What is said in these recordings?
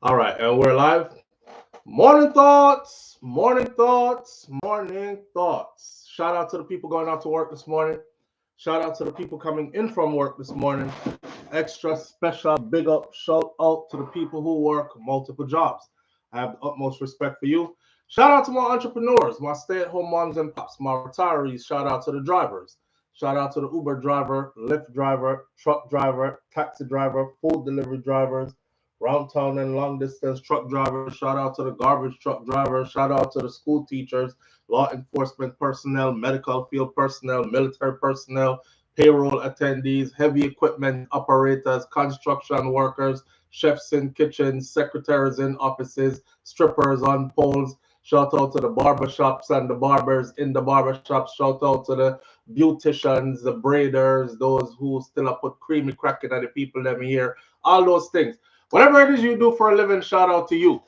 All right, and we're live. Morning thoughts, morning thoughts, morning thoughts. Shout out to the people going out to work this morning. Shout out to the people coming in from work this morning. Extra special big up shout out to the people who work multiple jobs. I have the utmost respect for you. Shout out to my entrepreneurs, my stay-at-home moms and pops, my retirees. Shout out to the drivers. Shout out to the Uber driver, Lyft driver, truck driver, taxi driver, food delivery drivers, round town and long distance truck drivers. Shout out to the garbage truck drivers. Shout out to the school teachers, law enforcement personnel, medical field personnel, military personnel, payroll attendees, heavy equipment operators, construction workers, chefs in kitchens, secretaries in offices, strippers on poles. Shout out to the barber shops and the barbers in the barber shops. Shout out to the beauticians, the braiders, those who still put creamy cracking at the people let me hear. All those things. Whatever it is you do for a living, shout out to you.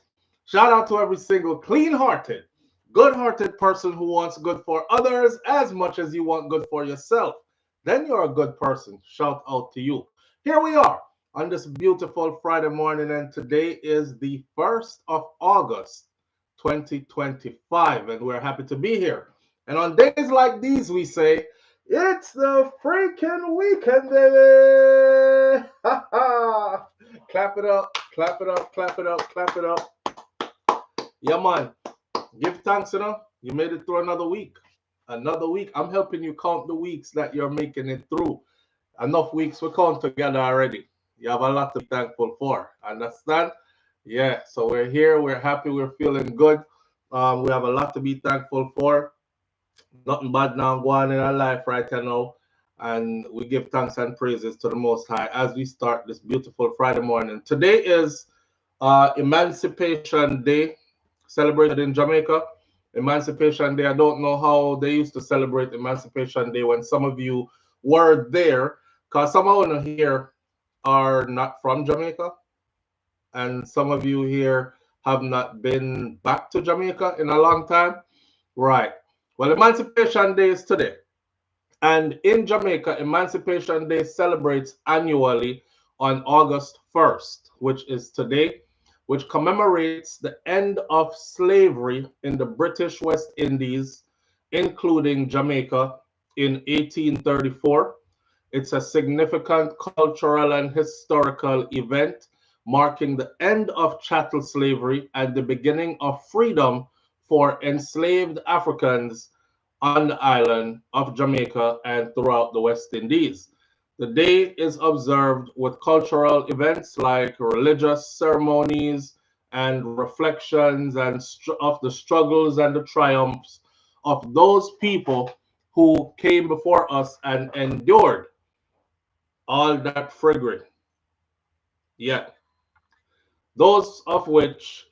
Shout out to every single clean-hearted, good-hearted person who wants good for others as much as you want good for yourself. Then you're a good person. Shout out to you. Here we are on this beautiful Friday morning, and today is the 1st of August, 2025, and we're happy to be here. And on days like these, we say, it's the freaking weekend, baby! Ha ha! Clap it up, clap it up, clap it up, clap it up. Yeah, man. Give thanks, You made it through another week. Another week. I'm helping you count the weeks that you're making it through. Enough weeks we count together already. You have a lot to be thankful for. Understand? Yeah, so we're here. We're happy. We're feeling good. We have a lot to be thankful for. Nothing bad now going in our life right now. And we give thanks and praises to the Most High as we start this beautiful Friday morning. Today is Emancipation Day, celebrated in Jamaica. Emancipation Day, I don't know how they used to celebrate Emancipation Day when some of you were there, because some of you here are not from Jamaica, and some of you here have not been back to Jamaica in a long time. Right. Well, Emancipation Day is today. And in Jamaica, Emancipation Day celebrates annually on August 1st, which is today, which commemorates the end of slavery in the British West Indies, including Jamaica, in 1834. It's a significant cultural and historical event marking the end of chattel slavery and the beginning of freedom for enslaved Africans on the island of Jamaica and throughout the West Indies. The day is observed with cultural events like religious ceremonies and reflections of the struggles and the triumphs of those people who came before us and endured all that frigate. Yeah. Those of which,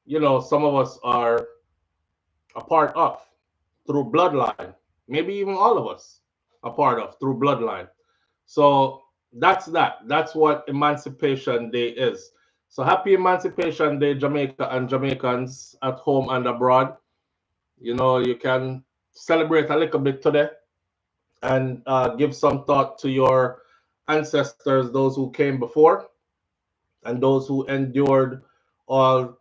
some of us are a part of through bloodline, maybe even all of us a part of through bloodline. So that's that. That's what Emancipation Day is. So happy Emancipation Day, Jamaica and Jamaicans at home and abroad. You can celebrate a little bit today and give some thought to your ancestors, those who came before, and those who endured all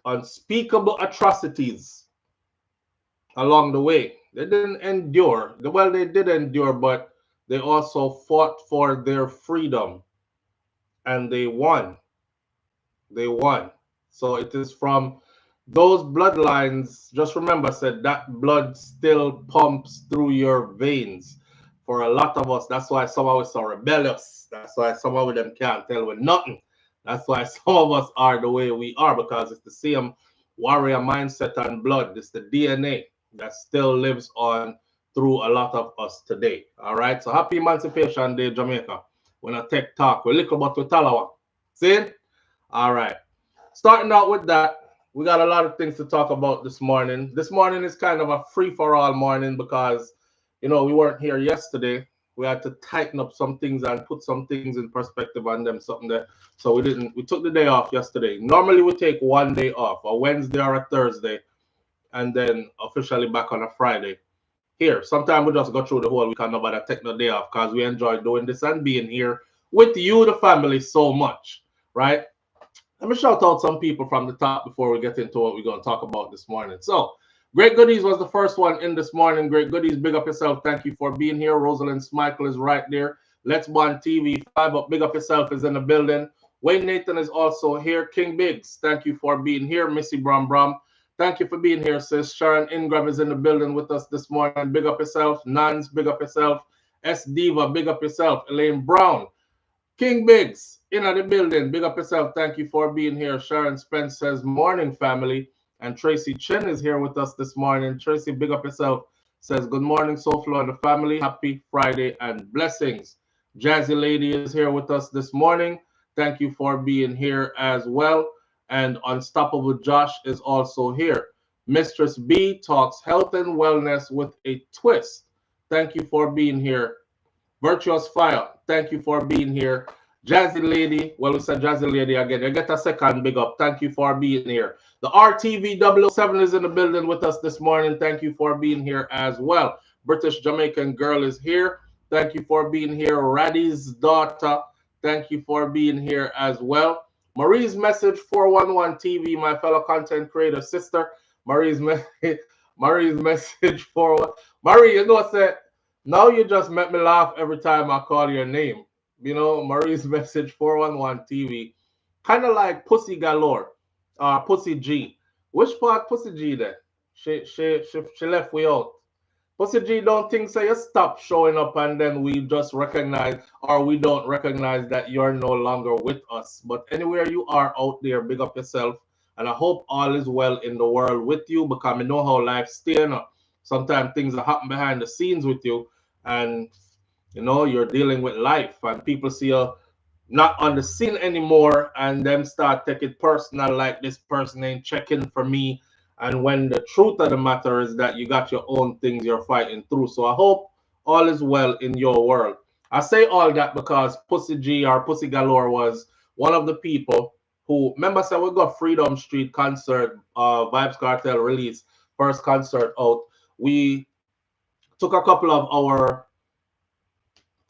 unspeakable atrocities along the way. They didn't endure. Well, they did endure, but they also fought for their freedom. And they won. They won. So it is from those bloodlines. Just remember, said that blood still pumps through your veins. For a lot of us, that's why some of us are rebellious. That's why some of them can't tell with nothing. That's why some of us are the way we are, because it's the same warrior mindset and blood. It's the DNA that still lives on through a lot of us today. All right. So happy Emancipation Day, Jamaica. When I take talk, we little but we talawa. See? All right. Starting out with that, we got a lot of things to talk about this morning. This morning is kind of a free-for-all morning because, we weren't here yesterday. We had to tighten up some things and put some things in perspective on them, something there. So we took the day off yesterday. Normally we take one day off, a Wednesday or a Thursday, and then officially back on a Friday. Here, sometimes we just go through the whole week and nobody take no day off because we enjoy doing this and being here with you, the family, so much. right? Let me shout out some people from the top before we get into what we're going to talk about this morning. So, Great Goodies was the first one in this morning. Great Goodies, big up yourself. Thank you for being here. Rosalind Smichael is right there. Let's Bond TV, 5 up, big up yourself is in the building. Wayne Nathan is also here. King Biggs, thank you for being here. Missy Brum Brum, thank you for being here, sis. Sharon Ingram is in the building with us this morning. Big up yourself. Nans, big up yourself. S Diva, big up yourself. Elaine Brown, King Biggs in the building. Big up yourself. Thank you for being here. Sharon Spence says, morning, family. And Tracy Chen is here with us this morning. Tracy, big up yourself. Says, good morning, SouFLo and the family. Happy Friday and blessings. Jazzy Lady is here with us this morning. Thank you for being here as well. And Unstoppable Josh is also here. Mistress B talks health and wellness with a twist. Thank you for being here. Virtuous Fire, thank you for being here. Jazzy Lady, well, we said Jazzy Lady again. You get a second big up. Thank you for being here. The RTV 007 is in the building with us this morning. Thank you for being here as well. British Jamaican girl is here. Thank you for being here. Raddy's daughter, thank you for being here as well. Marie's Message 411 TV, my fellow content creator sister. Marie's Message 411. Marie, you know what I said? Now you just make me laugh every time I call your name. You know, Marie's Message 411 TV. Kind of like Pussy Galore. Pussy G. Which part Pussy G then? She left we out. Pussy G don't think so you stop showing up and then we just recognize or we don't recognize that you're no longer with us. But anywhere you are out there, big up yourself. And I hope all is well in the world with you because I know how life's staying up. Sometimes things are happening behind the scenes with you and you know you're dealing with life and people see you not on the scene anymore and them start taking it personal like this person ain't checking for me, and when the truth of the matter is that you got your own things you're fighting through. So I hope all is well in your world. I say all that because Pussy G or Pussy Galore was one of the people who, remember, said we got Freedom Street concert, Vibes Cartel release, first concert out. We took a couple of our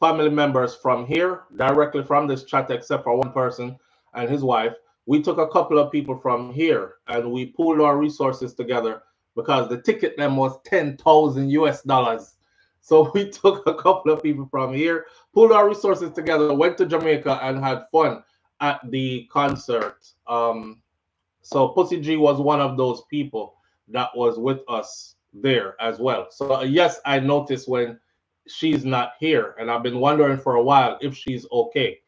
family members from here, directly from this chat, except for one person and his wife. We took a couple of people from here and we pooled our resources together because the ticket them was 10,000 US dollars. So we took a couple of people from here, pulled our resources together, went to Jamaica and had fun at the concert. So Pussy G was one of those people that was with us there as well. So yes, I noticed when she's not here, and I've been wondering for a while if she's okay.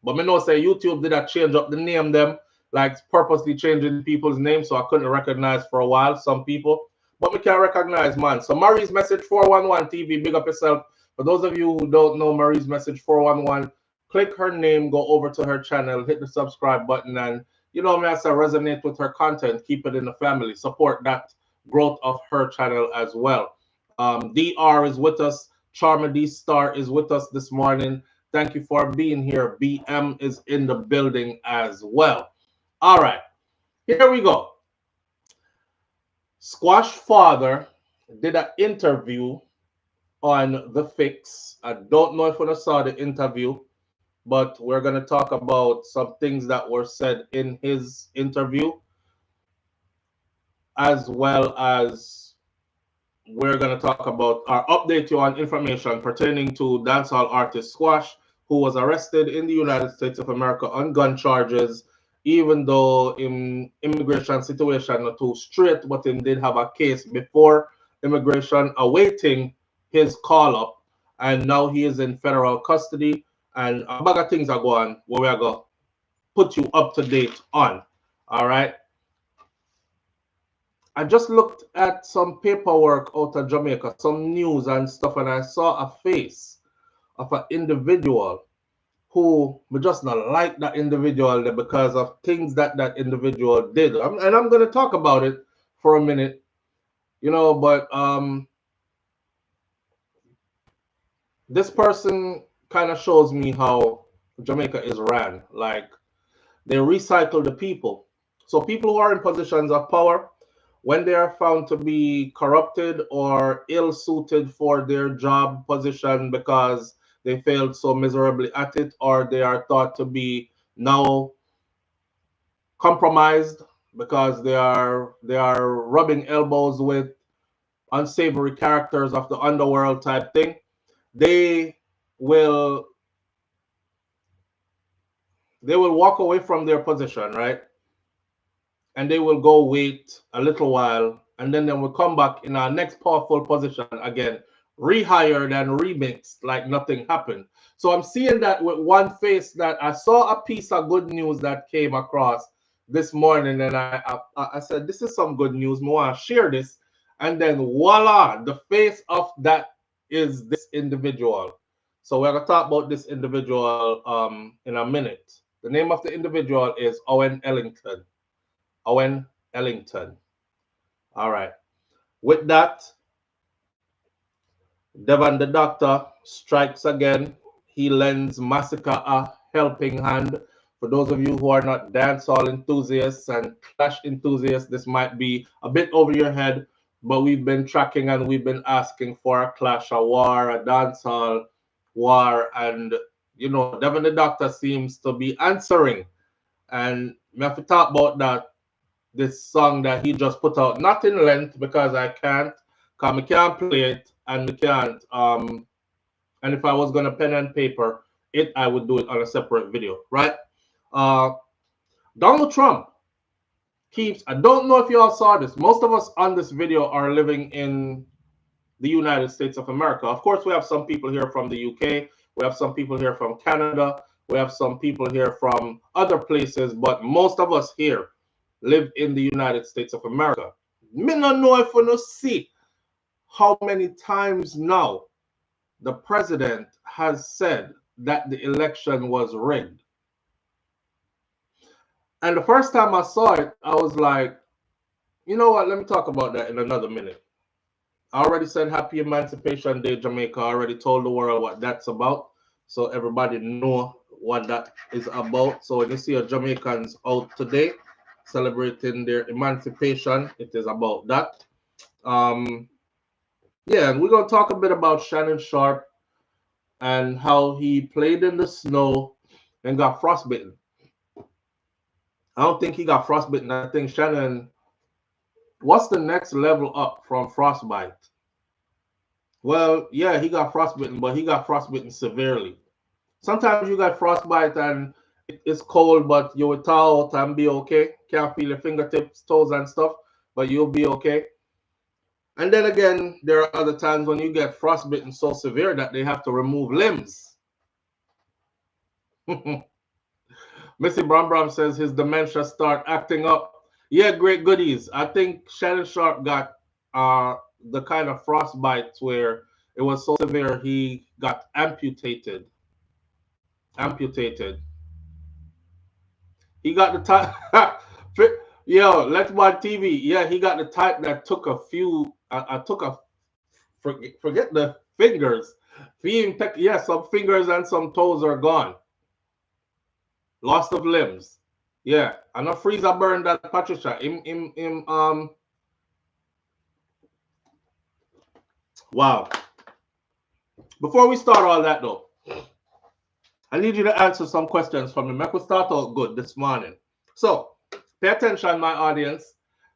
But me know say YouTube did that change up the name them, like purposely changing people's names, so I couldn't recognize for a while some people. But we can recognize, man. So Marie's Message 411 TV, big up yourself. For those of you who don't know Marie's Message 411, click her name, go over to her channel, hit the subscribe button, and you know, me as I resonate with her content, keep it in the family, support that growth of her channel as well. DR is with us. Charma D Star is with us this morning. Thank you for being here. BM is in the building as well. All right, here we go. Squash Father did an interview on The Fix. I don't know if you saw the interview, but we're going to talk about some things that were said in his interview, as well as we're going to talk about or update you on information pertaining to dancehall artist Squash, who was arrested in the United States of America on gun charges, even though in immigration situation not too straight, but he did have a case before immigration awaiting his call up, and now he is in federal custody, and a bag of things are going where we are going to put you up to date on. All right. I just looked at some paperwork out of Jamaica, some news and stuff, and I saw a face of an individual who we just not like that individual because of things that that individual did. And I'm going to talk about it for a minute, you know, but this person kind of shows me how Jamaica is ran. Like, they recycle the people. So people who are in positions of power, when they are found to be corrupted or ill-suited for their job position because they failed so miserably at it, or they are thought to be now compromised because they are rubbing elbows with unsavory characters of the underworld type thing. They will they will walk away from their position, right? And they will go wait a little while, and then they will come back in our next powerful position again, rehired and remixed like nothing happened. So I'm seeing that with one face that I saw a piece of good news that came across this morning, and I said, this is some good news. I want to share this. And then voila, the face of that is this individual. So we're going to talk about this individual in a minute. The name of the individual is Owen Ellington. Owen Ellington. All right. With that, Devon the Doctor strikes again. He lends Masicka a helping hand. For those of you who are not dancehall enthusiasts and clash enthusiasts, this might be a bit over your head, but we've been tracking and we've been asking for a clash, a war, a dancehall war, and Devon the Doctor seems to be answering. And we have to talk about that. This song that he just put out, not in length because I can't play it, and we can't and if I was gonna pen and paper it, I would do it on a separate video, right? Donald Trump keeps, I don't know if you all saw this, most of us on this video are living in the United States of America. Of course, we have some people here from the UK, we have some people here from Canada, we have some people here from other places, but most of us here live in the United States of America. Me no know if we no see how many times now the president has said that the election was rigged. And the first time I saw it, I was like, you know what, let me talk about that in another minute. I already said Happy Emancipation Day, Jamaica. I already told the world what that's about, so everybody know what that is about. So when you see Jamaicans out today celebrating their emancipation, it is about that. Yeah, and we're going to talk a bit about Shannon Sharpe and how he played in the snow and got frostbitten. I don't think he got frostbitten. I think Shannon, what's the next level up from frostbite? Well, yeah, he got frostbitten, but he got frostbitten severely. Sometimes you got frostbite and it's cold, but you will thaw out and be okay. Can't feel your fingertips, toes, and stuff, but you'll be okay. And then again, there are other times when you get frostbitten so severe that they have to remove limbs. Missy Bram says his dementia start acting up. Yeah, great goodies. I think Shannon Sharpe got the kind of frostbite where it was so severe he got amputated. He got the type. Yo, Let's Watch TV. Yeah, he got the type that took a few. Forget the fingers. Yeah, some fingers and some toes are gone. Loss of limbs. Yeah, I know freezer burned that Patricia. Wow. Before we start all that though, I need you to answer some questions from me. Make we start out good this morning. So pay attention, my audience.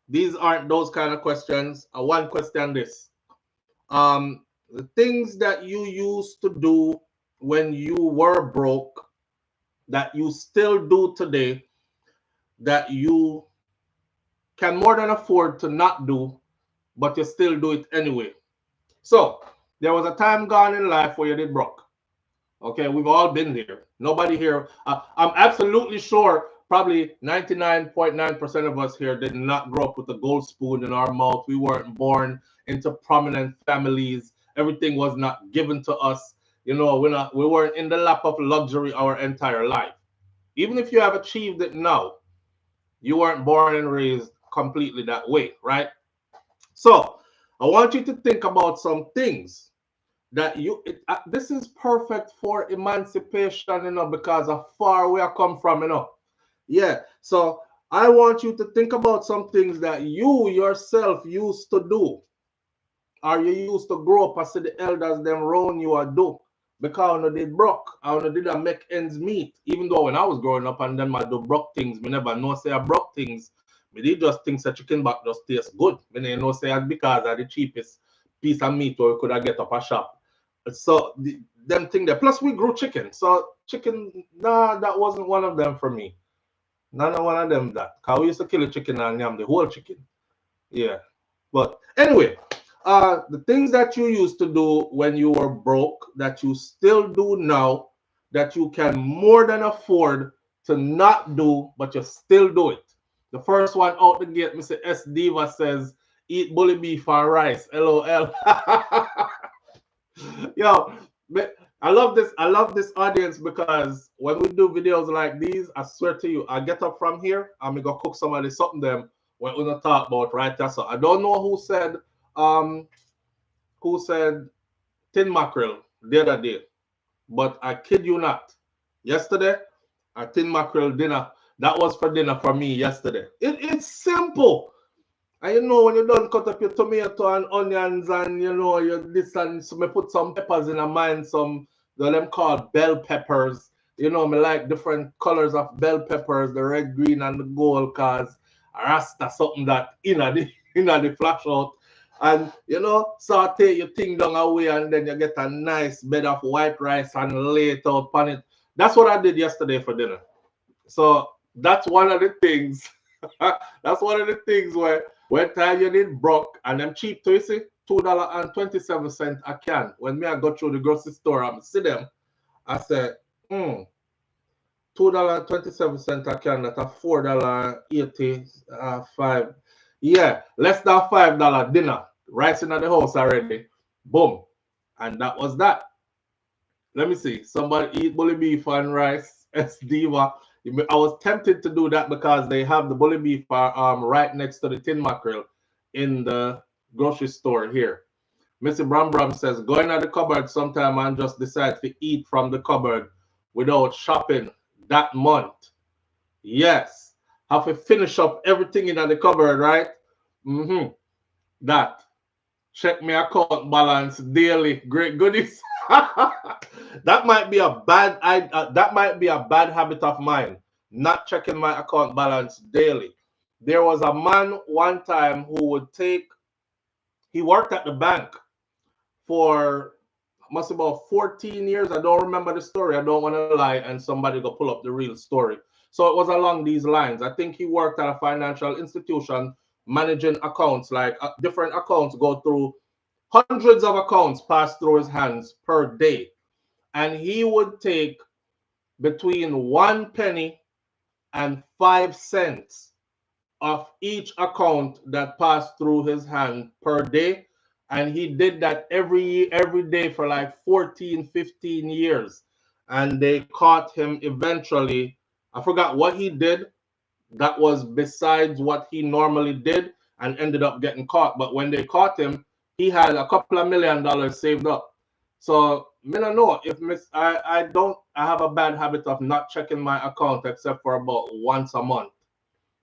These aren't those kind of questions. One question this. The things that you used to do when you were broke, that you still do today, that you can more than afford to not do, but you still do it anyway. So there was a time gone in life where you did broke. Okay, we've all been there. Nobody here, I'm absolutely sure probably 99.9% of us here did not grow up with a gold spoon in our mouth. We weren't born into prominent families. Everything was not given to us. You know, we weren't in the lap of luxury our entire life. Even if you have achieved it now, you weren't born and raised completely that way, right? So I want you to think about some things that this is perfect for emancipation, you know, because of far where I come from, you know. Yeah, so I want you to think about some things that you yourself used to do, or you used to grow up and see the elders them around you or do, Because I did broke. I didn't make ends meet. Even though when I was growing up and then I do broke things, me never know say I broke things. Me did just think that chicken back just tastes good. Me never know say it's because of the cheapest piece of meat or we could have get up a shop. So them thing there. Plus we grew chicken. So chicken, nah, that wasn't one of them for me. None of one of them that. Cause we used to kill a chicken and yam the whole chicken. Yeah. But anyway, the things that you used to do when you were broke that you still do now that you can more than afford to not do, but you still do it. The first one out the gate, Mr. S. Diva says, eat bully beef and rice. LOL. Yo, I love this. I love this audience because when we do videos like these, I swear to you, I get up from here and we go cook somebody something them what we're gonna talk about right there. So I don't know um who said tin mackerel the other day, but I kid you not. Yesterday, a tin mackerel dinner. That was for dinner for me yesterday. It's simple. And you know when you don't cut up your tomato and onions and you know you this and so me put some peppers in a mind, some them called bell peppers. You know, me like different colors of bell peppers, the red, green, and the gold, cause rasta something that in the flash out. And you know, saute your thing down away and then you get a nice bed of white rice and lay it out on it. That's what I did yesterday for dinner. So that's one of the things. That's one of the things where when time you need broke and them cheap to you see $2.27 a can. When me I go through the grocery store and see them, I said, $2.27 a can, that's a $4.85. Yeah, less than $5 dinner. Rice in the house already. Boom. And that was that. Let me see. Somebody eat bully beef and rice. S Diva. I was tempted to do that because they have the bully beef right next to the tin mackerel in the grocery store here. Mr. Bram Bram says, go in the cupboard sometime and just decide to eat from the cupboard without shopping that month. Yes. Have to finish up everything in the cupboard, right? That. Check my account balance daily. Great goodies. That might be a bad habit of mine, not checking my account balance daily. There was a man one time who would he worked at the bank for must about 14 years. I don't remember the story. I don't want to lie and somebody go pull up the real story. So it was along these lines. I think he worked at a financial institution managing accounts, like different accounts go through hundreds of accounts pass through his hands per day. And he would take between 1 penny and 5 cents of each account that passed through his hand per day. And he did that every day for like 14, 15 years. And they caught him eventually. I forgot what he did that was besides what he normally did and ended up getting caught. But when they caught him, he had a couple of $1 million saved up. So I don't know if I have a bad habit of not checking my account except for about once a month,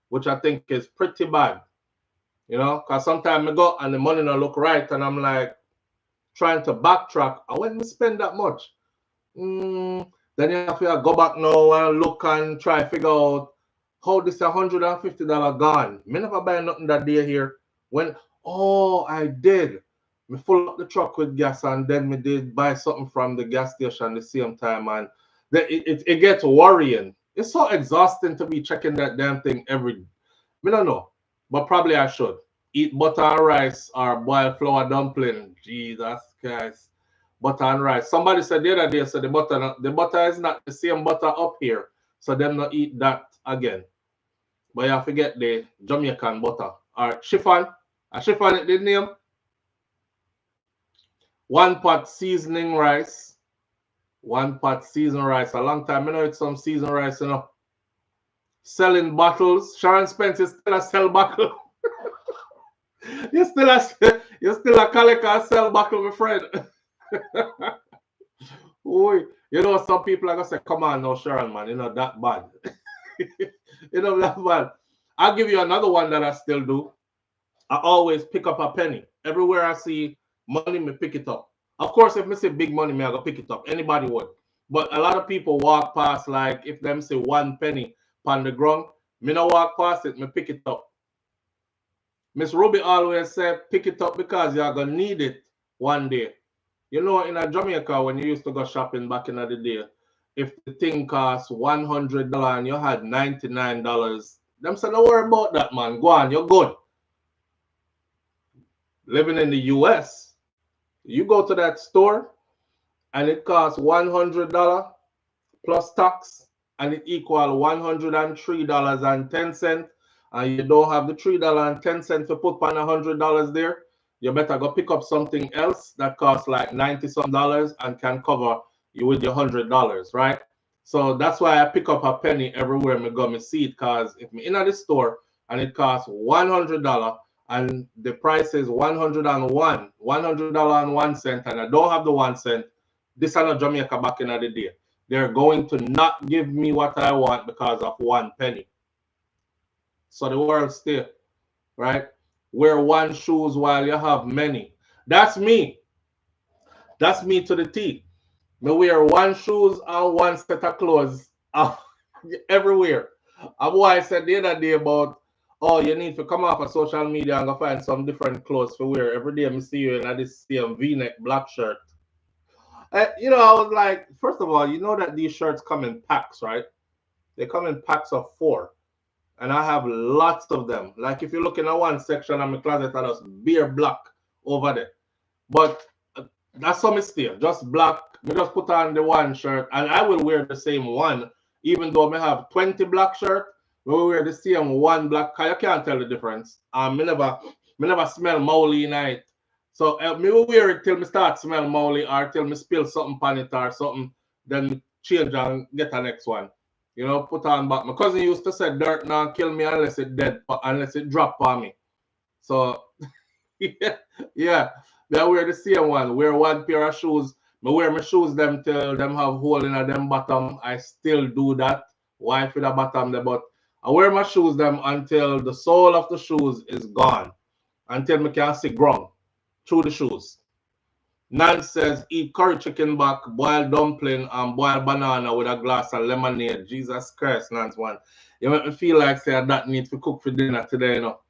which I think is pretty bad. You know, because sometimes I go and the money don't look right and I'm like trying to backtrack. I wouldn't spend that much. Then you have to go back now and look and try to figure out how this $150 gone. Me never buy nothing that day here. When I did. Me full up the truck with gas and then me did buy something from the gas station the same time and it gets worrying. It's so exhausting to be checking that damn thing every. Me don't know, but probably I should eat butter and rice or boiled flour dumpling. Jesus Christ, butter and rice. Somebody said the other day, so the butter is not the same butter up here, so them not eat that again. But you forget the Jamaican butter or chiffon. A chiffon it the name. 1 pot seasoning rice. 1 pot seasoned rice. A long time I know it's some seasoned rice, you know. Selling bottles. Sharon Spence is still a sell bottle. you still a collect and sell bottle, my friend. Oy, you know some people are gonna say, come on now, Sharon, man, you know that bad. you know that bad. I'll give you another one that I still do. I always pick up a penny. Everywhere I see money, me pick it up. Of course, if me say big money, me I go pick it up. Anybody would. But a lot of people walk past, like if them say 1 penny on the ground, me no walk past it, me pick it up. Miss Ruby always said, pick it up because you're gonna need it one day. You know, in a Jamaica, when you used to go shopping back in the day, if the thing cost $100 and you had $99, them said, don't worry about that, man. Go on, you're good. Living in the US, you go to that store and it costs $100 plus tax, and it equal $103.10, and you don't have the $3.10 to put on $100 there, you better go pick up something else that costs like 90 some dollars and can cover you with your $100, right? So that's why I pick up a penny everywhere me go me see it, because if me in at the store and it costs $100 and the price is $101, and I don't have the 1 cent, this is not Jamaica back in the day. They're going to not give me what I want because of 1 penny. So the world still, right? Wear one shoes while you have many. That's me. That's me to the T. Me wear one shoes and one set of clothes everywhere. A boy said the other day about, oh, you need to come off of social media and go find some different clothes to wear. Every day I see you in this same V-neck black shirt. You know, I was like, first of all, you know that these shirts come in packs, right? They come in packs of 4. And I have lots of them. Like if you look in a one section of my closet, I just bare black over there. But that's some mistake. Just black. Me just put on the one shirt, and I will wear the same one, even though I have 20 black shirt. We will wear the same one black. Cause you can't tell the difference. Me never smell moly in it. So me will wear it till me start smell moly, or till me spill something on it or something. Then change and get the next one. You know, put on back. My cousin used to say dirt now kill me unless it dead, unless it drop on me. So yeah. I wear the same one. Wear one pair of shoes. I wear my shoes them till them have hole in them bottom. I still do that. Why for the bottom there? But I wear my shoes them until the sole of the shoes is gone. Until I can see ground through the shoes. Nan says, eat curry chicken back, boiled dumpling, and boiled banana with a glass of lemonade. Jesus Christ, Nan's one. You make me feel like say that need to cook for dinner today, you know.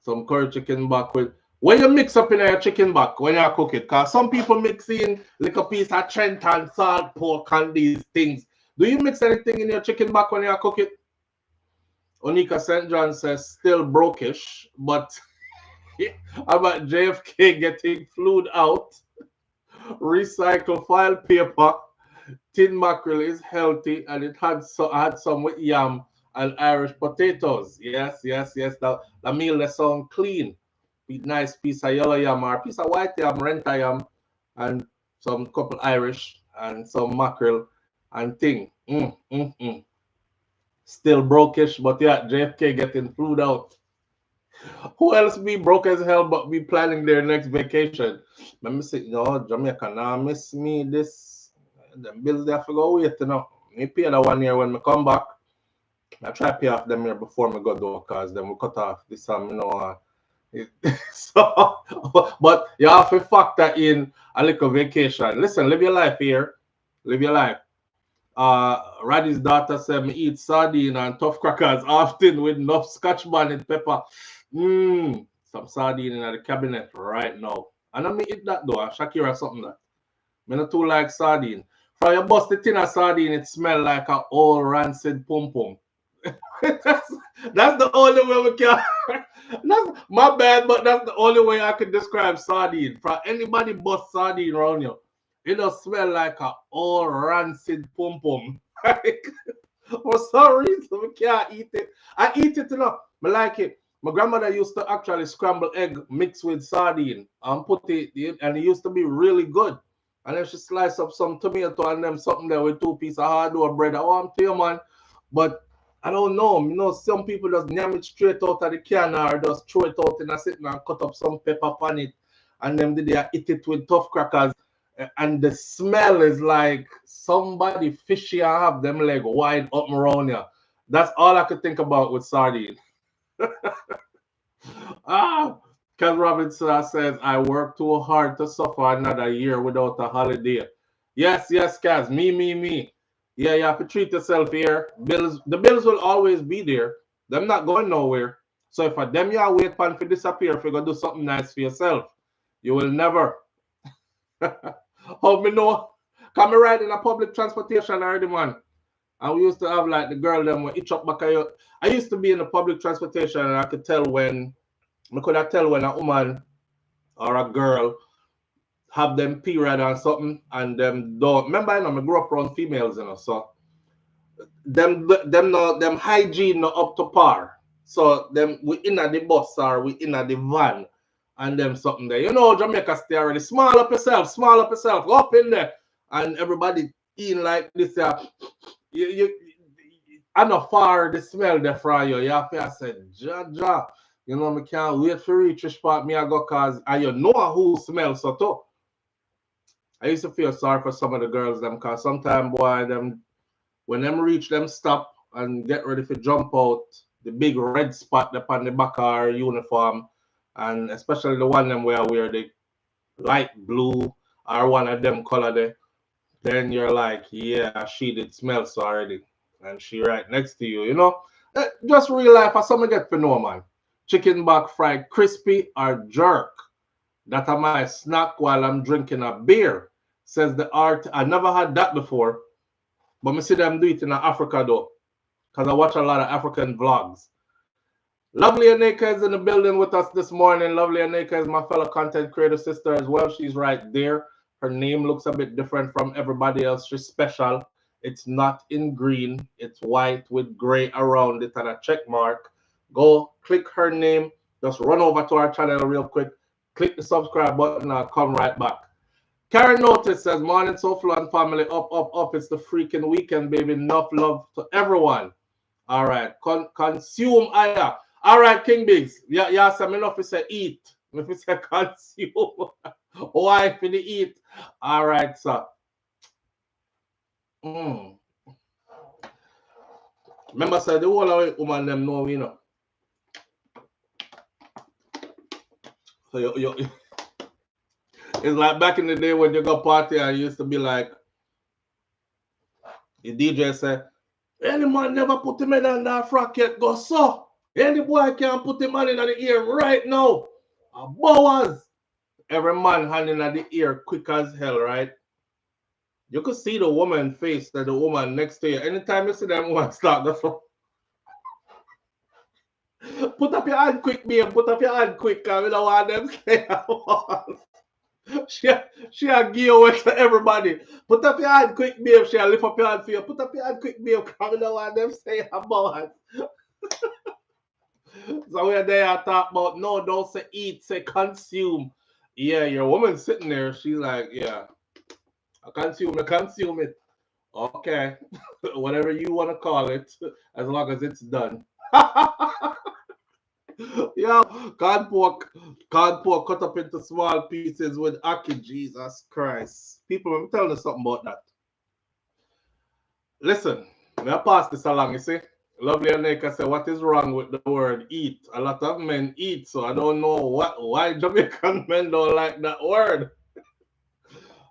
Some curry chicken back with. When you mix up in your chicken back, when you cook it, because some people mix in like a piece of Trenton, salt, pork, and these things. Do you mix anything in your chicken back when you cook it? Onika St. John says, still brokish, but how about JFK getting flued out? Recycle file paper. Tin mackerel is healthy, and it had some with yam and Irish potatoes. Yes. The meal that sound clean. With nice piece of yellow yam or piece of white yam, renta yam, and some couple Irish and some mackerel and thing. Still brokish, but yeah, JFK getting flued out. Who else be broke as hell but be planning their next vacation? Let me see, no, Jamaica now miss me this. The bills they have to go wait, you know. Me pay that 1 year when me come back. I try to pay off them here before me go do, because then we cut off this you know. So, but you have to factor in a little vacation. Listen, live your life here. Live your life. Raddy's daughter said me eat sardine and tough crackers often with enough scotch bonnet pepper. Some sardine in the cabinet right now. And I me eat that though. Shakira something that. Me not too like sardine. From your bust the tin of sardine, it smell like a old rancid pum pum. that's the only way we can. That's my bad, but that's the only way I can describe sardine. For anybody bust sardine around you, it does smell like a old rancid pum pum. For some reason, we can't eat it. I eat it enough. I like it. My grandmother used to actually scramble egg mixed with sardine and put it in, and it used to be really good. And then she slice up some tomato and them something there with 2 pieces of hard bread. I want to you, man. But I don't know. You know, some people just yam it straight out of the can or just throw it out in a sitting and cut up some pepper on it. And then they eat it with tough crackers. And the smell is like somebody fishy and have them leg wide up around you. That's all I could think about with sardine. Kaz Robinson says, I work too hard to suffer another year without a holiday. Yes, yes, Kaz. Me. Yeah, you have to treat yourself here. The bills will always be there. Them not going nowhere. So if for them you wait for disappear, if you're gonna do something nice for yourself, you will never. How me know? Come me ride in a public transportation already, man. And we used to have like the girl them itch up back. I used to be in the public transportation and I could tell when a woman or a girl have them period or something and them don't remember I grew up around females, so them hygiene not up to par. So them we in at the bus or we in at the van and them something there. Jamaica stay already. Small up yourself, go up in there. And everybody in like this. You I know far the smell there from you. You have to say, ja. Me can't wait for reach the spot me I go cause and you know who smells so too. I used to feel sorry for some of the girls them cause sometimes boy them when them reach them stop and get ready for jump out, the big red spot upon the back of our uniform, and especially the one them where wear the light blue or one of them color there, then you're like, yeah, she did smell so already. And she right next to you. Just real life as someone get to know, man. Chicken back fried crispy or jerk. That are my snack while I'm drinking a beer, says the art. I never had that before, but I see them do it in Africa though, because I watch a lot of African vlogs. Lovely Aneka is in the building with us this morning. Lovely Aneka is my fellow content creator sister as well. She's right there. Her name looks a bit different from everybody else. She's special. It's not in green. It's white with gray around it and a check mark. Go click her name. Just run over to our channel real quick. Click the subscribe button. I'll come right back. Karen Notice says, morning, SouFLo and family. Up. It's the freaking weekend, baby. Enough love to everyone. All right. Consume aya. All right, King Biggs. Yeah, so enough to say eat. If you say consume. Why for the eat? All right, sir. Remember, sir, the whole of woman them know, So you it's like back in the day when you go party and you used to be like, the DJ said, any man never put him in on that frack yet, go so. Any boy can put him on in the ear right now. A Bowers. Every man hand in the ear quick as hell, right? You could see the woman face that the woman next to you. Anytime you see them woman start the phone. Put up your hand quick, babe. Put up your hand quick, because we don't want them say she'll give away to everybody. Put up your hand quick, babe. She'll lift up your hand for you. Put up your hand quick, babe, because we don't want them say about it. So we're there talk about, no, don't say eat, say consume. Yeah, your woman sitting there, she's like, yeah, I consume it. Okay. Whatever you want to call it, as long as it's done. Yeah, cod pork cut up into small pieces with ackee. Jesus Christ. People, I'm telling you something about that. Listen, I'll pass this along, you see. Lovely Aneka said, what is wrong with the word eat? A lot of men eat, so I don't know why Jamaican men don't like that word.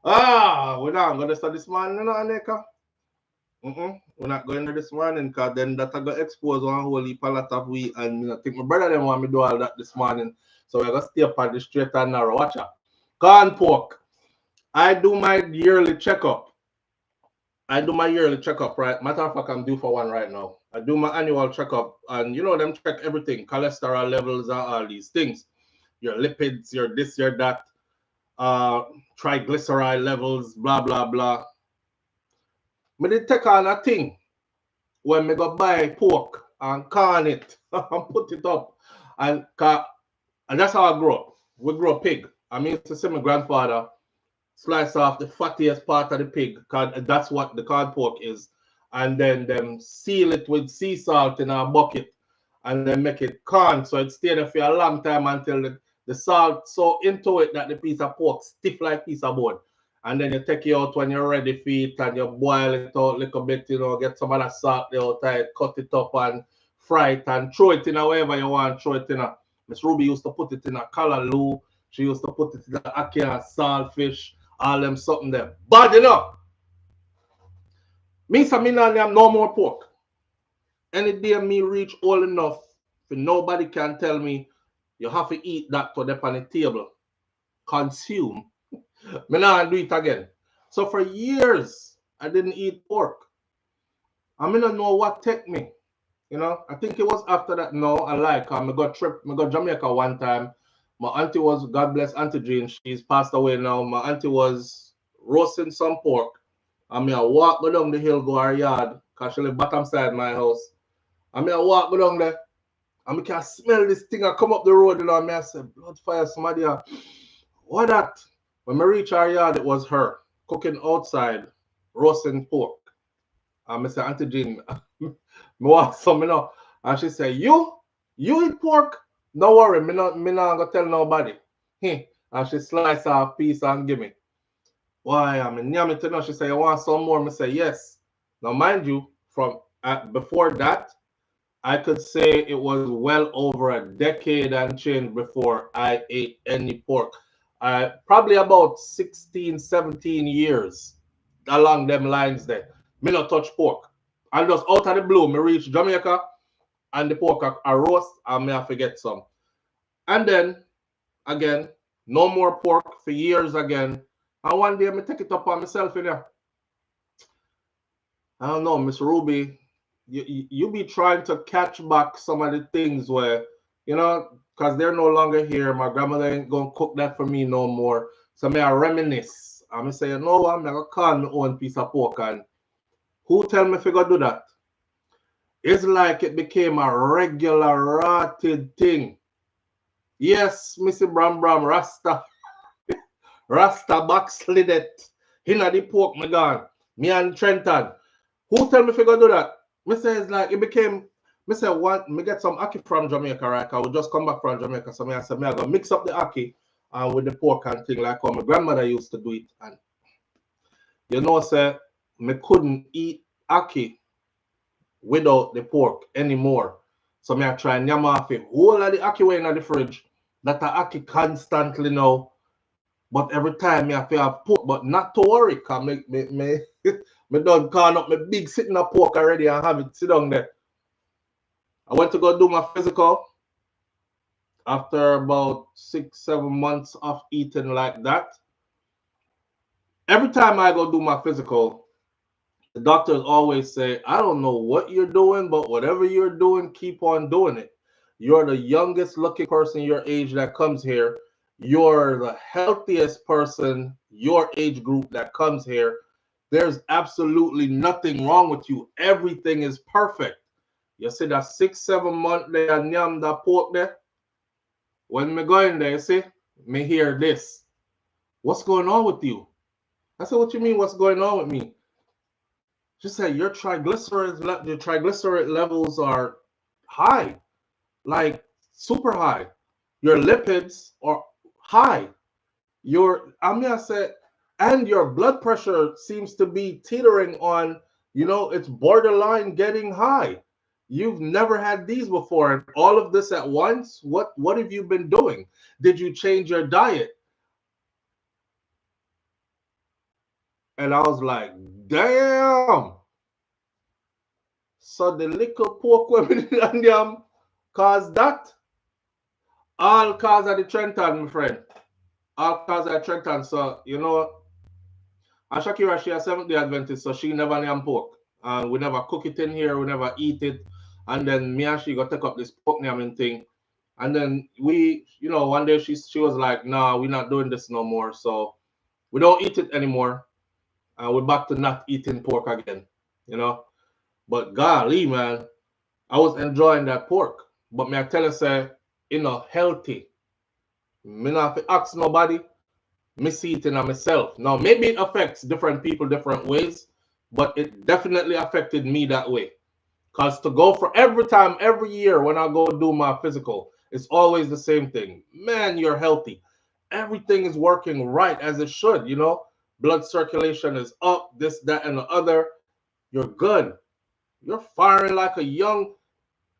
We're not going to start this morning, Aneka. We're not going to this morning because then that I got exposed one whole heap a lot of we, and I think my brother them want me do all that this morning. So we're going to stay up on the straight and narrow. Watch out. Corn pork. I do my yearly checkup. Right? Matter of fact, I'm due for one right now. I do my annual checkup, and them check everything, cholesterol levels and all these things. Your lipids, your this, your that, triglyceride levels, blah, blah, blah. I did take on a thing when I go buy pork and can it and put it up. And that's how I grew up. We grew up pig. I used to see my grandfather slice off the fattiest part of the pig, because that's what the cod pork is. And then them seal it with sea salt in a bucket and then make it corn. So it stayed there for a long time until the salt so into it that the piece of pork stiff like piece of board. And then you take it out when you're ready for it and you boil it out a little bit, get some of that salt there outside, cut it up and fry it and throw it in wherever you want, throw it in. Miss Ruby used to put it in a callaloo. She used to put it in a ackee and saltfish, all them something there. Bad enough. Me say me nah have no more pork. Any day me reach old enough for nobody can tell me you have to eat that to the on the table. Consume. Me nah do it again. So for years I didn't eat pork. I mean, I don't know what take me. You know, I think it was after that. No, I like. I got Jamaica one time. My auntie was, God bless Auntie Jean. She's passed away now. My auntie was roasting some pork. I mean, I walk go down the hill, go our yard, cause she live bottom side my house. I mean, I walk go down there. I mean, can smell this thing. I come up the road, you know. I mean, I said, blood fire, somebody. What that? When I reach our yard, it was her cooking outside, roasting pork. I said, Auntie Jean, me want some, you know. And she said, you eat pork? No worry, me not gonna tell nobody. And she slice off a piece and give me. Why? I mean, yeah, me to know. She said, you want some more? Me say, yes. Now, mind you, from before that, I could say it was well over a decade and change before I ate any pork. Probably about 16, 17 years along them lines there. Me not touch pork. And just out of the blue, me reach Jamaica and the pork a roast and me I forget some. And then, again, no more pork for years again. And one day, me take it up on myself, you know. I don't know, Miss Ruby, you be trying to catch back some of the things where, you know, because they're no longer here. My grandmother ain't going to cook that for me no more. So me I reminisce. I'm say, you know what, I'm going to call my own piece of pork. And who tell me if you go do that? It's like it became a regular rotted thing. Yes, Missy Bram Rasta. Rasta backslid it. Hinna the pork me gone. Me and Trenton. Who tell me if you go do that? Me say it's like it became. Me say what? Me get some ackee from Jamaica, right? I will just come back from Jamaica. So me I said me I go mix up the ackee with the pork and thing like how my grandmother used to do it. And you know, say me couldn't eat ackee without the pork anymore. So me I try and yam off it. All of the ackee way in the fridge. That I ackee constantly now. But every time me have to have pork, but not to worry, cause me done call up my big sitting of pork already and have it sit down there. I went to go do my physical after about 6-7 months of eating like that. Every time I go do my physical, the doctors always say, I don't know what you're doing, but whatever you're doing, keep on doing it. You're the youngest looking person your age that comes here. You're the healthiest person your age group that comes here. There's absolutely nothing wrong with you. Everything is perfect. You see that 6-7 months there and yam that pork there? When me go in there, you see, me hear this. What's going on with you? I said, what you mean, what's going on with me? She said, your triglyceride levels are high, like super high. Your lipids are high. I said, and your blood pressure seems to be teetering on, you know, it's borderline getting high. You've never had these before, and all of this at once. What have you been doing? Did you change your diet? And I was like, damn. So the little pork women and them caused that. All cause of the Trenton, my friend. All cause of the Trenton. So, you know, and Shakira, she a Seventh-day Adventist, so she never name pork. And we never cook it in here, we never eat it. And then me and she got take up this pork naming thing. And then we, you know, one day she was like, nah, we're not doing this no more. So we don't eat it anymore. And we're back to not eating pork again, you know. But golly, man, I was enjoying that pork. But me I tell you, say, you know, healthy. Me not have to ask nobody. Me see it in myself. Now, maybe it affects different people different ways, but it definitely affected me that way. Because to go for every year when I go do my physical, it's always the same thing. Man, you're healthy. Everything is working right as it should, you know. Blood circulation is up, this, that, and the other. You're good. You're firing like a young.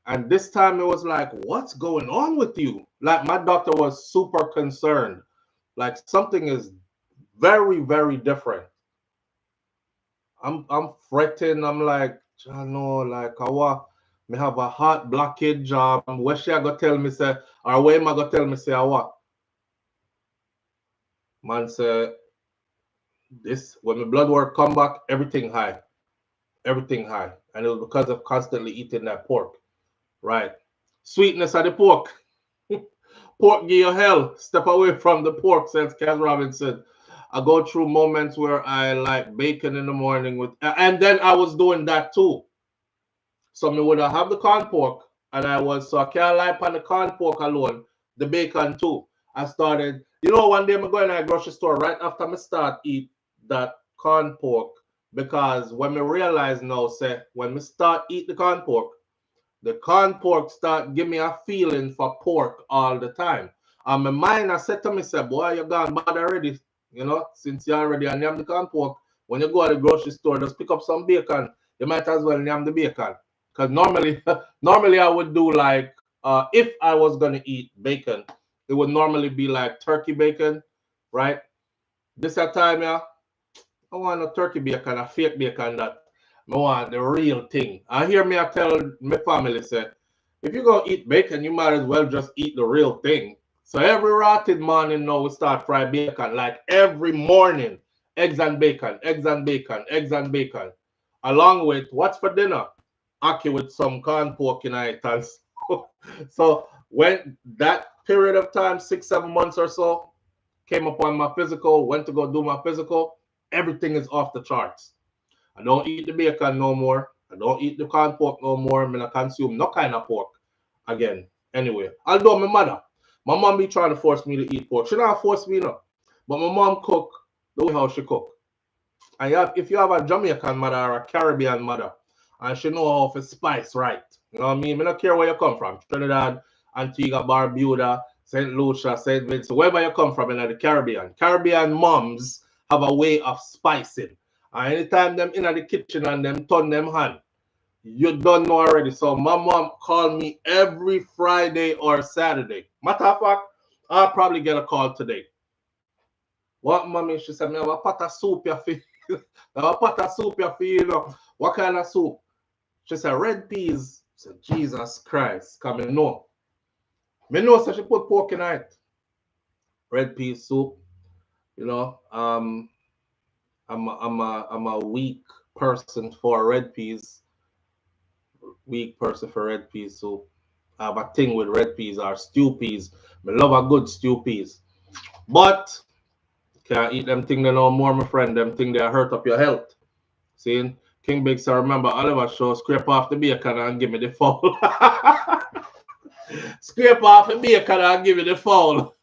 And this time it was like, what's going on with you? Like my doctor was super concerned. Like something is very, very different. I'm fretting. I'm like, I know, like I want me have a heart blockage. What she gonna tell me say, or where am I gonna tell me say I what? Man say this when my blood work come back, everything high. Everything high. And it was because of constantly eating that pork. Right. Sweetness of the pork. Pork give you hell. Step away from the pork, says Cass Robinson. I go through moments where I like bacon in the morning with, and then I was doing that too. So me would have the corn pork, and so I can't lie on the corn pork alone, the bacon too. I started, one day I'm going to a grocery store right after I start eat that corn pork, because when me realize now, say, when me start eat the corn pork start give me a feeling for pork all the time. And my mind, I said to myself, boy, you're gone bad already. Since you already name the corn pork, when you go to the grocery store, just pick up some bacon. You might as well name the bacon. Because normally I would do like, if I was going to eat bacon, it would normally be like turkey bacon, right? This time, yeah, I want a turkey bacon, a fake bacon that I want the real thing. I hear me, I tell my family, say, if you're going to eat bacon, you might as well just eat the real thing. So every rotted morning now we start fried bacon, like every morning, eggs and bacon, eggs and bacon, eggs and bacon. Along with, what's for dinner? Aki with some corn pork in it. So when that period of time, 6-7 months or so, came upon my physical, went to go do my physical, everything is off the charts. I don't eat the bacon no more. I don't eat the corn pork no more. I mean, I consume no kind of pork again. Anyway, although my mom be trying to force me to eat pork. She not force me no. But my mom cook the way how she cook. And if you have a Jamaican mother or a Caribbean mother, and she know how to spice right. You know what I mean? I don't care where you come from. Trinidad, Antigua, Barbuda, St. Lucia, St. Vincent, wherever you come from in the Caribbean. Caribbean moms have a way of spicing. And anytime them in the kitchen and them turn them hand, you don't know already. So my mom called me every Friday or Saturday. Matter of fact, I'll probably get a call today. What, mommy? She said, me have a pot of soup you feel. I have a pot of soup you feel, What kind of soup? She said, red peas. I said, Jesus Christ, come and know. Me know, so she put pork in it. Red pea soup. I'm a weak person for red peas. Weak person for red peas soup. I have a thing with red peas or stew peas. I love a good stew peas. But can't eat them thing no more, my friend. Them thing they hurt up your health. See? King Big, so remember Oliver show, scrape off the bacon and give me the foul. Scrape off the bacon and give me the foul.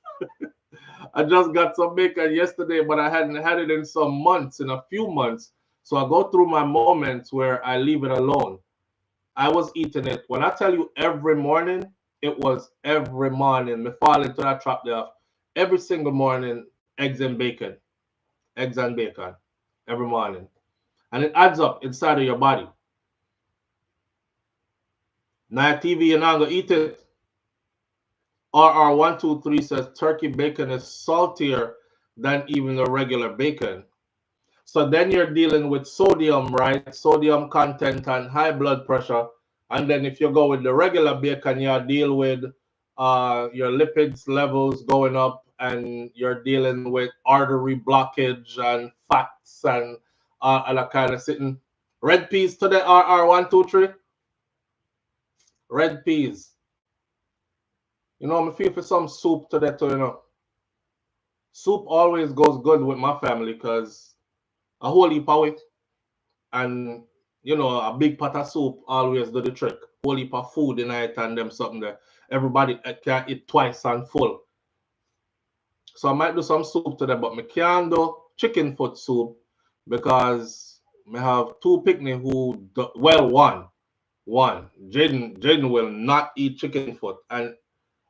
I just got some bacon yesterday, but I hadn't had it in in a few months. So I go through my moments where I leave it alone. I was eating it. When I tell you every morning, it was every morning. Me fall into that trap there. Every single morning, eggs and bacon. Eggs and bacon. Every morning. And it adds up inside of your body. Night TV, you're not going to eat it. RR123 says turkey bacon is saltier than even the regular bacon. So then you're dealing with sodium, right? Sodium content and high blood pressure. And then if you go with the regular bacon, you deal with your lipids levels going up, and you're dealing with artery blockage and fats and that kind of sitting. Red peas today, RR123. Red peas. I feel for some soup today too, Soup always goes good with my family because a whole heap of it. And, a big pot of soup always do the trick. Whole heap of food in it and them something that everybody can eat twice and full. So I might do some soup today, but I can't do chicken foot soup because I have two picnic who, one. Jaden will not eat chicken foot. And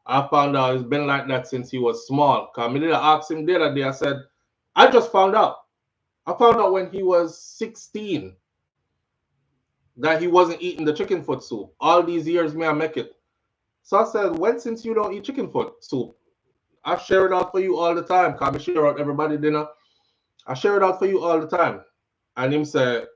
I found out it's been like that since he was small. Because I did ask him the other day, I said, I just found out. I found out when he was 16. that he wasn't eating the chicken foot soup. All these years, me I make it. So I said, when since you don't eat chicken foot soup, I share it out for you all the time. Cause I share out everybody dinner. I share it out for you all the time. And him said,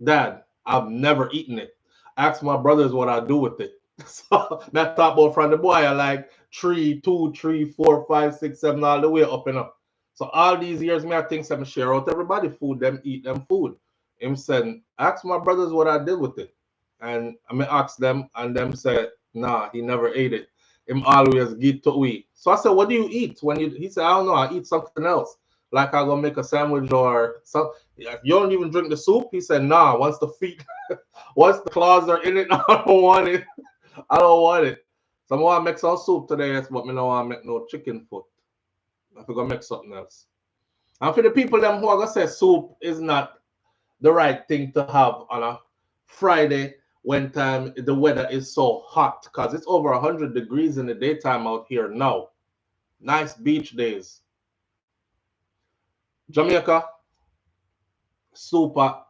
Dad, I've never eaten it. Ask my brothers what I do with it. So that talk about from the boy, I like 3, 2, 3, 4, 5, 6, 7, all the way up and up. So all these years, me I think some share out everybody food, them eat them food. Him said, ask my brothers what I did with it. And I mean ask them, and them said, nah, he never ate it. Him always get to eat. So I said, what do you eat when you? He said, I don't know, I eat something else. Like I go make a sandwich or something. You don't even drink the soup? He said, nah, once the feet, once the claws are in it, I don't want it. I don't want it. So I want to make some soup today, but me don't want to make no chicken foot. I forgot to make something else. And for the people them who are going to say soup is not the right thing to have on a Friday when time the weather is so hot, because it's over 100 degrees in the daytime out here now. Nice beach days. Jamaica, super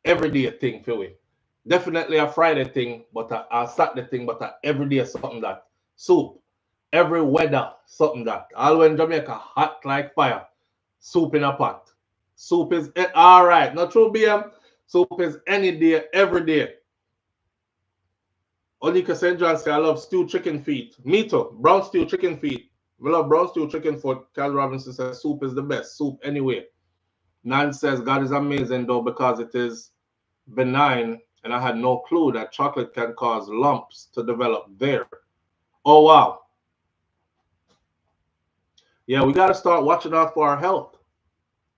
everyday thing for we. Definitely a Friday thing, but a Saturday thing, but a everyday something that. Soup. Every weather, something that. All when Jamaica hot like fire. Soup in a pot. Soup is all right. Not true, BM. Soup is any day, every day. Onika St. John say, I love stewed chicken feet. Me too. Brown stew chicken feet. We love brown stew chicken foot. Cal Robinson says soup is the best. Soup anyway. Nan says God is amazing though because it is benign, and I had no clue that chocolate can cause lumps to develop there. Oh wow. Yeah, we got to start watching out for our health.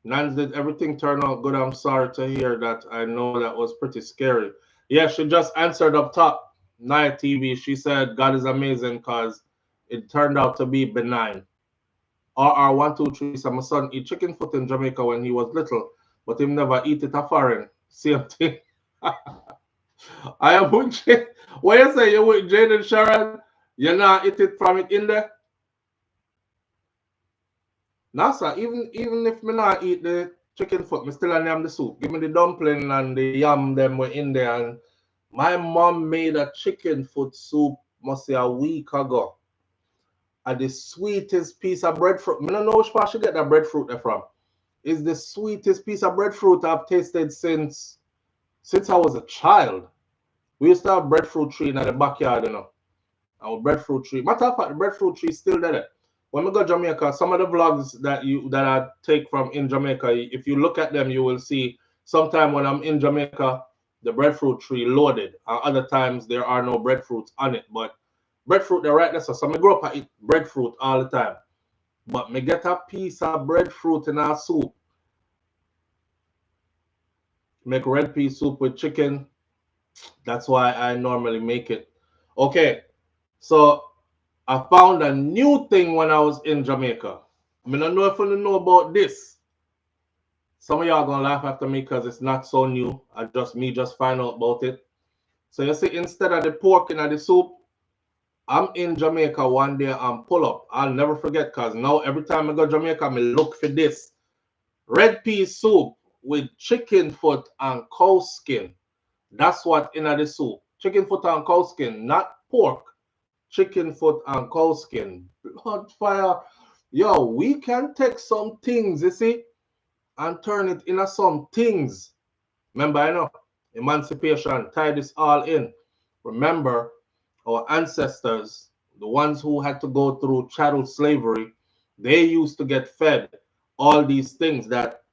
Nan, did everything turn out good? I'm sorry to hear that. I know that was pretty scary. Yeah, she just answered up top. Naya TV. She said God is amazing because it turned out to be benign. RR123 said my son eat chicken foot in Jamaica when he was little, but him never eat it a foreign. Same thing. I am with Jane. What you say? You with Jane and Sharon? You not eat it from it in there? Nah, sir. Even if me not eat the chicken foot, me still name the soup. Give me the dumpling and the yam them were in there. And my mom made a chicken foot soup must say a week ago. And the sweetest piece of breadfruit. I don't know which part she get that breadfruit there from. It's the sweetest piece of breadfruit I've tasted since I was a child. We used to have breadfruit tree in the backyard, you know. Our breadfruit tree. Matter of fact, the breadfruit tree is still there. When we go to Jamaica, some of the vlogs that I take from in Jamaica, if you look at them, you will see sometime when I'm in Jamaica, the breadfruit tree loaded. Other times there are no breadfruits on it, but breadfruit they're right there. So I grew up I eat breadfruit all the time. But me get a piece of breadfruit in our soup. Make red pea soup with chicken. That's why I normally make it. Okay, so I found a new thing when I was in Jamaica. I don't know if you know about this. Some of y'all gonna laugh after me because it's not so new. Me just find out about it. So you see, instead of the pork in the soup, I'm in Jamaica one day and pull up. I'll never forget because now every time I go to Jamaica, I look for this. Red pea soup with chicken foot and cow skin. That's what in the soup. Chicken foot and cow skin, not pork. Chicken foot and cow skin. Blood fire. Yo, we can take some things, you see, and turn it into some things. Remember, I know, emancipation, tie this all in. Remember, our ancestors, the ones who had to go through chattel slavery, they used to get fed all these things that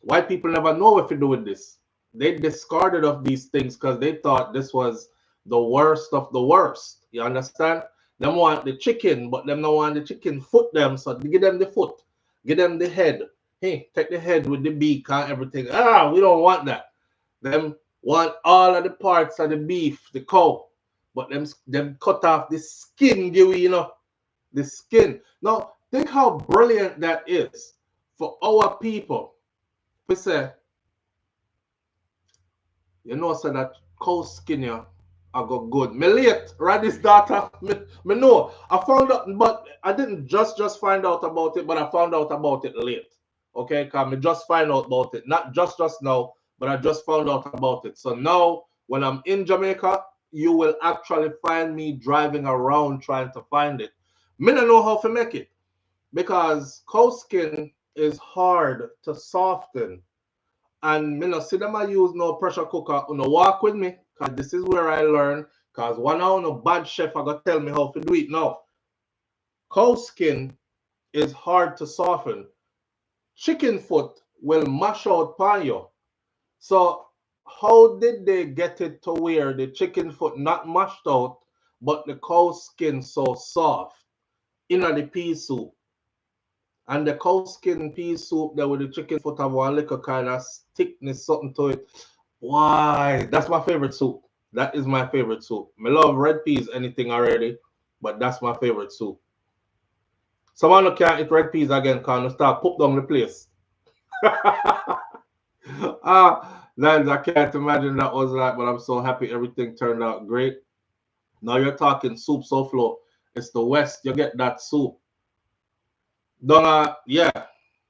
white people never know what to do with this. They discarded of these things because they thought this was the worst of the worst. You understand? Them want the chicken, but them don't want the chicken foot them. So give them the foot, give them the head. Hey, take the head with the beak and everything. We don't want that. Them want all of the parts of the beef, the cow, but them cut off the skin, you know, the skin. Now, think how brilliant that is for our people. We say, you know, so that cow skin, yeah, I got good. Me late, right? This data, me know. I found out, but I didn't just find out about it, but I found out about it late. Okay, because me just find out about it. Not just now, but I just found out about it. So now When I'm in Jamaica, you will actually find me driving around trying to find it. Me don't know how to make it because cow skin is hard to soften. And me no see them I use no pressure cooker. You walk with me, cause this is where I learn. Cause one hour no bad chef I got tell me how to do it now. Cow skin is hard to soften. Chicken foot will mash out pan you. So how did they get it to where the chicken foot not mashed out, but the cow skin so soft in the pea soup? And the cow skin pea soup there with the chicken foot have one little kind of thickness, something to it. Why? That's my favorite soup. That is my favorite soup. I love red peas, anything already, but that's my favorite soup. Someone can't eat red peas again, can start put down the place. Lance, I can't imagine that was like, but I'm so happy everything turned out great. Now you're talking soup SouFlo. It's the West. You get that soup. Yeah.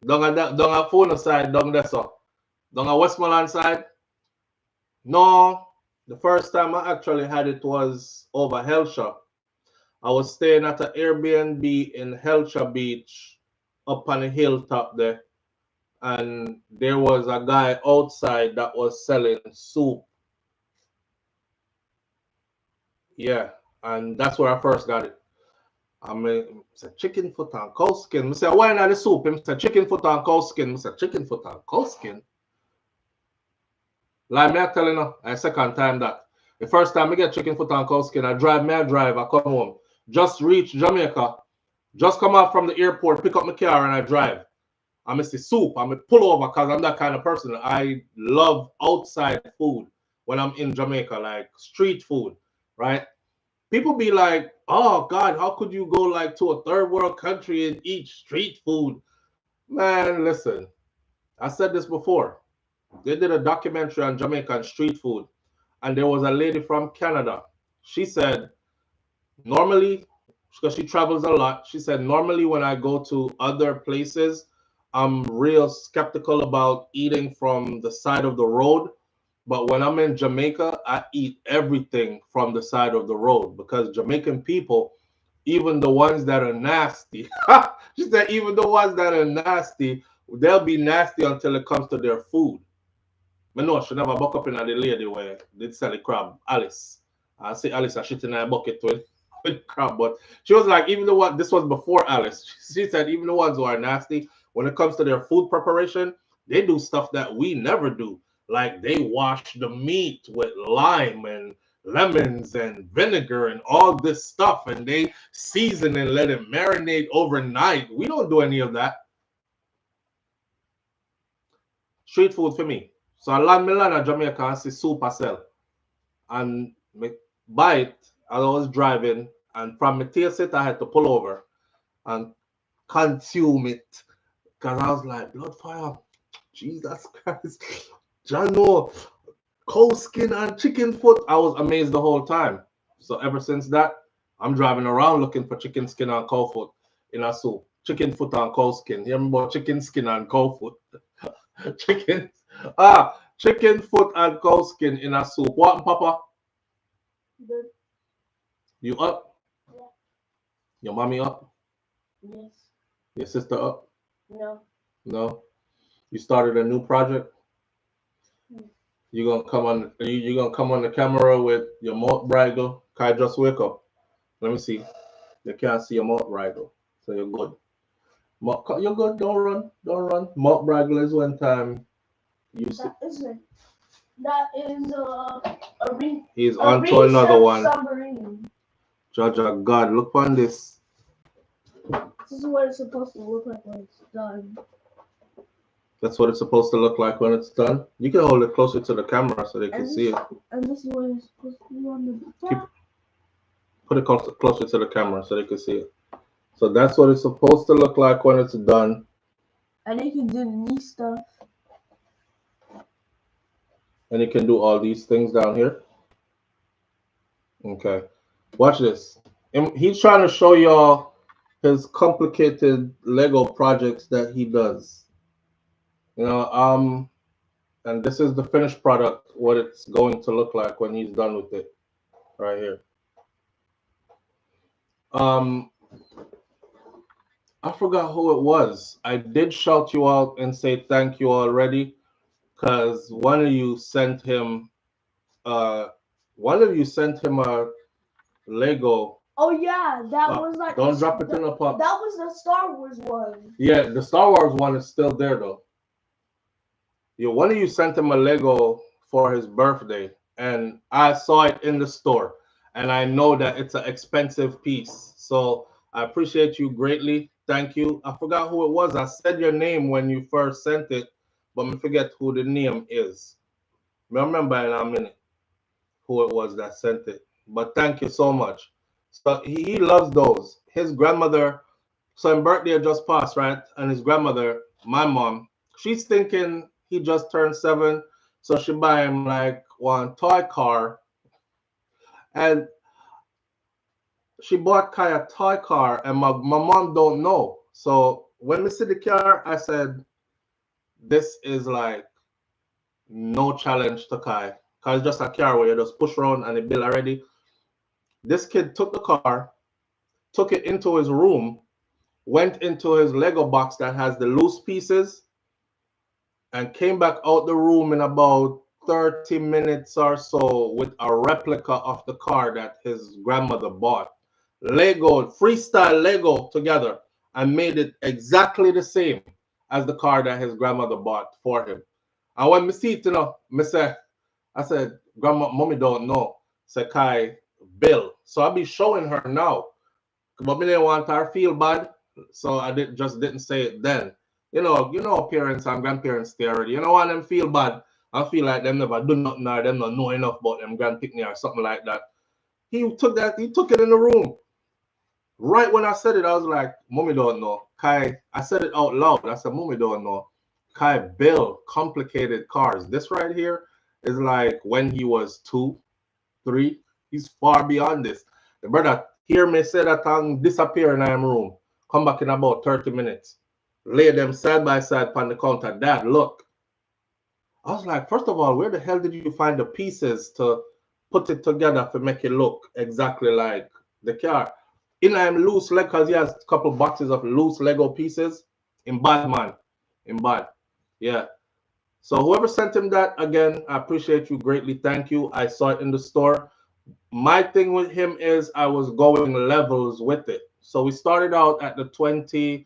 Down a phone side, down there, so. Down a Westmoreland side. No. The first time I actually had it was over Hellshire. I was staying at an Airbnb in Hellshire Beach up on the hilltop there. And there was a guy outside that was selling soup. Yeah, and that's where I first got it. I mean, it's a chicken foot and cow skin. I say, why not the soup? It's a chicken foot and cow skin. It's a chicken foot and cow skin. Like me, I telling you, I second time that. The first time I get chicken foot and cow skin, I drive, I come home. Just reach Jamaica. Just come out from the airport, pick up my car, and I drive. I miss the soup. I'm a pull over because I'm that kind of person. I love outside food when I'm in Jamaica, like street food, right? People be like, oh God, how could you go like to a third world country and eat street food? Man, listen, I said this before. They did a documentary on Jamaican street food, and there was a lady from Canada. She said, normally, because she travels a lot, she said, normally when I go to other places, I'm real skeptical about eating from the side of the road. But when I'm in Jamaica, I eat everything from the side of the road because Jamaican people, even the ones that are nasty, she said, even the ones that are nasty, they'll be nasty until it comes to their food. But no, she never buck up in the lady where they sell the crab, Alice. I say Alice, I shit in a bucket with crab, but she was like, even the one, this was before Alice. She said, even the ones who are nasty, when it comes to their food preparation, they do stuff that we never do. Like they wash the meat with lime and lemons and vinegar and all this stuff, and they season and let it marinate overnight. We don't do any of that. Street food for me. So I land Milan at Jamaica and see soup I sell. And me buy it as I was driving, and from me taste it, I had to pull over and consume it. Because I was like, blood fire, Jesus Christ. Jano, cow skin and chicken foot. I was amazed the whole time. So ever since that, I'm driving around looking for chicken skin and cow foot in a soup. Chicken foot and cow skin. You remember chicken skin and cow foot? chicken foot and cow skin in a soup. What, Papa? Good. You up? Yeah. Your mommy up? Yes. Your sister up? No. No? You started a new project? Hmm. You gonna come on the camera with your mouth bridle? Can I just wake up? Let me see. You can't see your mouth bridle. So you're good. You're good. Don't run. Don't run. Mouth bridle is one time you see. That is a ring. He's on to another one. Submarine. Judge of God, look on this. This is what it's supposed to look like when it's done. That's what it's supposed to look like when it's done. You can hold it closer to the camera so they can see it. And this is what it's supposed to be on the top. Put it closer to the camera so they can see it. So that's what it's supposed to look like when it's done. And you can do the knee stuff. And you can do all these things down here. Okay. Watch this. He's trying to show y'all his complicated Lego projects that he does. You know, And this is the finished product, what it's going to look like when he's done with it, right here. I forgot who it was. I did shout you out and say thank you already, because one of you sent him a Lego. Oh yeah, that was like. Don't drop it in the pot. That was the Star Wars one. Yeah, the Star Wars one is still there though. Yeah, one of you sent him a Lego for his birthday, and I saw it in the store, and I know that it's an expensive piece. So I appreciate you greatly. Thank you. I forgot who it was. I said your name when you first sent it, but I forget who the name is. I remember in a minute who it was that sent it. But thank you so much. So he loves those. His grandmother, so his birthday just passed, right? And his grandmother, my mom, she's thinking he just turned 7, so she buy him like one toy car, and she bought Kai a toy car, and my mom don't know. So when we see the car, I said, this is like no challenge to Kai, because it's just a car where you just push around and it built already. This kid took the car, took it into his room, went into his Lego box that has the loose pieces, and came back out the room in about 30 minutes or so with a replica of the car that his grandmother bought. Lego, freestyle Lego together, and made it exactly the same as the car that his grandmother bought for him. And when me see it, I said, Grandma, mommy don't know. Say, Kai, Bill. So I'll be showing her now. But me didn't want her to feel bad, so I didn't say it then. You know, parents and grandparents stay already. You know, want them feel bad. I feel like them never do nothing or them not know enough about them grandpicnic or something like that. He took it in the room. Right when I said it, I was like, Mommy don't know. Kai, I said it out loud. I said, Mommy don't know. Kai built complicated cars. This right here is like when he was 2, 3. He's far beyond this. The brother hear me say that and disappear in my room. Come back in about 30 minutes. Lay them side by side on the counter. Dad, look. I was like, first of all, where the hell did you find the pieces to put it together to make it look exactly like the car? In loose Lego, because he has a couple boxes of loose Lego pieces. In bad, man. In bad. Yeah. So whoever sent him that, again, I appreciate you greatly. Thank you. I saw it in the store. My thing with him is I was going levels with it. So we started out at the $15,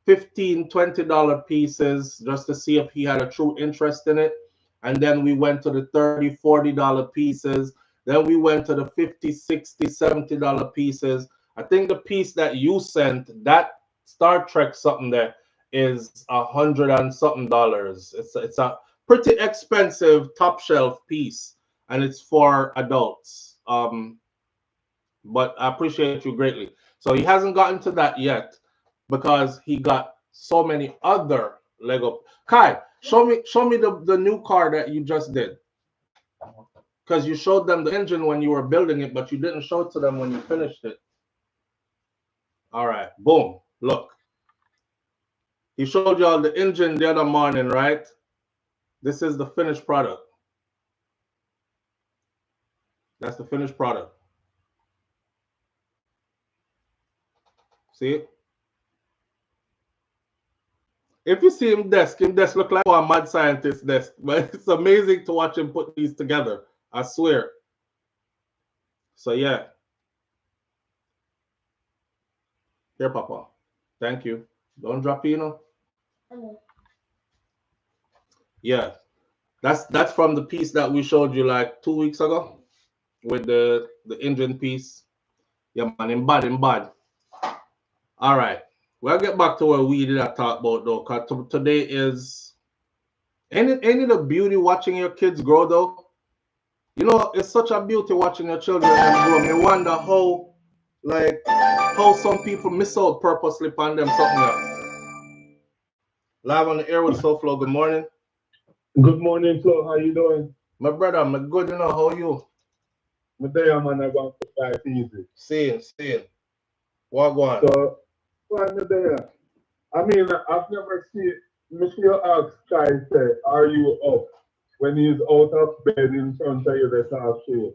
$20 pieces just to see if he had a true interest in it. And then we went to the $30, $40 pieces. Then we went to the $50, $60, $70 pieces. I think the piece that you sent, that Star Trek something there, is $100 and something. It's a pretty expensive top shelf piece, and it's for adults. But I appreciate you greatly. So he hasn't gotten to that yet because he got so many other Lego. Kai, show me the new car that you just did. Because you showed them the engine when you were building it, but you didn't show it to them when you finished it. All right, boom, look. He showed you all the engine the other morning, right? This is the finished product. That's the finished product. See? If you see him desk look like a mad scientist desk, but it's amazing to watch him put these together. I swear. So yeah. Here, Papa. Thank you. Don't drop Yeah. That's from the piece that we showed you like 2 weeks ago with the engine piece. Yeah, man, in bad. All right. We'll get back to what we did talk about though, because today is ain't it a beauty watching your kids grow though? You know, it's such a beauty watching your children grow. You wonder how some people miss out purposely upon them something else. Live on the air with SouFLo. Good morning. Good morning, Flo. How you doing? My brother, I'm good, you know. How are you? My day, I'm going to start easy. Seeing. What going? So, what's the day? I mean, I've never seen Michelle ask Kai say, are you up? when he's out of bed in front of you, that's how shit.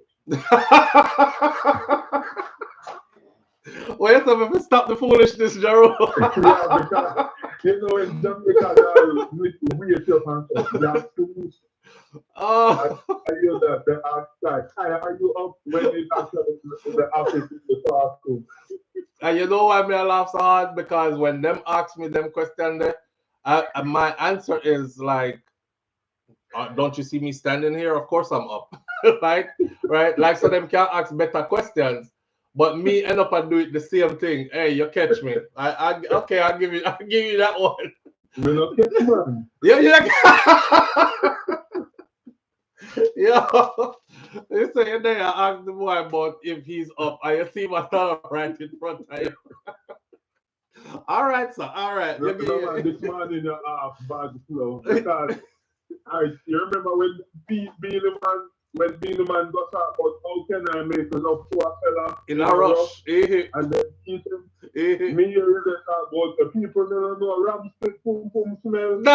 Wait a minute, stop the foolishness, Jaro. Yeah, because you know in Jamaica you need to wait up and stuff. You have to Oh, I hear that the ask like, hi, are you up when it's actually the office in the classroom? and you know why me I laugh so hard? Because when them ask me them question there, my answer is like, don't you see me standing here? Of course I'm up. Like, right? Like, so them can't ask better questions. But me end up and do it the same thing. Hey, you catch me. Okay, I'll give you that one. You know, get man. Yeah, yeah. Yeah. You say there, I ask the boy about if he's up. I see my thumb right in front of you. All right, sir. All right. No, no, man, this morning you half bad flow because you remember when being a man when being a man got out about how can I make enough to a fella In a rush. and then eat him. Me you really talk about the people that don't know ram stick pum pum smell. I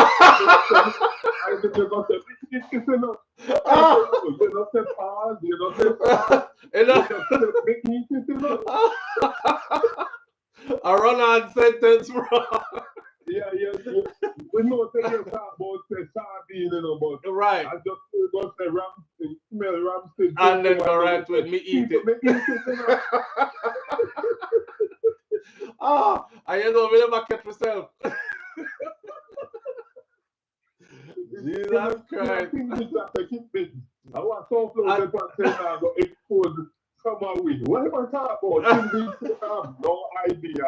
think they got the it's enough. You know say pause, you know say pause. You know say it's enough. A run-on sentence, bro. Yeah. We know they can talk about say sardine, you know, but Right. I just go say ramstick, smell ramstick. And then go right with me eat it. You know. Oh, and you know, me never catch myself. Jesus Christ. I want SouFLoTV to say now go expose some of we. What am I talking about? I have no idea.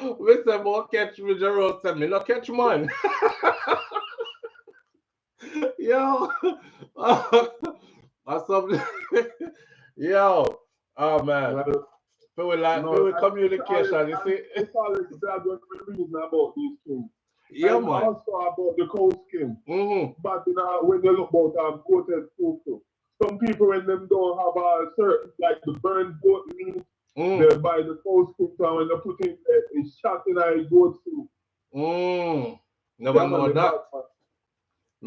Mr. More catch me, Gerald said me not catch man. Yo. Or something. Yo. Oh man. People like communication, you see. It's always glad when we reason about these things. Yeah, and man. also about the cold skin. Mm-hmm. But you know, when you look about coated food too. Some people when them don't have a certain like the burnt goat meat, they buy the cold skin and when they put it it's shot in a goat soup. Never know that.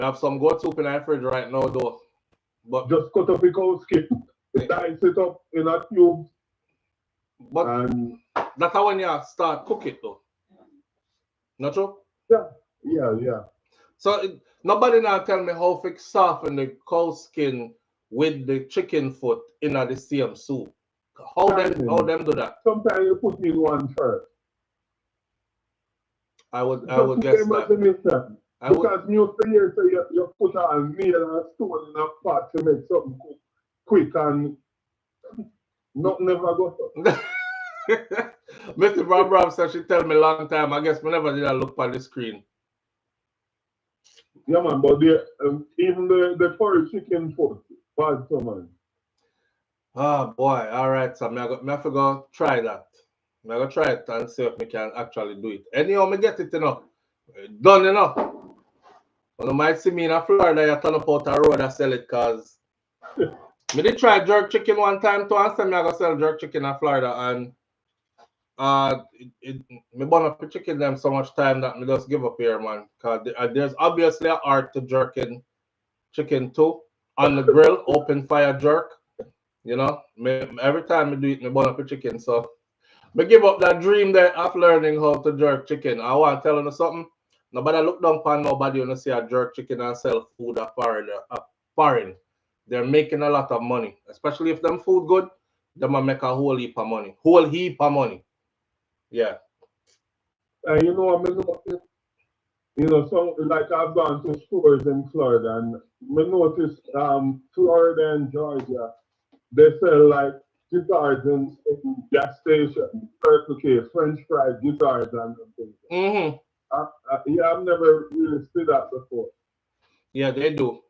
I have some goat soup in the fridge right now though. But just cut up the cold skin, dice it up in a cube. But that's how when you start cook it though. Not true? Yeah. So nobody now tell me how fix soften the cow skin with the chicken foot in the same soup. How them do that? Sometimes you put in one first. I would guess that. Because you say so you put a meal and a stone in a pot to make something quick and not never go so. Mr. Brown said she tell me long time. I guess we never did look at the screen. Yeah man, but even the curry chicken foot, bad so man. Oh boy, alright, so I have to go try that. I'm gonna try it and see if we can actually do it. Anyhow, me get it enough. Done enough. You might see me in Florida, you turn up out a road and sell it because me did try jerk chicken one time too and say me I go sell jerk chicken in Florida and me burn up the chicken them so much time that me just give up here, man. Cause there's obviously an art to jerking chicken too on the grill, open fire jerk. You know, every time I do it, me burn up the chicken. So me give up that dream there of learning how to jerk chicken. I want to tell you something. Nobody look down upon nobody when you see a jerk chicken and sell food at foreign. They're making a lot of money, especially if them food good. Them a make a whole heap of money. Whole heap of money. Yeah. You know, I mean, you know, so like I've gone to stores in Florida and I noticed Florida and Georgia, they sell like guitars in gas station, Circle K, French fries, guitars and things. Mm-hmm. I've never really seen that before. Yeah, they do.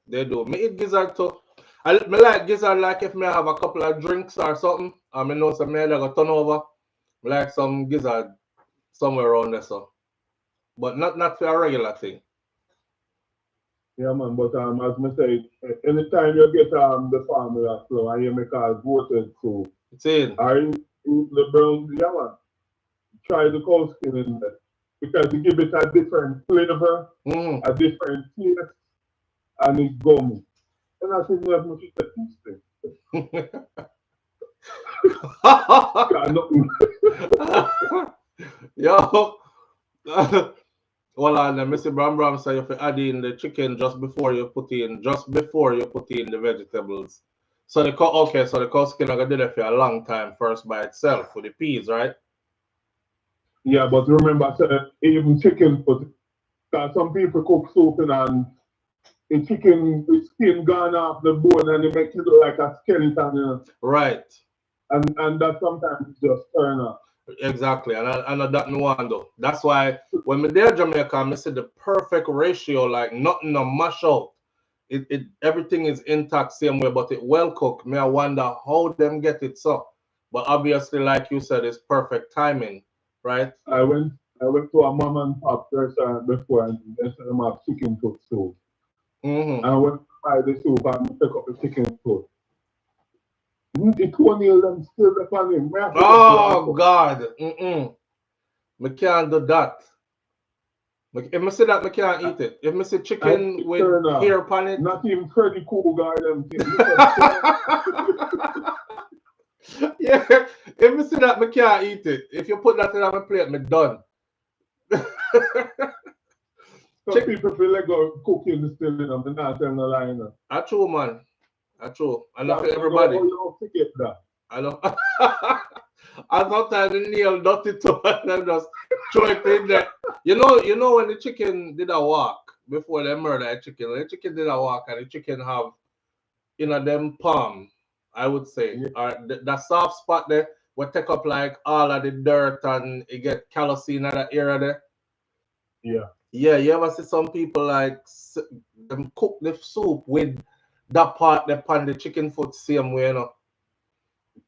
They do. Me eat gizzard too. I like gizzard like if me have a couple of drinks or something. I mean, know some me like a turn over. Me like some gizzard somewhere around there, so. But not for a regular thing. Yeah, man, but as I say, anytime you get the formula flow and you make a goated soup, it's in. I eat the brown, yeah, man. Try the cow skin in there. because it give it a different flavor, a different taste, and it's gummy. And I think that's much a tasty. Yo. Well, and Mr. Bram said you have to add in the chicken just before you put in the vegetables. So the so the cow skin are gonna do that for a long time first by itself with the peas, right? Yeah, but remember, even chicken foot. Because some people cook soup and the chicken, the skin gone off the bone and it makes it look like a skeleton, you know? Right. And that sometimes just turn up. Exactly, and I that no one though. That's why when me there Jamaica, I see the perfect ratio, like nothing no mash out. It everything is intact same way, but it well cooked. Me I wonder how them get it so. But obviously, like you said, it's perfect timing, right? I went to a mom and pop restaurant before and they said them have chicken foot soup. I went to buy the soup and pick up the chicken foot. The toenail them still upon him. Oh God. Me can't do that. If I see that, I can't eat it. If I see chicken with hair upon it. Not even Freddy Cougar them things. Yeah, if I see that, I can't eat it. If you put that in my plate, me done. Some people feel like cooking still in them, they're not telling the line. That's true, man. That's true. And not for everybody. You don't forget that. I know. And sometimes the nail dirty too, and then just throw it in there. You know when the chicken did a walk before they murder the chicken did a walk and the chicken have them palm, I would say, or the soft spot there will take up like all of the dirt and it get callous in that area there. Yeah. Yeah, you ever see some people like them cook the soup with that part they pan the chicken foot same way, you know?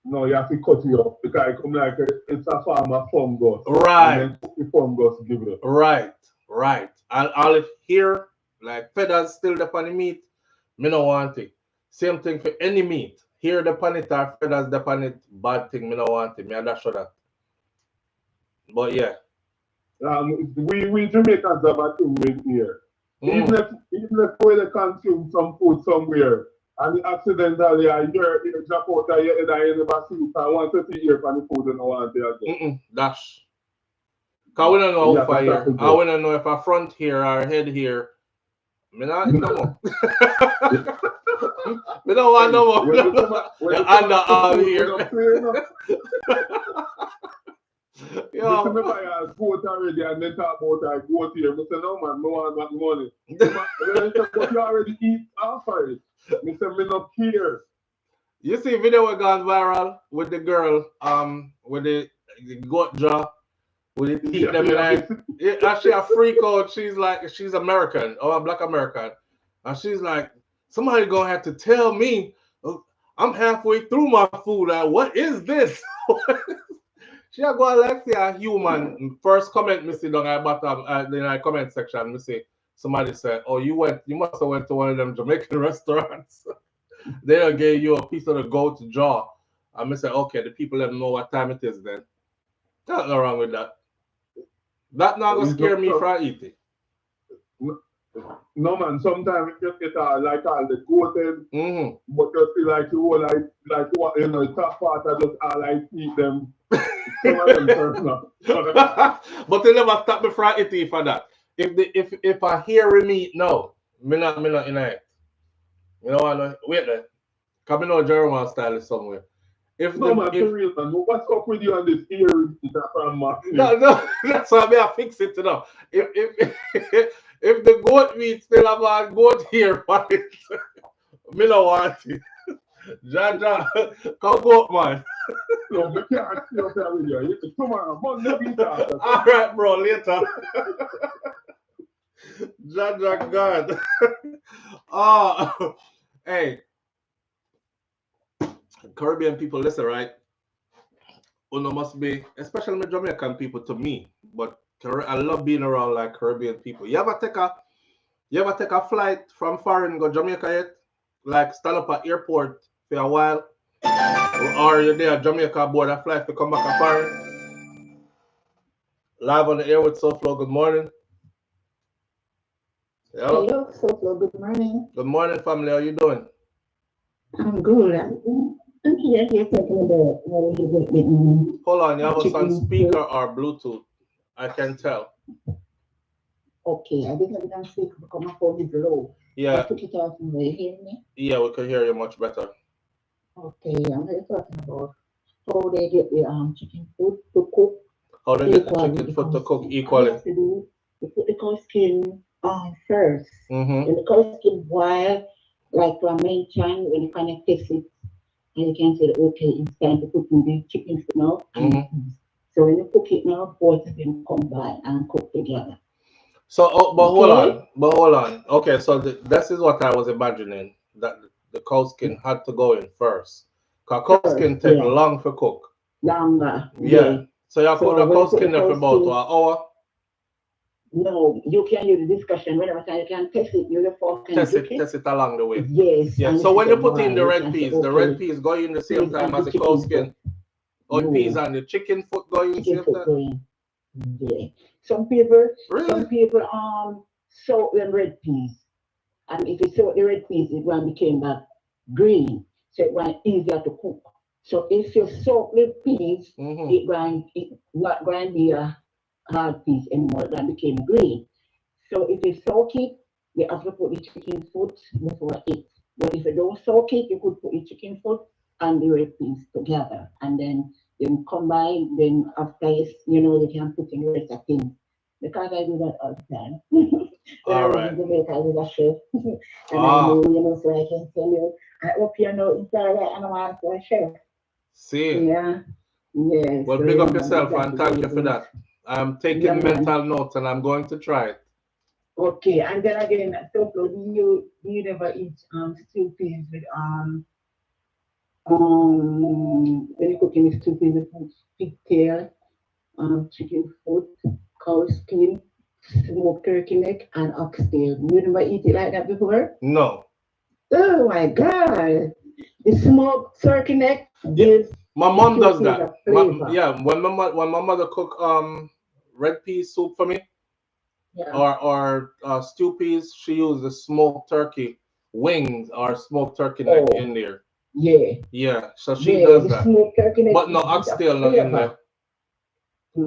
No, you have to cut it up because it come like it's a form of fungus. Right. And then the fungus give it. Right. And all it here, like feathers still upon the meat, me no want it. Same thing for any meat. Here the pan it or feathers the pan it, bad thing, me no want it. Me I not sure that. But yeah. We Jamaicans have a thing with here. Even if we consume some food somewhere and accidentally your ear drop out of your head and you never see it, I want to see ear from the food and I want to again. Dash. Because we don't know how far here. I want to know if I front here or head here. Me not no more. We don't want no more. The underarm here. Yeah. I goat already and then talk about I goat here. I say, no man, no one got money. But you already eat half of it. I say, me not care. You see video that gone viral with the girl, with the goat jaw, with the teeth them like, actually a freak out. She's American, or a black American. And she's like, somebody gonna have to tell me, I'm halfway through my food. What is this? She a go like say a human. First comment me see down at bottom in the comment section. Me see somebody said, "Oh, you must have went to one of them Jamaican restaurants. They gave you a piece of the goat jaw." And me say, "Okay, the people let them know what time it is then." There's nothing wrong with that. That not gonna scare me from eating. No man, sometimes you just get like all the goated, but you feel like you were like what the top part I just all I eat them. But they never stop me from eating for that. If I hear meat, no, me not in it. You know what? Wait there. Cause me know German style is somewhere. For real man, what's up with you on this ear from No, that's why I fix it now. If the goat meat still have a goat hair on it, me no want it. Jaja, come goat man. No, we can't stay up there with you. Tomorrow, Monday we talk. All right, bro, later. Jaja God. Oh, hey. Caribbean people, listen, right? Uno must be, especially the Jamaican people to me, but I love being around like Caribbean people. You ever take a flight from foreign go Jamaica yet? Like stand up at airport for a while? Or you're there at Jamaica board a flight to come back a foreign? Live on the air with SouFLo. Good morning. Hello. Hello, SouFLo. Good morning. Good morning, family. How you doing? I'm good. I'm here talking about how you get with Hold on, you have us on chicken speaker soup. or Bluetooth? I can tell. Okay, I didn't have it on speaker because my phone is low. I Yeah, took it off and you hear me? yeah, we can hear you much better. Okay, I'm here talking about how they get the chicken food to cook How they get the equally chicken the foot to cow cook skin. All you equally? have to do is put the cow skin on first. Mm-hmm. When the cow skin boil, like I mentioned, when you kind of taste it, and you can say, okay, it's time to put in the chicken food now and the Mm-hmm. peas. So when you cook it now, both of them combine and cook together. So, Okay? but hold on. Okay, so this is what I was imagining that the cow skin had to go in first. Cause cow First, skin take yeah, long for cook. longer, Yeah. yeah. So you cook So the when cow you put the skin there for cow about an skin, hour. no, you can use the discussion whenever time you can test it, use the fork and dip it. Test it along the way. Yes, Yeah. and So if when it's you a put in boil, you can say, the red okay, peas go in the same peas time and as the the cow chicken foot. skin, or the peas No, and the chicken foot go in the chicken same foot time. going. Yeah. Some Really? people soak them red peas. And if you soak the red peas, it will become back green. So it will easier to cook. So if you soak the peas, Mm-hmm. it not going to be a hard piece anymore. It will become green. So if you soak it, you have to put the chicken foot before it. But if you don't soak it, you could put the chicken foot and the red peas together. And then combine, then after you can put in the rest of things. Because I do that all the time. When I All was right. in Jamaica, I was a chef. And I Ah, know, so I can tell you. I hope you know it's all right, and I'm also a chef. see. Yeah. Yeah. Well, So big up man, yourself and exactly what thank you you for do. that. I'm Yeah, taking man. mental notes and I'm going to try it. Okay, and then again, so do you never eat stew peas with when you're cooking with stew peas with pigtail, chicken foot, cow skin, smoked turkey neck, and oxtail? You never eat it like that before? No. Oh my God! The smoked turkey neck Yeah, gives my the mom stew does peas that. a flavor. Yeah, when my mother cook red pea soup for me Yeah. or stew peas, she uses smoked turkey wings or smoked turkey neck Oh, in there. yeah. Yeah, so she Yeah, does the that. smoked turkey neck But no gives a oxtail not in there. flavor.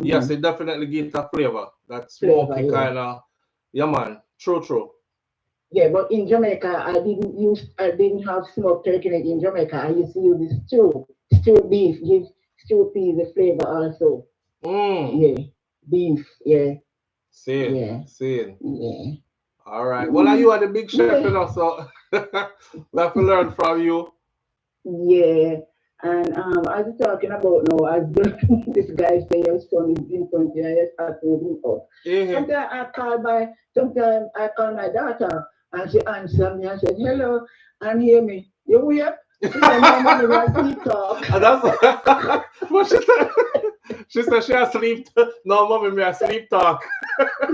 Yes, Mm-hmm. it definitely gives a flavor. That Flavor, smoky yeah. kind of, yeah man, true. Yeah, but in Jamaica, I didn't have smoked turkey leg in Jamaica. I used to use the stew beef, give stew peas a flavor also. Mm, Yeah, beef, yeah, seeing, yeah, seeing. yeah. All right. Well, are Mm, you are the big chef, yeah, so we have to learn from you. yeah. And I was talking about now, as this guy say your son is in front of you, and you start to him up. Eh, Sometimes I call my daughter, and she answer me and said, "Hello," and hear me. You hear? She said, "No, mommy, we are sleep talk." and that's what she said. She said she has sleep. No, mommy, me a sleep talk.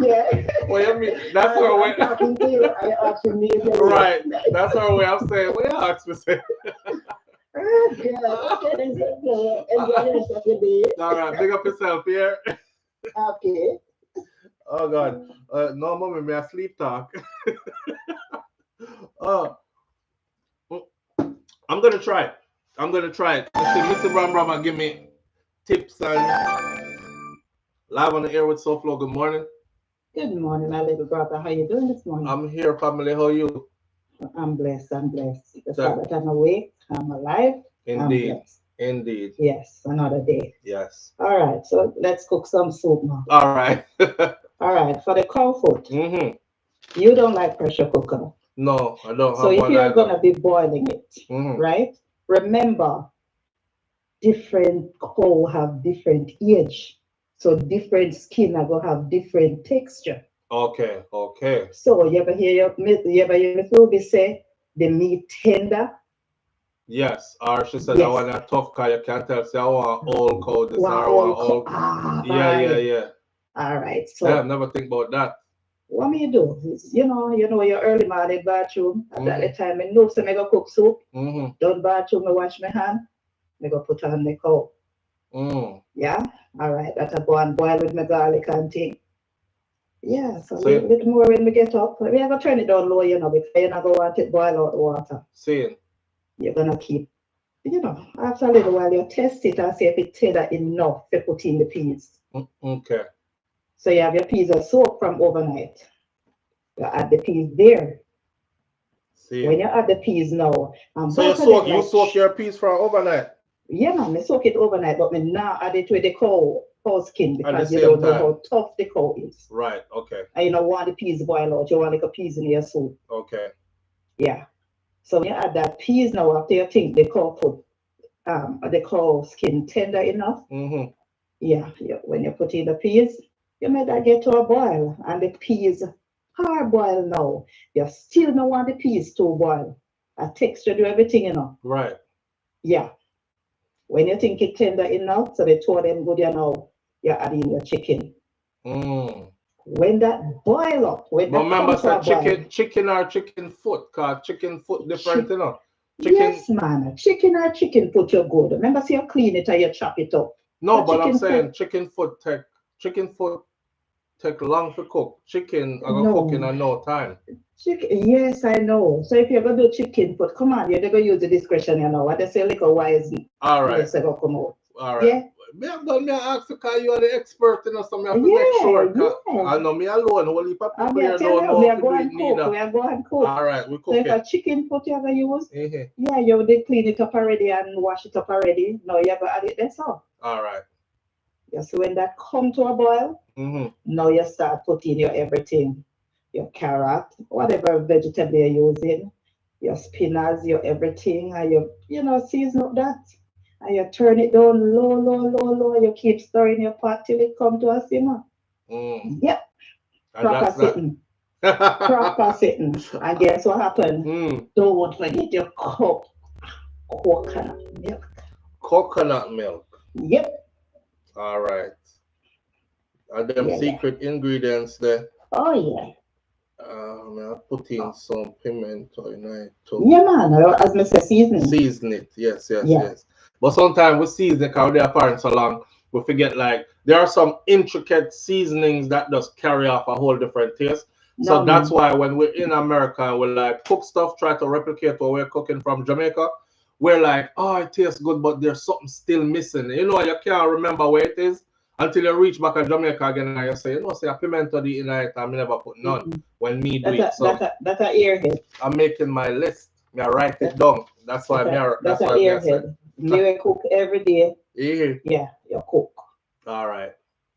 Yeah. What you mean? That's And her way. I'm talking to you, and you're asking me if you're awake. Right. That's her way of saying. What you ask me say? Oh, God. Okay, then enjoy the rest of your day. All right. Big up yourself here. Okay. Oh God. No, mommy, me a sleep talk. Oh, I'm gonna try it. I'm gonna try it. Mr. Brown Brother give me tips and live on the air with SouFLo. Good morning. Good morning, my little brother. How you doing this morning? I'm here, family. How are you? I'm blessed. I'm blessed. The fact That that I'm awake, I'm alive, I'm indeed, blessed. indeed, Yes, another day. yes. All right, so let's cook some soup now. All right. All right, for the cow foot, Mm-hmm. you don't like pressure cooker. No, I don't So have if one you're either. gonna be boiling it, Mm-hmm. right? Remember, different cow have different age. So different skin are gonna have different texture. Okay, okay. So you ever hear me Ruby say the meat tender? Yes. Or she said I Yes. want a tough cow. You can't tell. Say I want old cow. This or One I want all old. Yeah, yeah, fine. yeah. All right. I have So never think about that. what me do? You know your early morning bathroom. At Mm-hmm. that time, I know so I go cook soup. Mm-hmm. Done bathroom, I wash my hand. I go put on the cow. Yeah, all right. That I go and boil with my garlic and thing. Yeah, so a See? little bit more when we get up. We are gonna turn it down low, you know, because you're not gonna want it boil out the water. See? You're gonna keep, you know, after a little while you test it and see if it's tender enough to put in the peas. Okay. So you have your peas are soaked from overnight. You add the peas there. See? When you add the peas now, and So you soak your peas for overnight yeah, man, I soak it overnight, but me now add it with the cow skin at the because you same don't know time. how tough the cow is. Right. Okay. And you don't want the peas boil out. You want like a peas in your soup. Okay. Yeah. So when you add that peas now after you think the cow skin tender enough. Yeah, when you put in the peas, you make that get to a boil and the peas hard boil now. You still don't want the peas to boil. A texture do everything, you know. Right. Yeah. When you think it tender enough, so they told them good, you know, you're adding your chicken. When that boil up, when But that remember, comes to a boil, chicken or chicken foot, cause chicken foot different, you know. yes, man, chicken or chicken foot you're good. Remember, see you clean it and you chop it up. No, The but I'm chicken saying foot, chicken foot take long to cook. Chicken I gonna cook in no. no time. Chicken, yes, I know. So if you're gonna do chicken foot, come on, you're gonna use the discretion, you know. What they say, little wise, All right. yes, I go come out. All right. Yeah, Me have done me ask you cause you are the expert, you know, so me have to make yeah, sure. 'Cause yeah. I know me alone, whole heap of I'm people gonna here tell don't you, know we how are to do it going cook, neither. we are going cook. All right, we So cook if a it. chicken foot you ever use, Mhm. yeah, you did clean it up already and wash it up already. No, you ever add it there, so. All right. Yeah, so when that come to a boil, now you start putting your everything, your carrot, whatever vegetable you're using, your spinach, your everything, and you know, season up that. And you turn it down low, low, low, low. You keep stirring your pot till it come to a simmer. Yep, And proper that's that. sitting, proper sitting. And guess what happened? Don't forget your cup coconut milk. Coconut milk. Yep. All right. And them Yeah, yeah. secret ingredients there. Oh yeah. I put in some pimento in it too. Yeah, man. As Mr. Seasoning. Season it. Yes, yes, Yeah. yes. But sometimes we season it because they're apparent so long, we forget like there are some intricate seasonings that just carry off a whole different taste. So No, that's man. why when we're in America, we like cook stuff, try to replicate what we're cooking from Jamaica. We're like, oh, it tastes good, but there's something still missing. You know, you can't remember where it is until you reach back to Jamaica again and you say, you know, say a pimento de in it, and I never put none when me do it. So That's a earhead. I'm making my list. I write it down. That's why That's a I said. earhead. You cook every day. Yeah. Yeah, you cook. All right.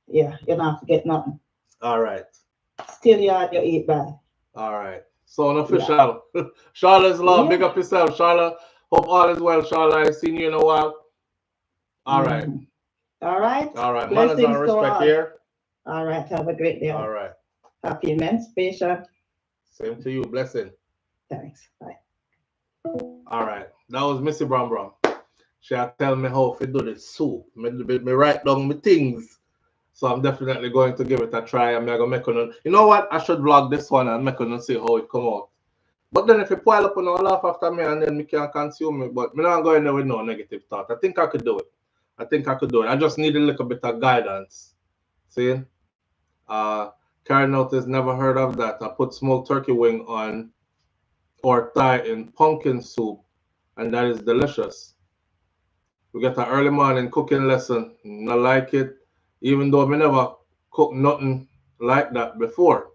Yeah, you don't forget nothing. All right. Still you add your eat by. All right. So unofficial. Yeah. Charlotte's Law, big up yourself, Charlotte. Hope all is well, Charlotte. I've seen you in a while. All right. All right. All right. Manners and respect here. All right. Have a great day. All right. Happy Emancipation. Same to you. Blessing. Thanks. Bye. All right. That was Missy Brown Brown. She'll tell me how to do the soup. Me write down my things. So I'm definitely going to give it a try. I'm gonna make on. You know what? I should vlog this one and make on see how it come out. But then if you pile up on all laugh after me and then me can't consume me. But me not going there with no negative thought. I think I could do it. I just need a little bit of guidance. See? Karen notice never heard of that. I put smoked turkey wing on or thigh in pumpkin soup, and that is delicious. We get an early morning cooking lesson. I like it, even though I never cooked nothing like that before.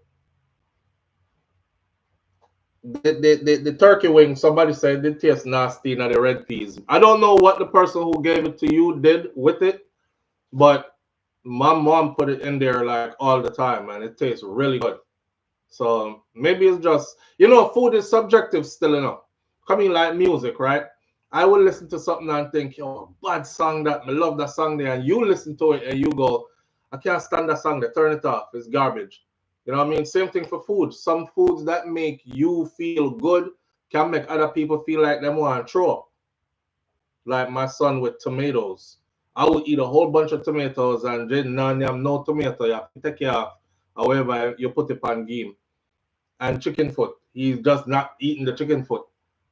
The turkey wing, somebody said it tastes nasty in the red peas. I don't know what the person who gave it to you did with it, but my mom put it in there like all the time, and it tastes really good. So maybe it's just, you know, food is subjective still, you know. Coming like music, right? I will listen to something and think, yo, bad song that, I love that song there. And you listen to it and you go, I can't stand that song there, turn it off, it's garbage. You know what I mean? Same thing for food. Some foods that make you feel good can make other people feel like they want to throw up. Like my son with tomatoes. I would eat a whole bunch of tomatoes and then no tomato, you have to take it off. However, you put it on game. And chicken foot. He's just not eating the chicken foot.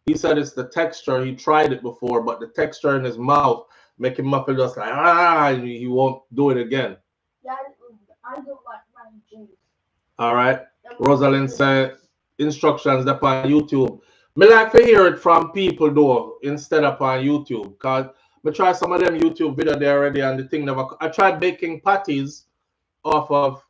He said it's the texture. He tried it before, but the texture in his mouth make him muffle just like and he won't do it again. Yeah, I don't like my jeans. All right. Rosalind said instructions up on YouTube. Me like to hear it from people though instead of on YouTube. Cause me try some of them YouTube video there already and the thing never. I tried baking patties off of.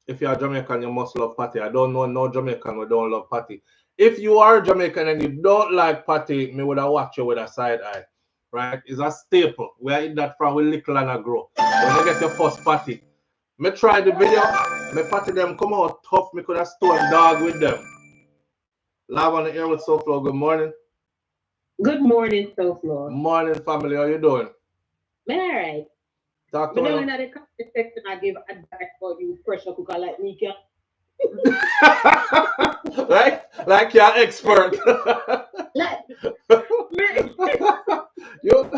If you are Jamaican, you must love patty. I don't know no Jamaican who don't love patty. If you are Jamaican and you don't like patty, me would have watched you with a side eye. Right? It's a staple. We eat that from we little and a grow. When you get your first patty. Me try the video, me patty them come out tough, me could have stone dog with them. Live on the air with SouFLo, good morning. Good morning, SouFLo. Morning family, how you doing? Man, all right. Talk to But now me. in the comment section, I give advice for you pressure cooker like me, can. like you're expert. Like, You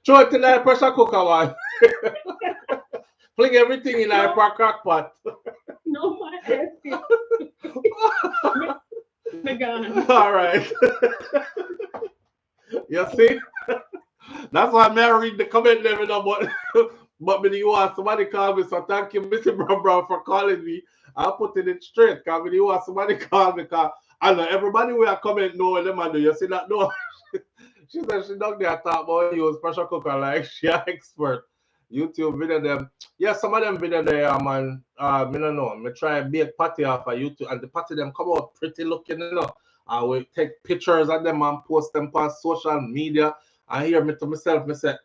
throw it in the pressure cooker man. Fling everything in a crack pot. no, my ass is gone. All right. You see? That's why I read the comment there, but when you want somebody call me, so thank you, Mr. Brown, for calling me. I'll put it straight. Because when you want somebody call me, because I know everybody will comment no them I do. You see that? No. She said she don't there talk about use pressure cooker like she an expert. YouTube video them. Yeah, some of them video there, man. Me don't know. Me try bake patty off of YouTube and the patty them come out pretty looking, you know. I will take pictures of them and post them on social media. I hear me to myself, me say,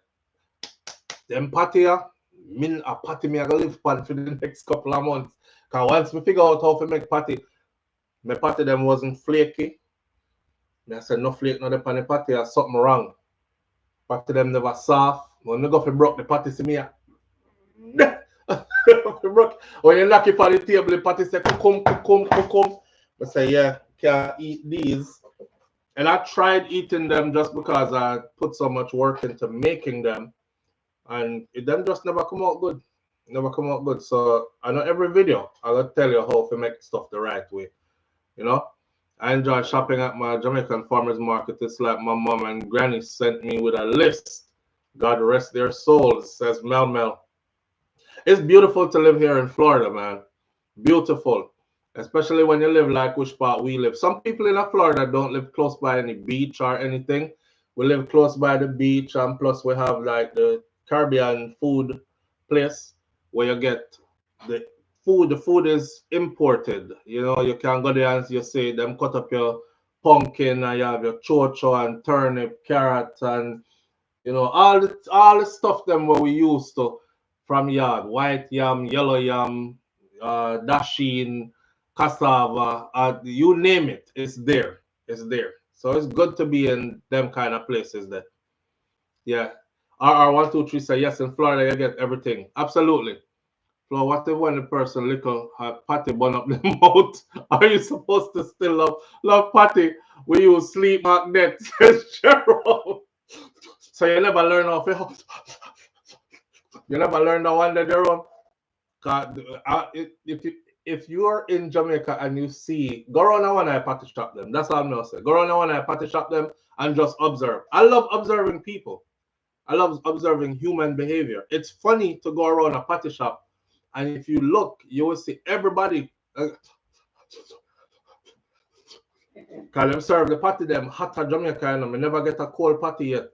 them patty a patty me I go live pan for the next couple of months. Cause once we figure out how to make patty, my patty them wasn't flaky. I said no flake, no the pan the patty or something wrong. Patty them never soft. When we go for broke the patty see me when you knock it on the table, the patty say come. I say yeah, can't eat these. And I tried eating them just because I put so much work into making them. And it them just never come out good. Never come out good. So I know every video I'll tell you how to make stuff the right way. You know? I enjoy shopping at my Jamaican farmers market. It's like my mom and granny sent me with a list. God rest their souls, says Mel. It's beautiful to live here in Florida, man. Beautiful. Especially when you live like which part we live. Some people in Florida don't live close by any beach or anything. We live close by the beach, and plus we have like the Caribbean food place where you get the food. The food is imported. You know, you can go there and you see them cut up your pumpkin and you have your chocho and turnip, carrot, and you know all the stuff them what we used to from yard. White yam, yellow yam, dasheen, cassava, you name it, it's there. It's there. So it's good to be in them kind of places there. Yeah. RR123 say yes, in Florida you get everything. Absolutely. Flo, what if when the person little patty bun up the mouth? Are you supposed to still love patty? We use sleep magnet, says Cheryl. So you never learn off it. You never learn the one that they're on. If you are in Jamaica and you see, go around and one eye patty shop them. That's all I'm gonna say. Go around and one eye patty shop them and just observe. I love observing people. I love observing human behavior. It's funny to go around a patty shop and if you look, you will see everybody. Can them serve the patty them hot at Jamaica and I never get a cold patty yet.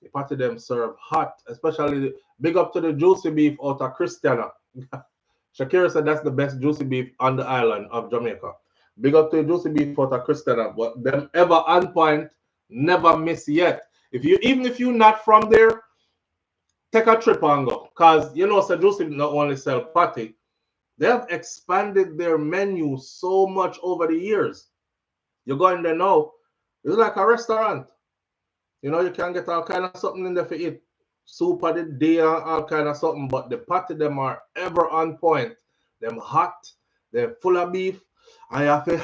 The patty them serve hot, especially big up to the juicy beef out of Christiana. Shakira said that's the best juicy beef on the island of Jamaica. Big up to the juicy beef out of Christiana, but them ever on point, never miss yet. Even if you're not from there, take a trip and go. Cause you know, so juicy not only sell patty, they have expanded their menu so much over the years. You go in there now, it's like a restaurant. You know, you can get all kind of something in there for eat. Soup of the day and all kind of something, but the patty them are ever on point. Them hot, they're full of beef. I have to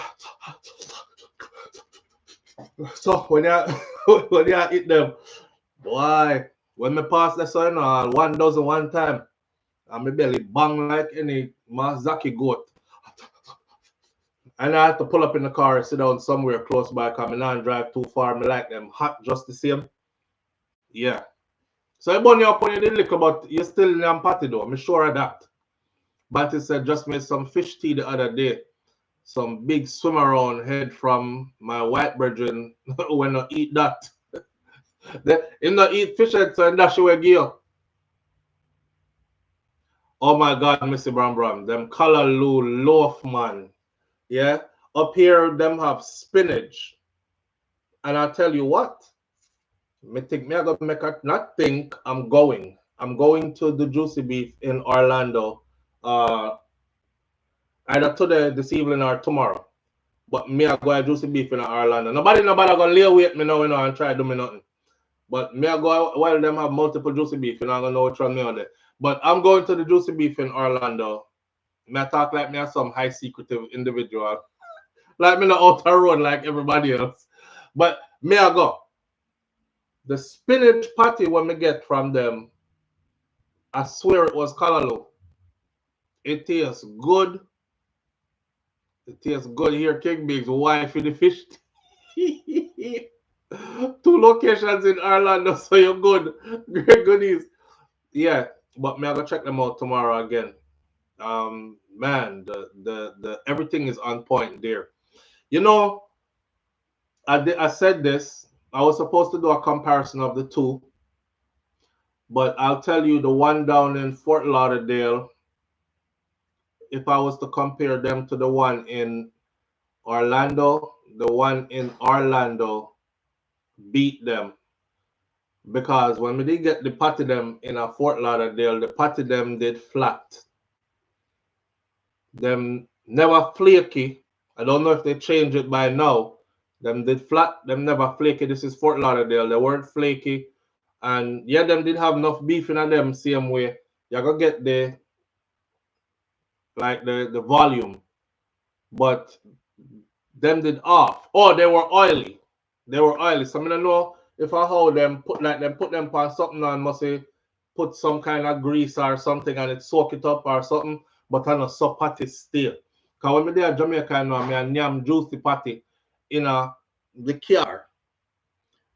so when you eat them, boy, when me pass the so you know, 1 dozen one time, and my belly bang like any Masicka goat. And I had to pull up in the car and sit down somewhere close by because I don't drive too far. I like them hot just the same. Yeah. So I burn you up when you did liquor, but you still in your party though. I'm sure of that. But he said just made some fish tea the other day. Some big swim around head from my white brethren when I eat that. They not eat fish head, so that's where give. Oh my God, Missy Bram Bram. Them Callaloo loaf, man. Yeah. Up here, them have spinach. And I tell you what, me think me I gonna make a not think I'm going. I'm going to the Juicy Beef in Orlando. Either today, this evening, or tomorrow. But me I go to Juicy Beef in Orlando. Nobody gonna lay wait me now, and try to do me nothing. But me I go while them have multiple Juicy Beef, you're not gonna know which one me on there. But I'm going to the Juicy Beef in Orlando. Me I talk like me as some high secretive individual. Like me not out the road like everybody else. But me I go. The spinach patty when me get from them, I swear it was Callaloo. It tastes good. It tastes good here. King Big's wife with the fish. 2 locations in Orlando, so you're good. Great goodies. Yeah, but me I go check them out tomorrow again. Man, the everything is on point there. You know, I said this. I was supposed to do a comparison of the two, but I'll tell you the one down in Fort Lauderdale, if I was to compare them to the one in Orlando, the one in Orlando beat them. Because when we did get the patty them in a Fort Lauderdale, the patty them did flat. Them never flaky. I don't know if they changed it by now. Them did flat, them never flaky. This is Fort Lauderdale. They weren't flaky. And yeah, them did have enough beef in them same way. You're gonna get the volume. But them did off. Oh, they were oily. They were oily. So I don't know if I how them put them on something and must say put some kind of grease or something and it soak it up or something, but I know so patty still. Cause when me there at Jamaica now, me and yam juicy patty in the car.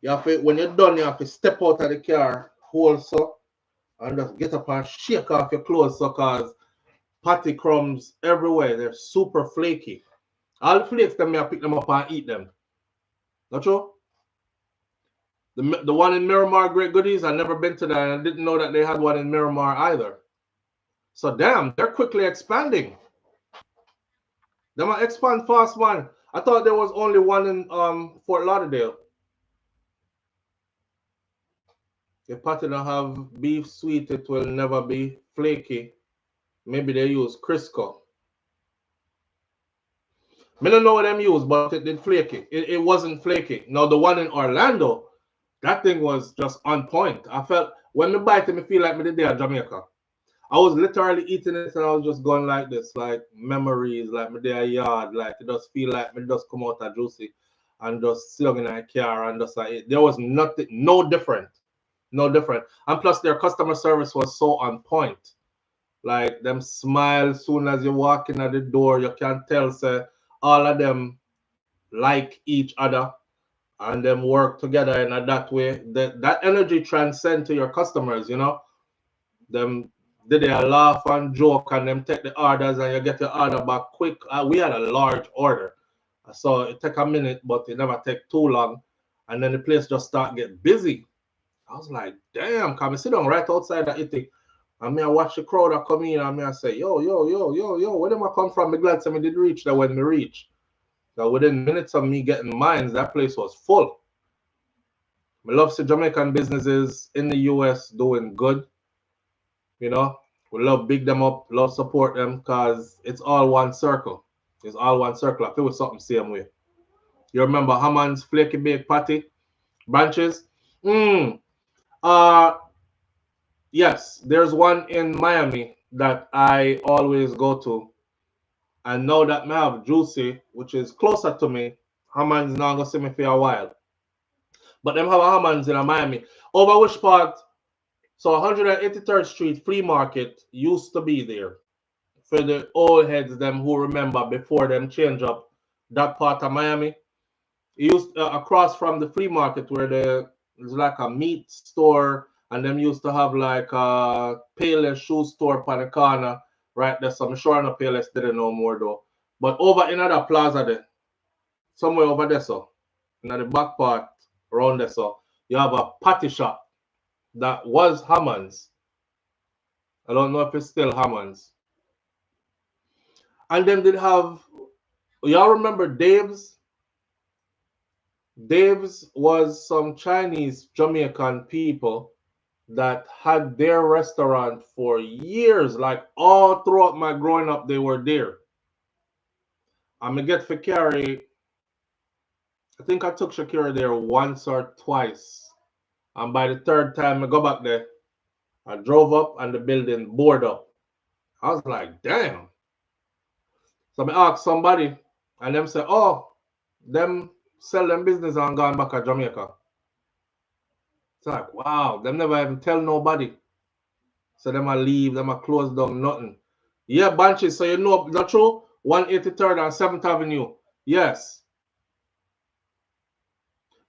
You have to, when you're done, you have to step out of the car, hold so, and just get up and shake off your clothes so cause patty crumbs everywhere. They're super flaky. All the flakes them, I pick them up and eat them. Not true? The one in Miramar, Great Goodies, I never been to that, and I didn't know that they had one in Miramar either. So damn, they're quickly expanding. They might expand fast, man. I thought there was only one in Fort Lauderdale. If patty don't have beef sweet, it will never be flaky. Maybe they use Crisco. I don't know what them use, but it did flaky. It wasn't flaky. Now the one in Orlando, that thing was just on point. I felt when me bite it, me feel like me did there at Jamaica. I was literally eating it and I was just going like this, like memories, like me there yard, like it just feel like me just come out of Juicy and just sit in a car and just like there was nothing, no different. And plus their customer service was so on point. Like them smile soon as you walk in at the door, you can tell say all of them like each other and them work together in that way. That energy transcends to your customers, you know. Them did they laugh and joke and them take the orders and you get your order back quick. We had a large order, so it take a minute, but it never take too long. And then the place just start get busy. I was like, damn, come sit down right outside the eating. And me I watch the crowd that come in and me I say, yo, where them I come from? Me glad somebody did reach there when me reach. So within minutes of me getting mines, that place was full. I love see Jamaican businesses in the US doing good. You know, we love big them up, love support them because it's all one circle. It's all one circle. I feel with something same way. You remember Hammond's Flaky Baked Patty branches? Yes, there's one in Miami that I always go to. And now that I have Juicy, which is closer to me, Hammond's not going to see me for a while. But them have a Hammond's in Miami. Over which part? So 183rd Street Flea Market used to be there. For the old heads, them who remember before them change up that part of Miami. It used across from the flea market where there's like a meat store and them used to have like a Payless shoe store on the corner right there. So I'm sure no Payless didn't no more though. But over in other plaza there, somewhere over there, so in the back part around there, so you have a patty shop that was Hammond's. I don't know if it's still Hammond's. And then did have, y'all remember Dave's? Dave's was some Chinese Jamaican people that had their restaurant for years, like all throughout my growing up, they were there. I'm gonna get for carry. I think I took Shakira there once or twice. And by the third time I go back there, I drove up and the building boarded up. I was like, damn. So I asked somebody, and them say, oh, them sell them business and gone back to Jamaica. It's like, wow, them never even tell nobody. So them a leave, them a close down, nothing. Yeah, Banshee, so you know, not true? 183rd and 7th Avenue. Yes.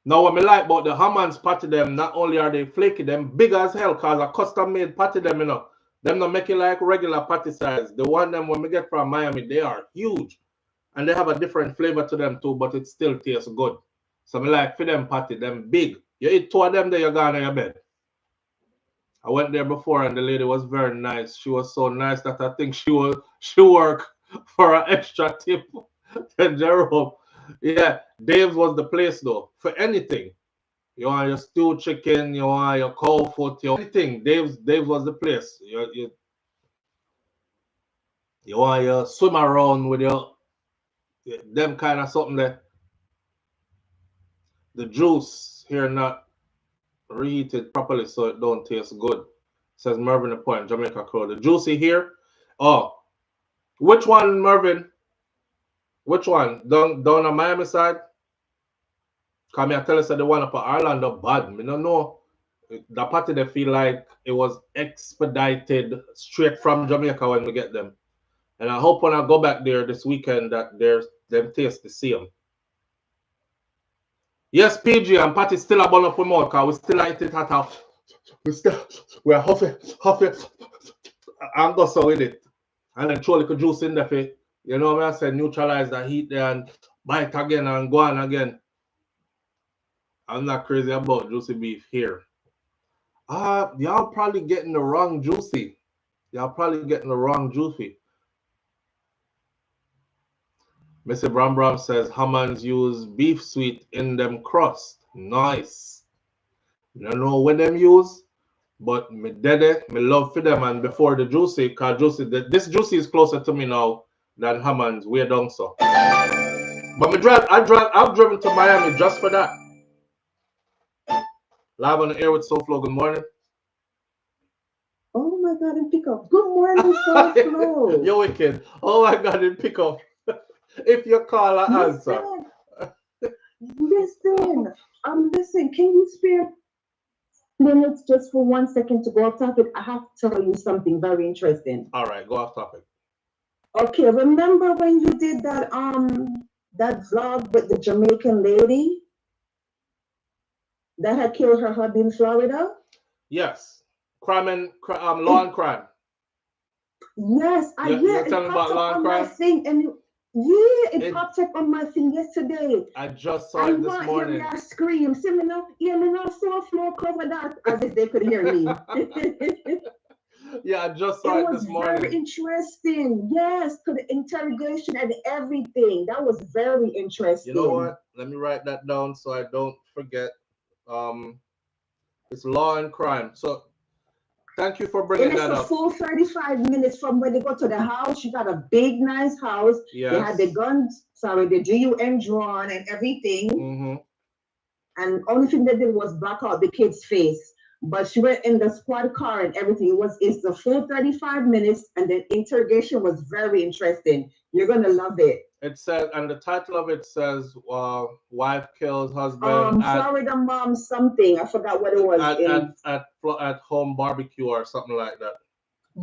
Now what me like about the Hammond's patty them, not only are they flaky, them big as hell, cause a custom made patty them, you know. Them not make it like regular patty size. The one them when we get from Miami, they are huge. And they have a different flavor to them too, but it still tastes good. So me like for them patty, them big. You eat two of them, then you go on your bed. I went there before and the lady was very nice. She was so nice that I think she worked for an extra tip. Then Jerome. Yeah, Dave's was the place though. For anything. You want your stewed chicken, you want your cow foot, anything. Dave's was the place. You want your swim around with your them kind of something there. The juice here not reheated properly so it don't taste good. Says Mervin the Point, Jamaica Crow. The juicy here. Oh, which one, Mervin? Which one? Down on Miami side? Cause me I tell us that the one up at Orlando bad. Me don't know. The party they feel like it was expedited straight from Jamaica when we get them. And I hope when I go back there this weekend that them taste the same. Yes, PG and Patty still a bun up with more because we still eat it hot out. We're huffy. I'm go so with it. And then throw a little juice in the face. You know what I said? Neutralize the heat there and bite again and go on again. I'm not crazy about juicy beef here. Y'all probably getting the wrong juicy. Y'all probably getting the wrong juicy. Mr. Bram says Hammond's use beef sweet in them crust. Nice. I don't know what them use, but me dede, me love for them. And before the juicy, cause juicy, this juicy is closer to me now than Hammond's. We're down so. But I've driven to Miami just for that. Live on the air with SouFLo. Good morning. Oh my God, and pick up. Good morning, SouFLo. You're wicked. Oh my God, and pick up. If you call, I answer. Listen. Listen. Can you spare minutes just for 1 second to go off topic? I have to tell you something very interesting. All right, go off topic. Okay, remember when you did that that vlog with the Jamaican lady that had killed her husband in Florida? Yes. Law and crime. Yes, you're telling about law and crime? It popped up on my thing yesterday. I just saw it this morning. I scream. See me now, SouFLo cover that as if they could hear me. Yeah, I just saw it this morning. It was very interesting. Yes, to the interrogation and everything. That was very interesting. You know what? Let me write that down so I don't forget. It's law and crime. So thank you for bringing that up. It's a full 35 minutes from when they go to the house. She got a big, nice house. Yes. They had the guns, the GUN drawn and everything. Mm-hmm. And only thing they did was block out the kid's face. But she went in the squad car and everything. It's the full 35 minutes, and the interrogation was very interesting. You're gonna love it. It says, and the title of it says, "Wife kills husband." Florida mom something. I forgot what it was. At home barbecue or something like that.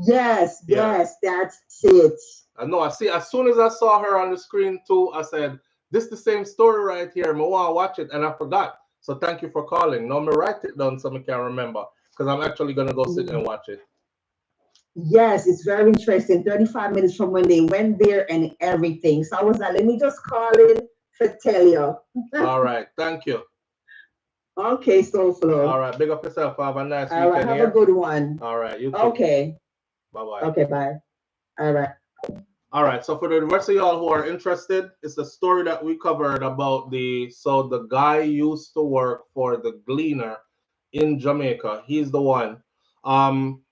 Yes, yes, that's it. I know. I see. As soon as I saw her on the screen too, I said, "This is the same story right here. I want to watch it," and I forgot. So thank you for calling. Now me write it down so I can remember. Because I'm actually gonna go sit and watch it. Yes, it's very interesting. 35 minutes from when they went there and everything. So I was like, let me just call in to tell you. All right, thank you. Okay, SouFLo. All right, big up yourself. Have a nice All right, weekend have here. a good one. All right, you too. Okay. Bye bye. Okay, bye. All right. All right, so for the rest of y'all who are interested, it's a story that we covered about the guy used to work for the Gleaner in Jamaica. He's the one. Um,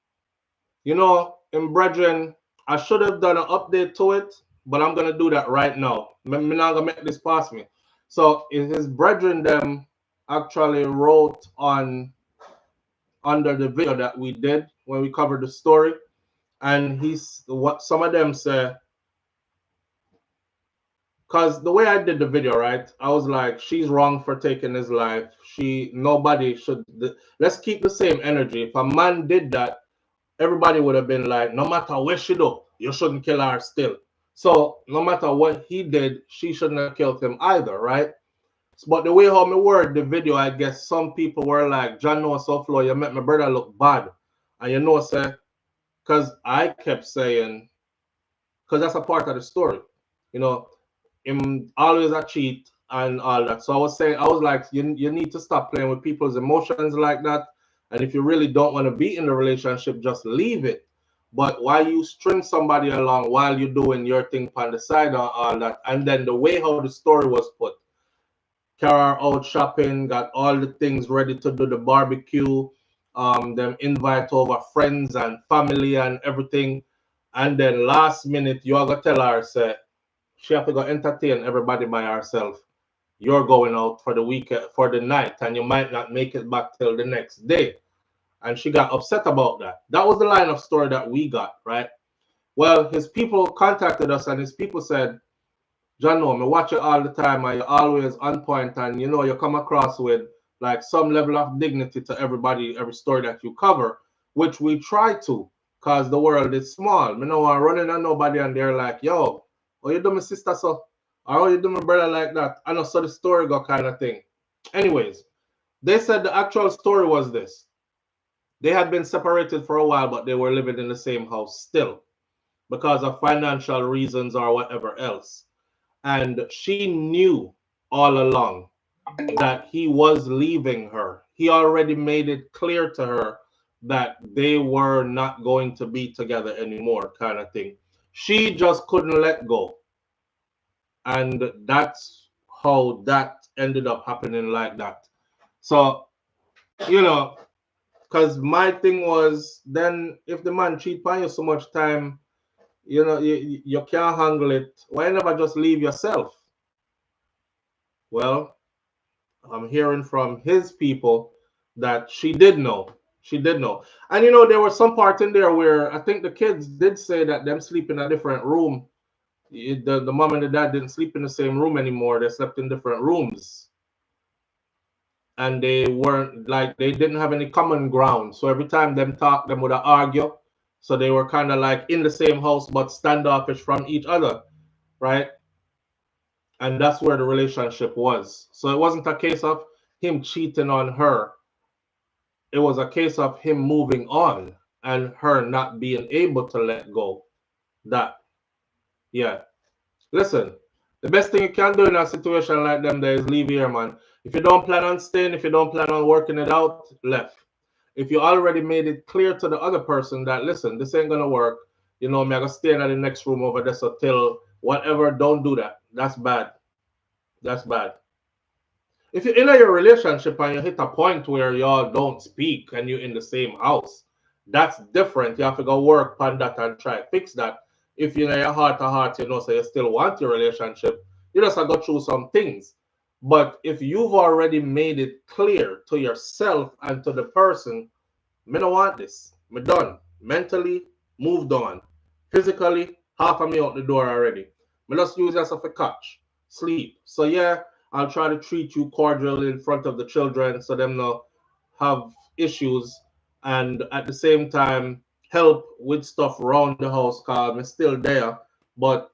in Brethren, I should have done an update to it, but I'm gonna do that right now. I'm not gonna make this pass me. So his brethren them actually wrote on under the video that we did when we covered the story, and he's what some of them say. Because the way I did the video, right, I was like, she's wrong for taking his life. Nobody should. Let's keep the same energy. If a man did that, everybody would have been like, no matter what she do, you shouldn't kill her still. So no matter what he did, she shouldn't have killed him either, right? But the way how me word the video, I guess some people were like, John no SouFLo, you make my brother look bad. And say, because I kept saying, because that's a part of the story, you know, him always a cheat and all that. So I was saying, I was like, you need to stop playing with people's emotions like that. And if you really don't want to be in the relationship, just leave it. But why you string somebody along while you're doing your thing on the side and all that, and then the way how the story was put, Kara out shopping, got all the things ready to do the barbecue, them invite over friends and family and everything, and then last minute you are gonna tell her say she have to go entertain everybody by herself. You're going out for the weekend for the night, and you might not make it back till the next day. And she got upset about that. That was the line of story that we got, right? Well, his people contacted us, and his people said, John, no, me watch you all the time, and you're always on point, and you come across with like some level of dignity to everybody, every story that you cover, which we try to, because the world is small. Me no want running on nobody, and they're like, yo, oh, you do my sister so, or oh, you do my brother like that. I know, so the story got kind of thing. Anyways, they said the actual story was this. They had been separated for a while, but they were living in the same house still because of financial reasons or whatever else. And she knew all along that he was leaving her. He already made it clear to her that they were not going to be together anymore, kind of thing. She just couldn't let go. And that's how that ended up happening like that. So, because my thing was, then if the man cheat on you so much time, you can't handle it. Why never just leave yourself? Well, I'm hearing from his people that she did know. She did know. And there was some part in there where I think the kids did say that them sleep in a different room. The mom and the dad didn't sleep in the same room anymore. They slept in different rooms. And they weren't like, they didn't have any common ground. So every time them talk, them would argue. So they were kind of like in the same house, but standoffish from each other, right? And that's where the relationship was. So it wasn't a case of him cheating on her. It was a case of him moving on and her not being able to let go. That, yeah. Listen, the best thing you can do in a situation like them there is leave here, man. If you don't plan on staying, if you don't plan on working it out, left. If you already made it clear to the other person that, listen, this ain't gonna work, me I gotta stay in the next room over there, so till whatever, don't do that. That's bad. That's bad. If you're in your relationship and you hit a point where y'all don't speak and you're in the same house, that's different. You have to go work on that and try to fix that. If you're in your heart to heart, so you still want your relationship, you just have to go through some things. But if you've already made it clear to yourself and to the person, me don't want this. Me done. Mentally, moved on. Physically, half of me out the door already. Me just use yourself a catch. Sleep. So yeah, I'll try to treat you cordially in front of the children so them not have issues, and at the same time help with stuff around the house because I'm still there, but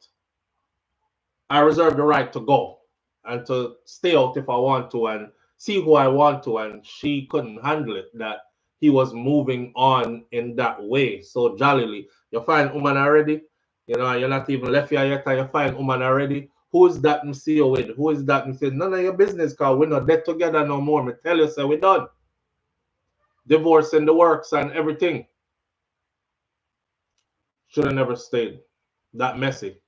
I reserve the right to go and to stay out if I want to and see who I want to, and she couldn't handle it that he was moving on in that way so jollily. You find woman already, you know, you're not even left here yet, and you find woman already. Who is that me see you with? Who is that me say? None of your business, cause we're not dead together no more. Me tell you, so we done. Divorce in the works and everything. Should have never stayed that messy.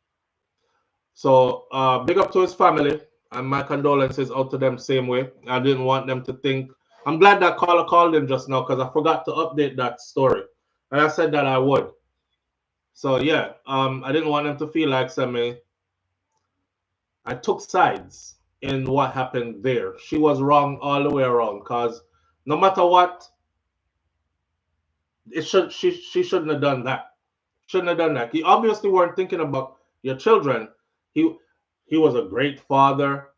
So big up to his family, and my condolences out to them same way. I didn't want them to think. I'm glad that caller called him just now because I forgot to update that story, and I said that I would. So yeah, I didn't want them to feel like I took sides in what happened there. She was wrong all the way around because no matter what, she shouldn't have done that. Shouldn't have done that. He obviously weren't thinking about your children. He he was a great father,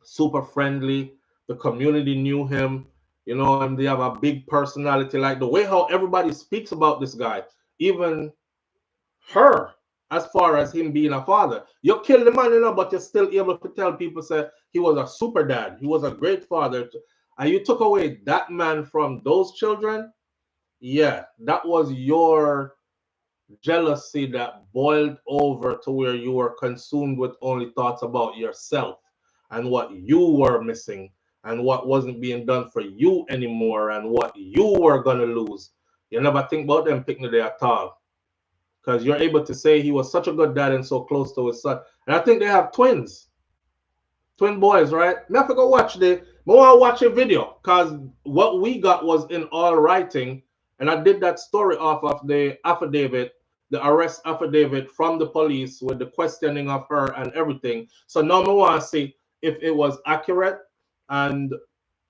super friendly. The community knew him, you know, and they have a big personality. Like the way how everybody speaks about this guy, even her, as far as him being a father. You kill the man, you know, but you're still able to tell people say he was a super dad. He was a great father. And you took away that man from those children. Yeah, that was your jealousy that boiled over to where you were consumed with only thoughts about yourself and what you were missing and what wasn't being done for you anymore and what you were going to lose. You never think about them picking the at all because you're able to say he was such a good dad and so close to his son. And I think they have twin boys, right? Me have to go watch I want to watch a video because what we got was in all writing. And I did that story off of the affidavit, the arrest affidavit from the police with the questioning of her and everything. So now I want to see if it was accurate and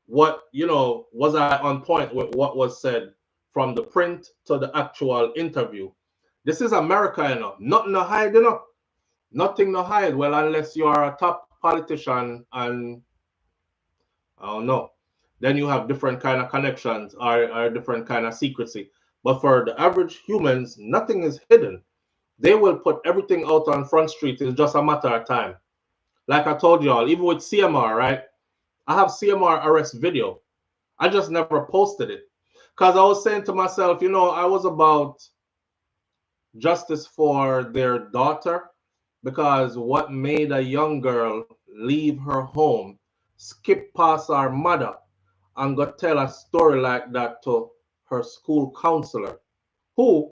what, you know, was I on point with what was said from the print to the actual interview. This is America, you know. Nothing to hide, you know. Nothing to hide. Well, unless you are a top politician and I don't know. Then you have different kind of connections or different kind of secrecy. But for the average humans, nothing is hidden. They will put everything out on Front Street. It's just a matter of time. Like I told y'all, even with CMR, right? I have CMR arrest video. I just never posted it. Because I was saying to myself, you know, I was about justice for their daughter. Because what made a young girl leave her home, skip past her mother, and go tell a story like that to her school counselor, who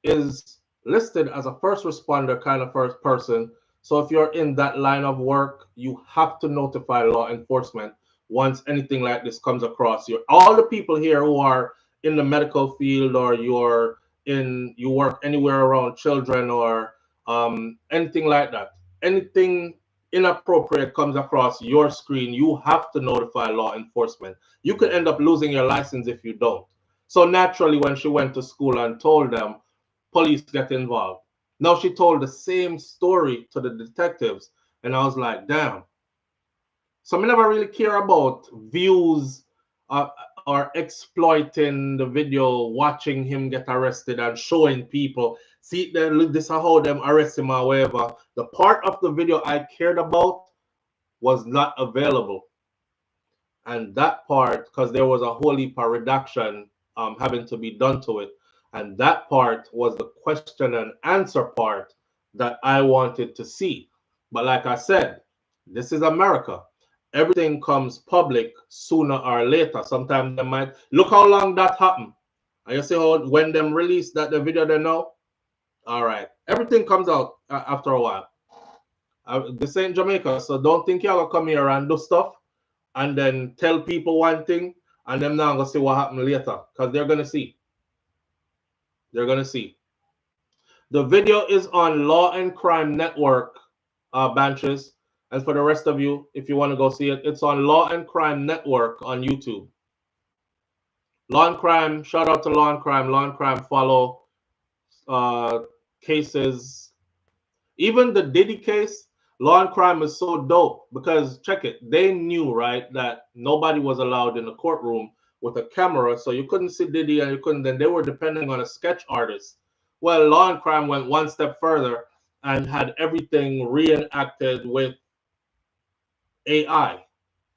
is listed as a first responder kind of first person. So if you're in that line of work, you have to notify law enforcement once anything like this comes across you. All the people here who are in the medical field or you work anywhere around children or anything like that, anything inappropriate comes across your screen, you have to notify law enforcement. You could end up losing your license if you don't. So naturally, when she went to school and told them, police get involved. Now she told the same story to the detectives, and I was like, damn. So I never really care about views or exploiting the video, watching him get arrested and showing people, see, this is how them arrest him or whatever. The part of the video I cared about was not available. And that part, because there was a whole heap of redaction having to be done to it. And that part was the question and answer part that I wanted to see. But like I said, this is America. Everything comes public sooner or later. Sometimes they might look how long that happened. And you see how when them release that the video they know. All right, everything comes out after a while. This ain't Jamaica, so don't think y'all gonna come here and do stuff and then tell people one thing and them now gonna see what happened later because they're gonna see. They're gonna see. The video is on Law and Crime Network, Banches. And for the rest of you, if you want to go see it, it's on Law and Crime Network on YouTube. Law and Crime, shout out to Law and Crime. Law and Crime follow cases. Even the Diddy case, Law and Crime is so dope because check it. They knew, right, that nobody was allowed in the courtroom with a camera. So you couldn't see Diddy and you couldn't, then they were depending on a sketch artist. Well, Law and Crime went one step further and had everything reenacted with AI.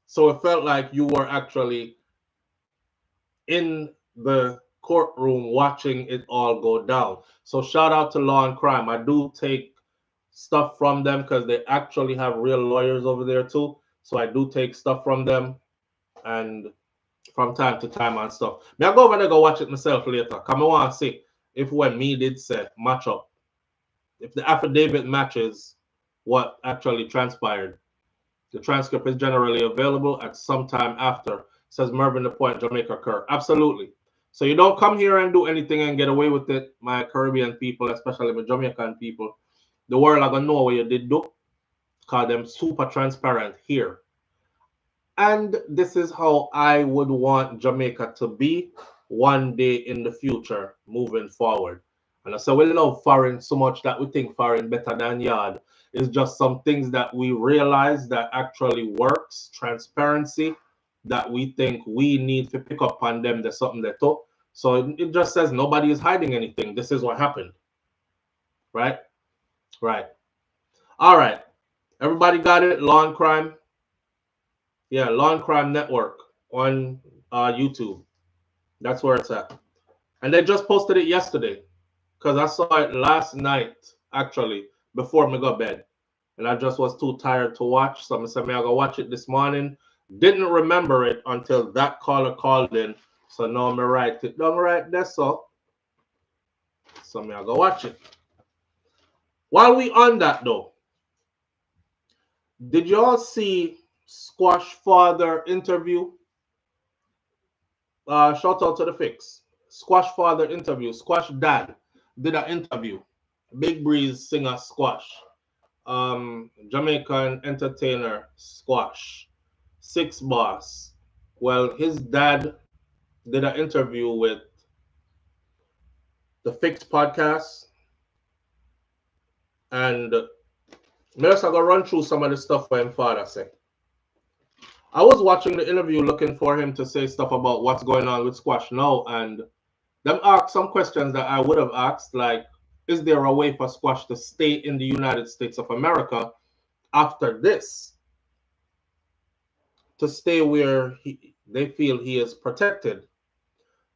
So it felt like you were actually in the courtroom watching it all go down. So shout out to Law and Crime. I do take stuff from them because they actually have real lawyers over there too. So I do take stuff from them and from time to time and stuff. Me I go over there go watch it myself later. Come I want to see if when me did say match up. If the affidavit matches what actually transpired. The transcript is generally available at some time after, says Mervyn the Point, Jamaica Kerr. Absolutely. So you don't come here and do anything and get away with it, my Caribbean people, especially my Jamaican people. The world are gonna know what you did do, because them super transparent here. And this is how I would want Jamaica to be one day in the future, moving forward. And so we love foreign so much that we think foreign better than yard. It's just some things that we realize that actually works, transparency, that we think we need to pick up on them. There's something they took. So it just says nobody is hiding anything. This is what happened. Right? Right. All right. Everybody got it? Law and Crime. Yeah, Law and Crime Network on YouTube. That's where it's at. And they just posted it yesterday because I saw it last night, actually, before me go to bed. And I just was too tired to watch. So I said, I go watch it this morning. Didn't remember it until that caller called in. So now I'm write it down right there. So I go watch it. While we on that though, did you all see Squash Father interview? Shout out to the fix. Squash Father interview. Squash Dad did an interview. Big Breeze singer Squash. Jamaican entertainer Squash. Six Boss. Well, his dad did an interview with the Fix podcast. And I'm just going to run through some of the stuff my father said. I was watching the interview looking for him to say stuff about what's going on with Squash now, and them asked some questions that I would have asked, like, is there a way for Squash to stay in the United States of America after this? To stay where they feel he is protected.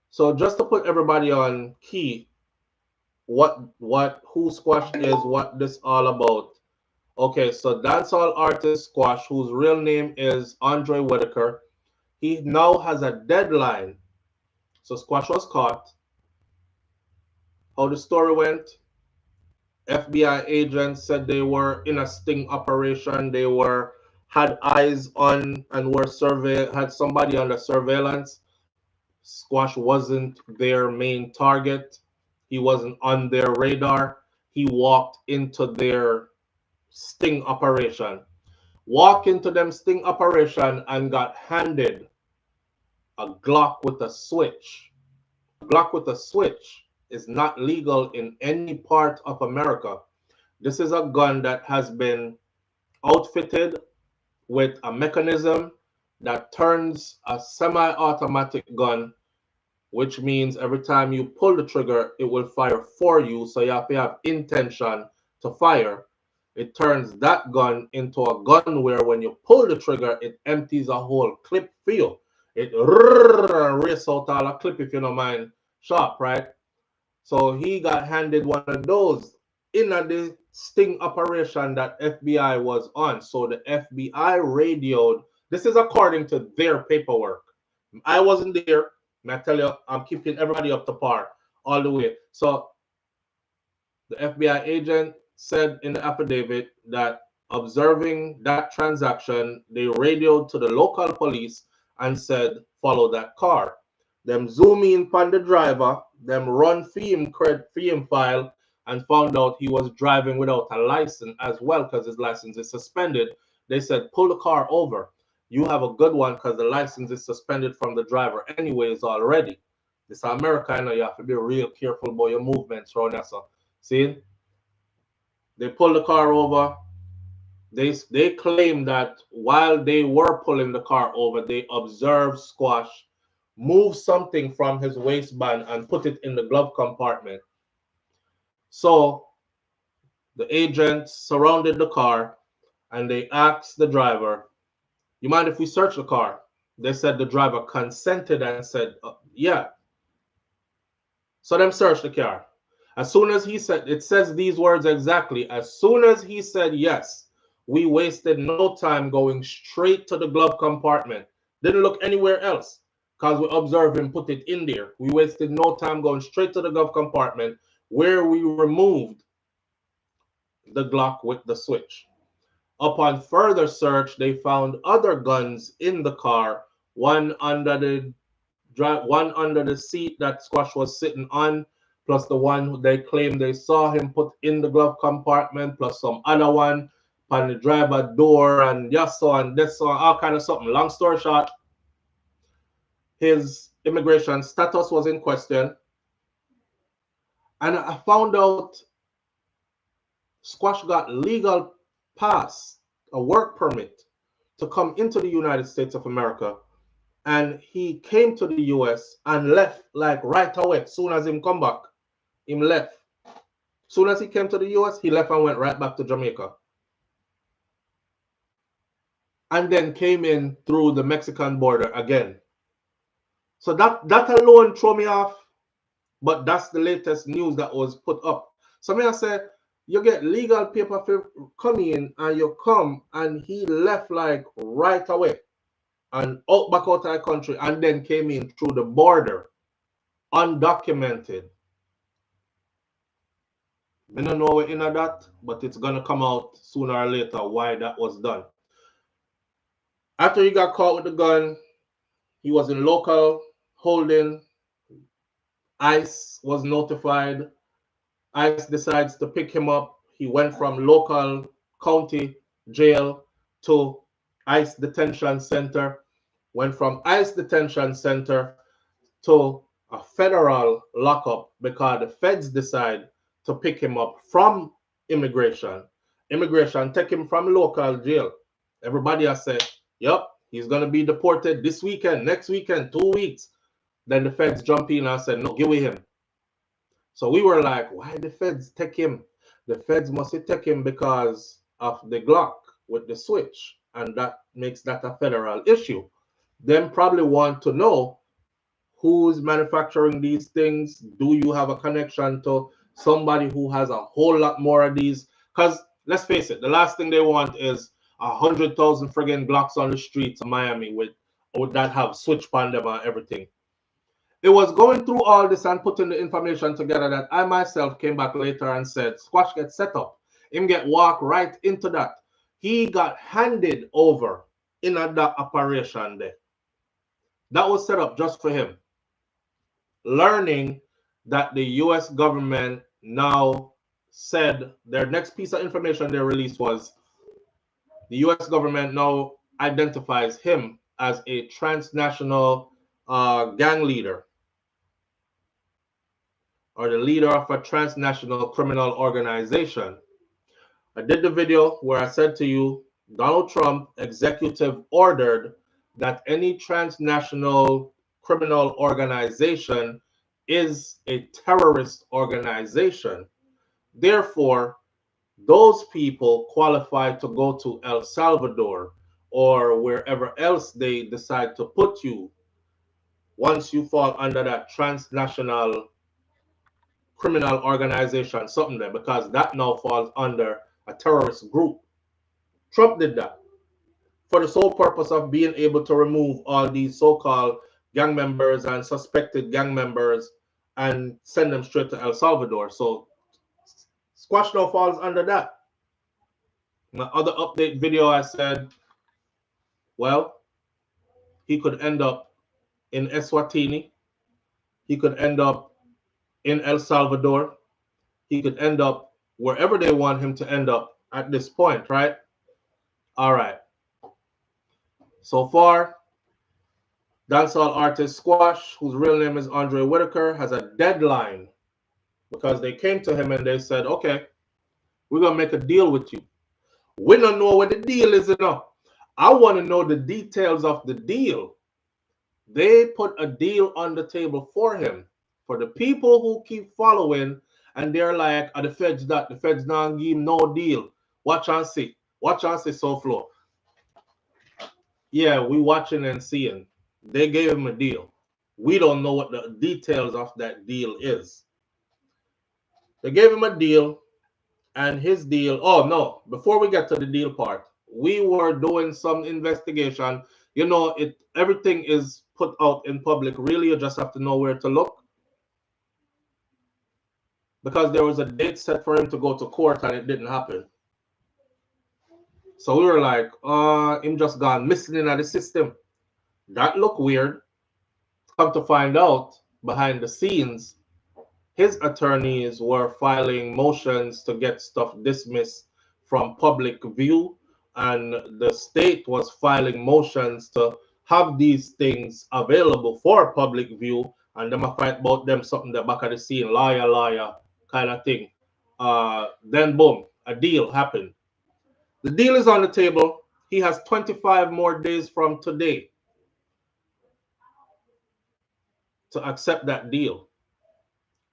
So just to put everybody on key, who Squash is, what this all about. Okay, so dancehall artist Squash, whose real name is Andre Whitaker, he now has a deadline. So Squash was caught. How the story went, FBI agents said they were in a sting operation. They had eyes on and had somebody under surveillance. Squash wasn't their main target. He wasn't on their radar. He walked into their sting operation. Walk into them sting operation and got handed a Glock with a switch. A Glock with a switch is not legal in any part of America. This is a gun that has been outfitted with a mechanism that turns a semi-automatic gun, which means every time you pull the trigger, it will fire for you. So you have to have intention to fire. It turns that gun into a gun where when you pull the trigger, it empties a whole clip for you. It races out all a clip, if you don't mind, sharp, right? So he got handed one of those in the sting operation that FBI was on. So the FBI radioed. This is according to their paperwork. I wasn't there. I tell you, I'm keeping everybody up to par all the way. So the FBI agent said in the affidavit that observing that transaction, they radioed to the local police and said, follow that car. Them zoom in upon the driver, them run film file, and found out he was driving without a license as well because his license is suspended. They said, pull the car over. You have a good one because the license is suspended from the driver anyways already. This America, I know you have to be real careful about your movements around there. So, see? They pulled the car over. They claim that while they were pulling the car over, they observed Squash move something from his waistband and put it in the glove compartment. So the agents surrounded the car and they asked the driver, you mind if we search the car? They said the driver consented and said, yeah. So them searched the car. As soon as he said, it says these words exactly. As soon as he said yes, we wasted no time going straight to the glove compartment. Didn't look anywhere else because we observed him put it in there. We wasted no time going straight to the glove compartment where we removed the Glock with the switch. Upon further search, they found other guns in the car, one under the seat that Squash was sitting on, plus the one they claimed they saw him put in the glove compartment, plus some other one on the driver door, and yes, so and this, so all kind of something. Long story short, his immigration status was in question, and I found out Squash got legal pass, a work permit to come into the United States of America, and he came to the US and left like right away. Soon as him come back, him left. Soon as he came to the US, he left and went right back to Jamaica. And then came in through the Mexican border again. So that alone threw me off, but that's the latest news that was put up. So me I say, you get legal paper for come in and you come, and he left like right away and back out of the country, and then came in through the border undocumented. I don't know what's in that, but it's gonna come out sooner or later why that was done. After he got caught with the gun, he was in local holding. ICE was notified. ICE decides to pick him up. He went from local county jail to ICE detention center. Went from ICE detention center to a federal lockup because the feds decide to pick him up from immigration. Immigration take him from local jail. Everybody has said, yep, he's going to be deported this weekend, next weekend, 2 weeks. Then the feds jump in and said, no, give him. So we were like, why the feds take him? The feds must take him because of the Glock with the switch. And that makes that a federal issue. Them probably want to know who's manufacturing these things. Do you have a connection to somebody who has a whole lot more of these? Because let's face it, the last thing they want is 100,000 friggin' Glocks on the streets of Miami with that have switch on them and everything. It was going through all this and putting the information together that I myself came back later and said, Squash get set up. Him get walked right into that. He got handed over in that operation there. That was set up just for him. Learning that the US government now said their next piece of information they released was the US government now identifies him as a transnational gang leader, or the leader of a transnational criminal organization. I did the video where I said to you, Donald Trump executive ordered that any transnational criminal organization is a terrorist organization. Therefore, those people qualify to go to El Salvador or wherever else they decide to put you once you fall under that transnational criminal organization, something there, because that now falls under a terrorist group. Trump did that for the sole purpose of being able to remove all these so-called gang members and suspected gang members and send them straight to El Salvador. So Squash now falls under that. My other update video, I said, well, he could end up in Eswatini. He could end up in El Salvador. He could end up wherever they want him to end up at this point, right? All right. So far, dancehall artist Squash, whose real name is Andre Whitaker, has a deadline because they came to him and they said, okay, we're going to make a deal with you. We don't know what the deal is enough. I want to know the details of the deal. They put a deal on the table for him. For the people who keep following and they're like, the feds that, the feds not give him no deal. Watch and see. Watch and see, SouFLo. Yeah, we watching and seeing. They gave him a deal. We don't know what the details of that deal is. They gave him a deal, and his deal, oh no, before we get to the deal part, we were doing some investigation. You know, everything is put out in public. Really, you just have to know where to look. Because there was a date set for him to go to court and it didn't happen. So we were like, him just gone missing in the system. That looked weird. Come to find out, behind the scenes, his attorneys were filing motions to get stuff dismissed from public view, and the state was filing motions to have these things available for public view, and them a fight about them something the back of the scene, lawyer kind of thing. Then boom, a deal happened. The deal is on the table. He has 25 more days from today to accept that deal.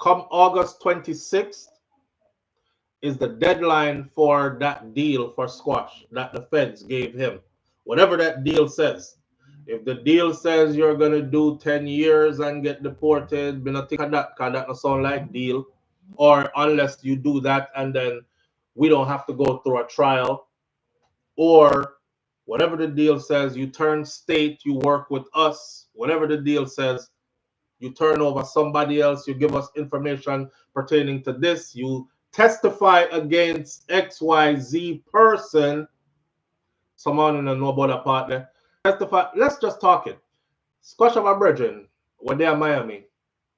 Come August 26th is the deadline for that deal for squash that the feds gave him. Whatever that deal says. If the deal says you're going to do 10 years and get deported, be not think of that, because that doesn't sound like deal. Or unless you do that and then we don't have to go through a trial. Or whatever the deal says, you turn state, you work with us. Whatever the deal says, you turn over somebody else, you give us information pertaining to this, you testify against XYZ person. Someone in a know about that part there. Testify. Let's just talk it. Squash of a brethren, when they are Miami,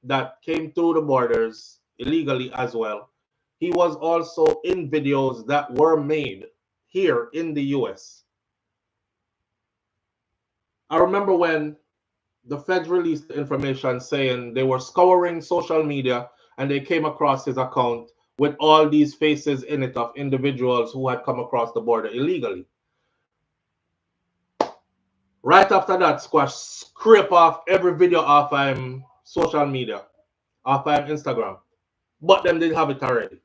that came through the borders illegally as well. He was also in videos that were made here in the US. I remember when the feds released the information saying they were scouring social media and they came across his account with all these faces in it of individuals who had come across the border illegally. Right after that, Squash scrape off every video off social media, off Instagram. But them didn't have it already.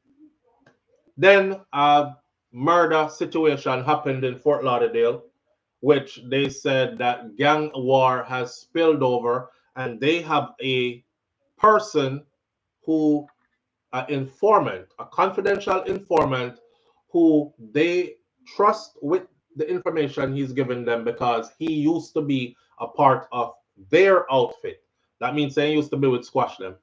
Then a murder situation happened in Fort Lauderdale, which they said that gang war has spilled over, and they have a person who, an informant, a confidential informant, who they trust with the information he's given them because he used to be a part of their outfit. That means they used to be with Squash them.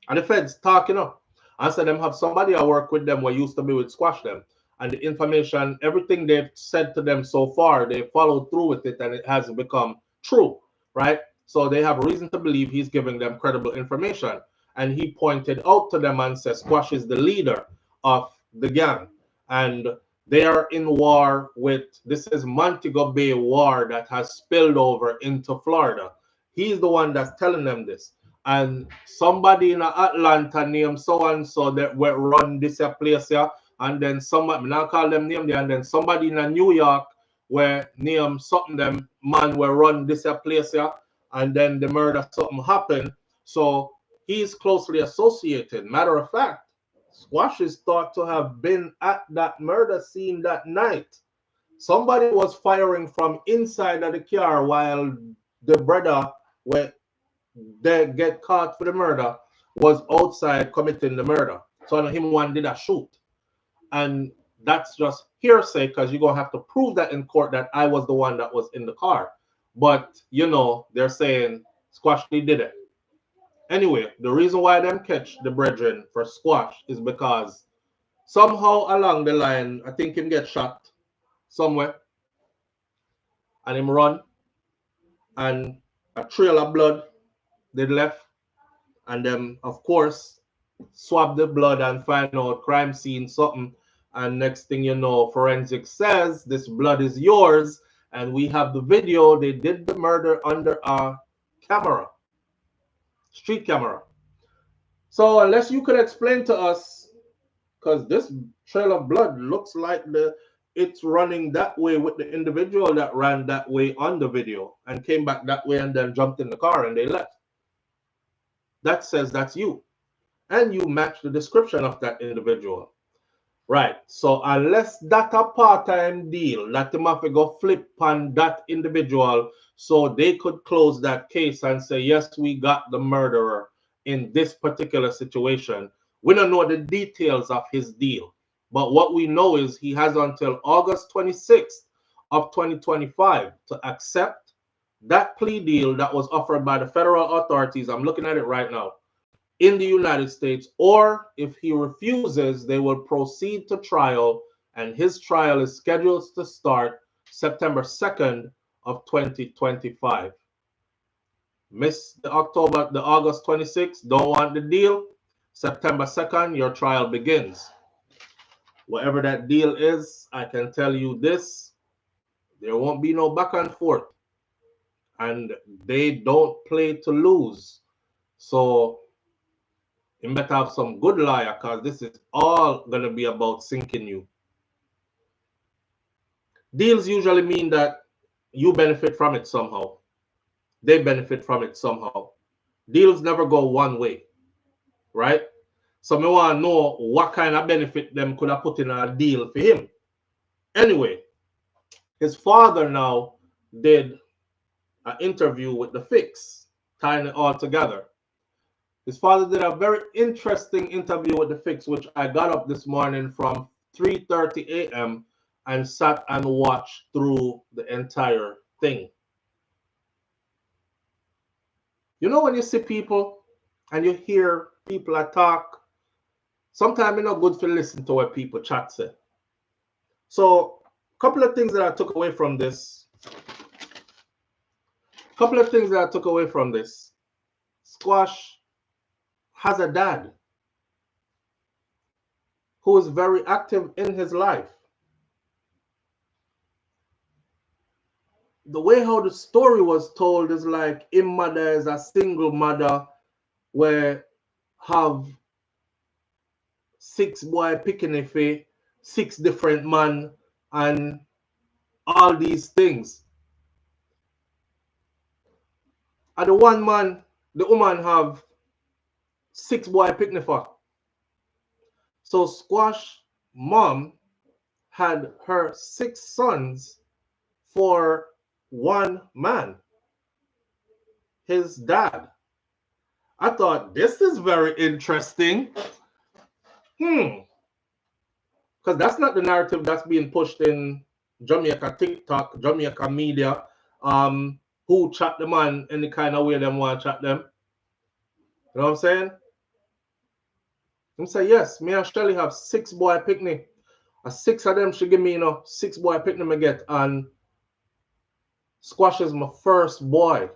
And the feds talking up. I said them have somebody I work with them who used to be with Squash them. And the information, everything they've said to them so far, they followed through with it and it has become true, right? So they have reason to believe he's giving them credible information. And he pointed out to them and said Squash is the leader of the gang. And they are in war with, this is Montego Bay war that has spilled over into Florida. He's the one that's telling them this. And somebody in Atlanta named so-and-so that will run this place here. And then somebody, now call them name there, and then somebody in New York where named something them man will run this place here. And then the murder something happened. So he's closely associated. Matter of fact, Squash is thought to have been at that murder scene that night. Somebody was firing from inside of the car while the brother, where they get caught for the murder, was outside committing the murder. So him one did a shoot. And that's just hearsay because you're going to have to prove that in court that I was the one that was in the car. But, you know, they're saying Squash did it. Anyway, the reason why them catch the brethren for Squash is because somehow along the line, I think him get shot somewhere and him run and a trail of blood they left, and then of course swab the blood and find out crime scene something, and next thing you know, forensic says this blood is yours, and we have the video. They did the murder under a camera, street camera. So unless you could explain to us, because this trail of blood looks like it's running that way with the individual that ran that way on the video and came back that way and then jumped in the car and they left. That says that's you. And you match the description of that individual. Right. So unless that a part-time deal, that them have to go flip on that individual so they could close that case and say, yes, we got the murderer in this particular situation. We don't know the details of his deal. But what we know is he has until August 26th of 2025 to accept that plea deal that was offered by the federal authorities. I'm looking at it right now. In the United States, or if he refuses, they will proceed to trial, and his trial is scheduled to start September 2nd of 2025. Miss the August 26th, don't want the deal. September 2nd, your trial begins. Whatever that deal is, I can tell you this, there won't be no back and forth, and they don't play to lose. So you better have some good lawyer, because this is all going to be about sinking you. Deals usually mean that you benefit from it somehow. They benefit from it somehow. Deals never go one way, right? So me want to know what kind of benefit them could have put in a deal for him. Anyway, his father now did an interview with The Fix, tying it all together. His father did a very interesting interview with The Fix, which I got up this morning from 3:30 a.m. and sat and watched through the entire thing. You know, when you see people and you hear people talk, sometimes it's not good to listen to what people chat say. So, a couple of things that I took away from this. Squash has a dad who is very active in his life. The way how the story was told is like his mother is a single mother where have 6 boy picking a 6 different man and all these things. And the one man, the woman have 6 boy picking for. So Squash mom had her 6 sons for one man, his dad. I thought this is very interesting. Because that's not the narrative that's being pushed in Jamaica TikTok, Jamaica media, who chat the man any kind of way them want to chat them. You know what I'm saying? I'm say yes, me and Shelly have 6 boy picnic. 6 of them she give me, 6 boy picnic me get, and Squash is my first boy.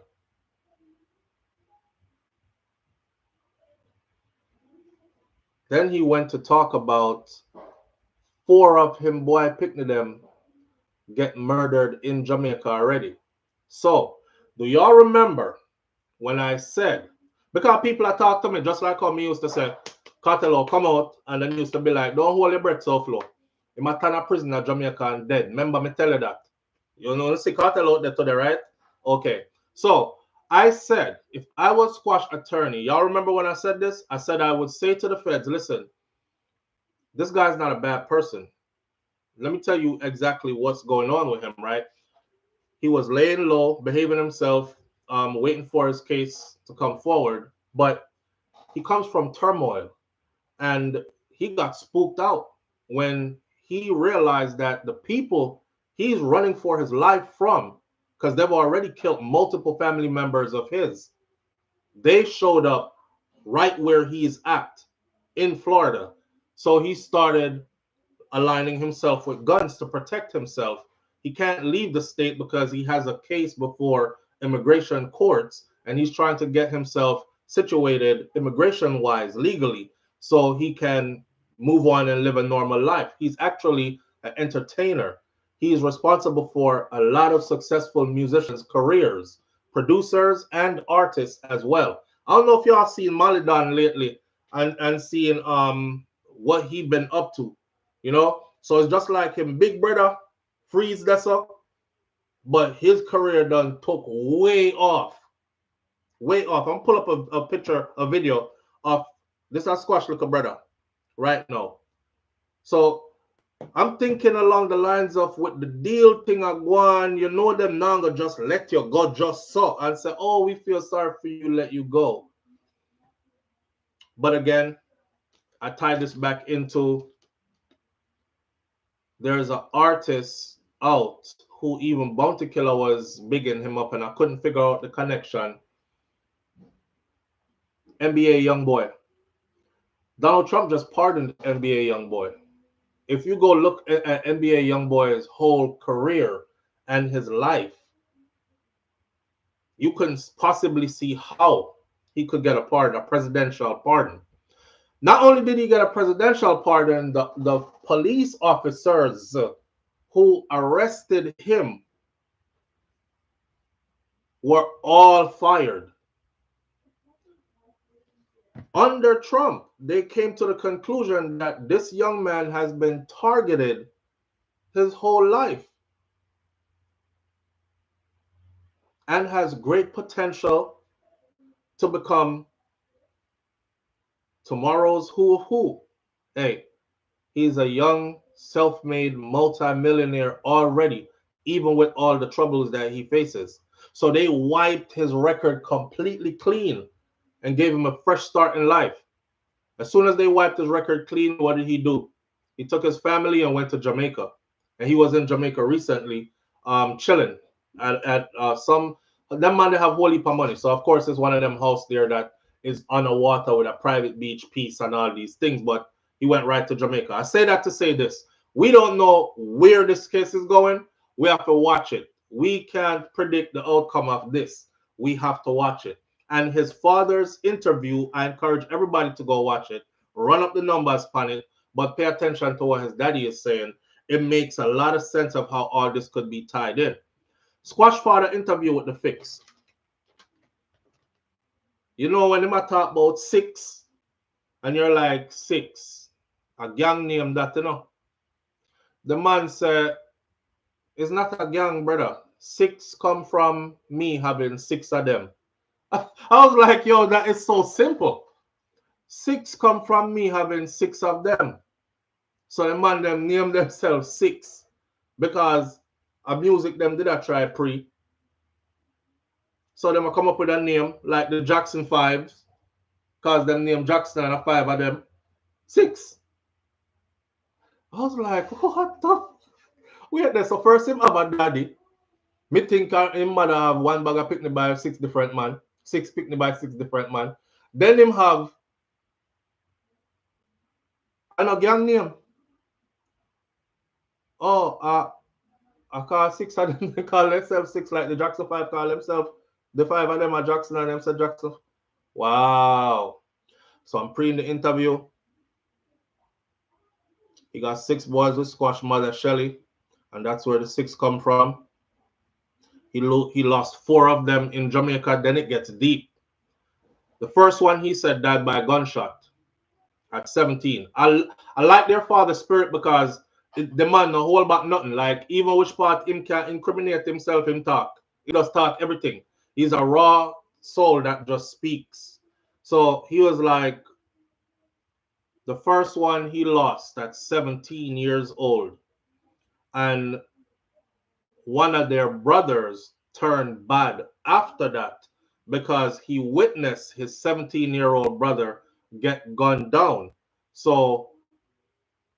Then he went to talk about 4 of him boy picnic them get murdered in Jamaica already. So, do y'all remember when I said, because people are talking to me just like how me used to say, Cartel come out, and then used to be like, don't hold your breath, SouFlo. You might turn a prisoner Jamaica and dead. Remember me tell you that. You know, see Cartel out there today, right? Okay. So I said, if I was Squash attorney, y'all remember when I said this? I said I would say to the feds, listen, this guy's not a bad person. Let me tell you exactly what's going on with him, right? He was laying low, behaving himself, waiting for his case to come forward, but he comes from turmoil, and he got spooked out when he realized that the people he's running for his life from, because they've already killed multiple family members of his, they showed up right where he's at in Florida. So he started aligning himself with guns to protect himself. He can't leave the state because he has a case before immigration courts, and he's trying to get himself situated immigration-wise, legally, so he can move on and live a normal life. He's actually an entertainer. He is responsible for a lot of successful musicians' careers, producers, and artists as well. I don't know if y'all seen Malidon lately and seeing what he been up to, you know? So it's just like him, Big Brother, Freeze that's up, but his career done took way off. Way off. I'm pull up a picture, a video of this Squash little brother right now. So I'm thinking along the lines of with the deal thing I go on, you know them now gonna just let you go just so and say, oh, we feel sorry for you, let you go. But again, I tie this back into there's an artist out who even Bounty Killer was bigging him up and I couldn't figure out the connection. NBA Youngboy. Donald Trump just pardoned NBA Youngboy. If you go look at NBA Youngboy's whole career and his life, you couldn't possibly see how he could get a pardon, a presidential pardon. Not only did he get a presidential pardon, the police officers who arrested him were all fired. Under Trump, they came to the conclusion that this young man has been targeted his whole life and has great potential to become tomorrow's who of who. Hey, he's a young, self-made multimillionaire already, even with all the troubles that he faces. So they wiped his record completely clean and gave him a fresh start in life. As soon as they wiped his record clean, what did he do? He took his family and went to Jamaica. And he was in Jamaica recently, chilling at some, them man, they have whole heap of money. So of course it's one of them house there that is on the water with a private beach piece and all these things, but he went right to Jamaica. I say that to say this. We don't know where this case is going. We have to watch it. We can't predict the outcome of this. We have to watch it. And his father's interview, I encourage everybody to go watch it. Run up the numbers on it, but pay attention to what his daddy is saying. It makes a lot of sense of how all this could be tied in. Squash father interview with the fix. You know, when they talk about 6, and you're like, 6, a gang name that, you know. The man said, it's not a gang, brother. 6 come from me having 6 of them. I was like, yo, that is so simple. 6 come from me having 6 of them. So the man them name themselves 6 because a music them did I try pre. So them come up with a name like the Jackson 5s, because them name Jackson and a 5 of them 6. I was like, what the? Wait there. So first him have a daddy. Me think him mother have 1 bag of picnic by 6 different man. 6 picnic by 6 different man. Then him have a gang name. Oh, I call 6 of them, they call themselves 6 like the Jackson 5 call themselves. The 5 of them are Jackson and them said Jackson. Wow. So I'm pre in the interview. He got 6 boys with Squash mother Shelly, and that's where the 6 come from. He lost 4 of them in Jamaica. Then it gets deep. The first one he said died by a gunshot at 17. I like their father's spirit because the man no hold back nothing. Like even which part him can incriminate himself, him talk. He does talk everything. He's a raw soul that just speaks. So he was like, the first one he lost at 17 years old. And one of their brothers turned bad after that because he witnessed his 17-year-old brother get gunned down. So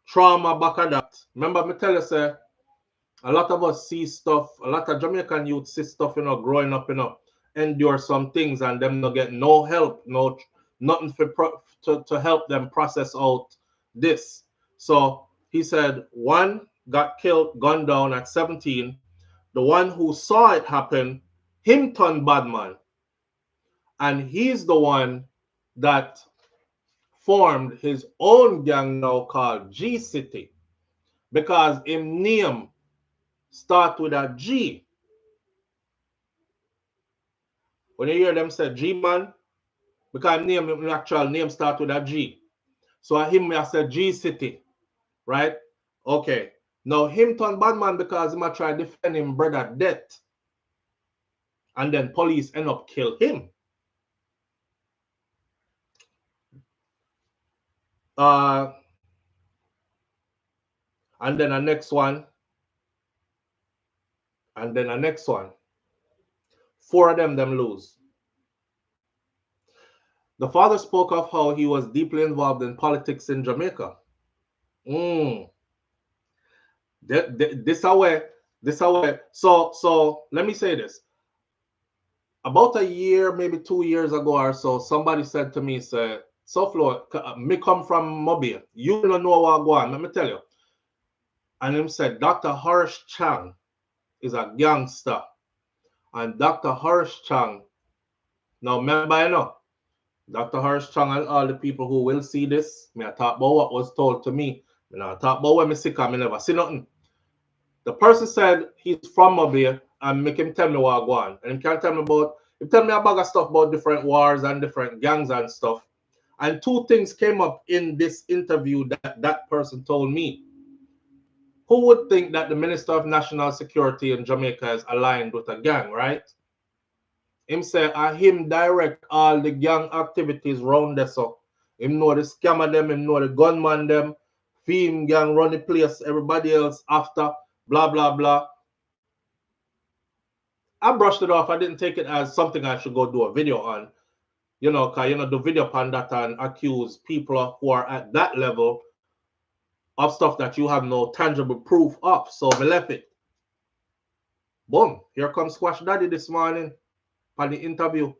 trauma back at that. Remember me tell you, say, a lot of us see stuff, a lot of Jamaican youth see stuff, you know, growing up, you know, endure some things and them not get no help, nothing to help them process out this. So he said 1 got killed, gunned down at 17. The one who saw it happen, him turned bad man. And he's the one that formed his own gang now called G City. Because him name start with a G. When you hear them say G man, because name actual name start with a G. So him I said G City, right? Okay. Now him turn bad man because him try to defend him brother death. And then police end up kill him. And then the next one, and then the next one. 4 of them lose. The father spoke of how he was deeply involved in politics in Jamaica. This away. So let me say this. About a year, maybe 2 years ago or so, somebody said to me, say, SouFLo, me come from Mobile. You don't know what go on. Let me tell you. And him said, Dr. Harsh Chang is a gangster. And Dr. Harsh Chang, now remember, you know, Dr. Harsh Chang and all the people who will see this, me I talk about what was told to me. Me I talk about when me sick and me never see nothing. The person said he's from Mobile and make him tell me what go on. And he can't tell me about, he tell me a bag of stuff about different wars and different gangs and stuff. And 2 things came up in this interview that person told me. Who would think that the Minister of National Security in Jamaica is aligned with a gang, right? Him say, him direct all the gang activities round there, so him know the scammer them, him know the gunman them, film gang run the place, everybody else after, blah, blah, blah. I brushed it off. I didn't take it as something I should go do a video on. You know, because, you know, do video on that and accuse people who are at that level of stuff that you have no tangible proof of. So I left it. Boom. Here comes Squash Daddy this morning on the interview.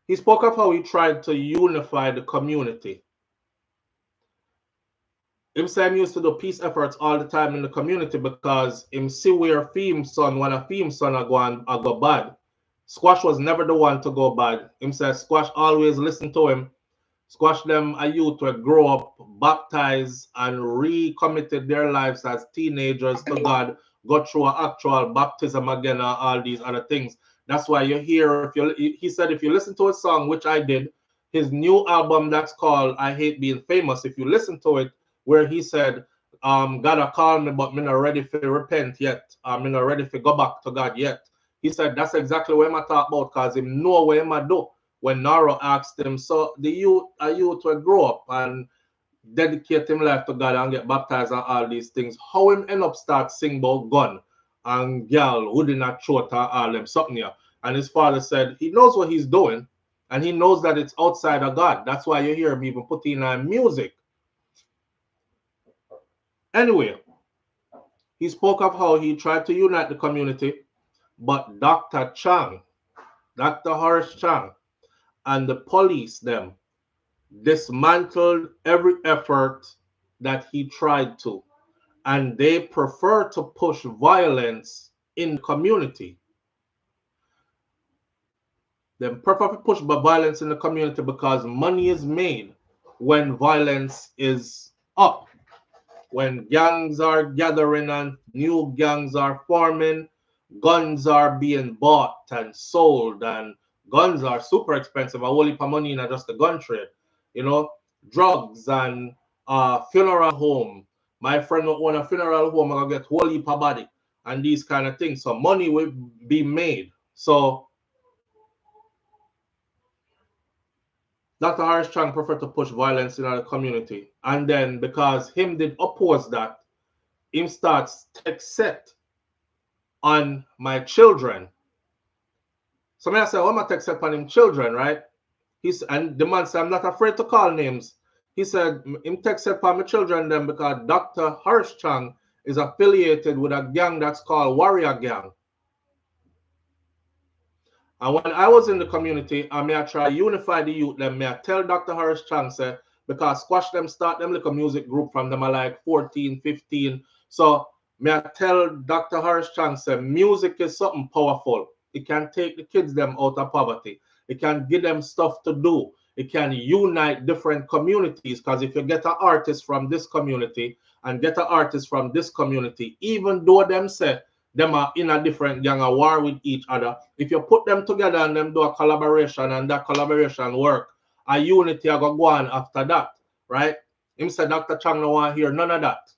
He spoke of how he tried to unify the community. Him say him used to do peace efforts all the time in the community because him see where Fim son, when a Fim son go bad. Squash was never the one to go bad. Him say Squash always listen to him. Squash them a youth to grow up, baptized, and recommitted their lives as teenagers to God, go through an actual baptism again, and all these other things. That's why you hear, he said, if you listen to a song, which I did, his new album that's called I Hate Being Famous, if you listen to it, where he said, God call me, but me not ready to repent yet. I'm not ready to go back to God yet. He said, that's exactly what I talk about, because him know what I do. When Naro asked him, so the youth will grow up and dedicate him life to God and get baptized and all these things, how him end up start sing about gun and girl who did not throw to all them something here. And his father said he knows what he's doing and he knows that it's outside of God. That's why you hear him even putting in music. Anyway, he spoke of how he tried to unite the community, but Dr. Harsh Chang, and the police them dismantled every effort that he tried to, and they prefer to push violence in the community. They prefer to push violence in the community because money is made when violence is up. When gangs are gathering and new gangs are forming, guns are being bought and sold, and guns are super expensive. A whole heap of money in just the gun trade. You know, drugs and funeral home. My friend will own a funeral home, I'm gonna get whole heap of body and these kind of things. So money will be made. So Dr. Harris Chang preferred to push violence in our community. And then because him did oppose that, him starts take set on my children. So I say, oh, I'm take set on him children, right? And the man said, I'm not afraid to call names. He said, him take set on my children then because Dr. Harsh Chang is affiliated with a gang that's called Warrior Gang. And when I was in the community, I may try unify the youth, then may I tell Dr. Harris Chang, say, because Squash them start them like a music group from them are like 14, 15. So may I tell Dr. Harris Chang, say, music is something powerful. It can take the kids them out of poverty. It can give them stuff to do. It can unite different communities, because if you get an artist from this community and get an artist from this community, even though them say, them are in a different gang, a war with each other. If you put them together and them do a collaboration and that collaboration work, a unity are going to go on after that, right? Him said Dr. Chang no want to hear none of that.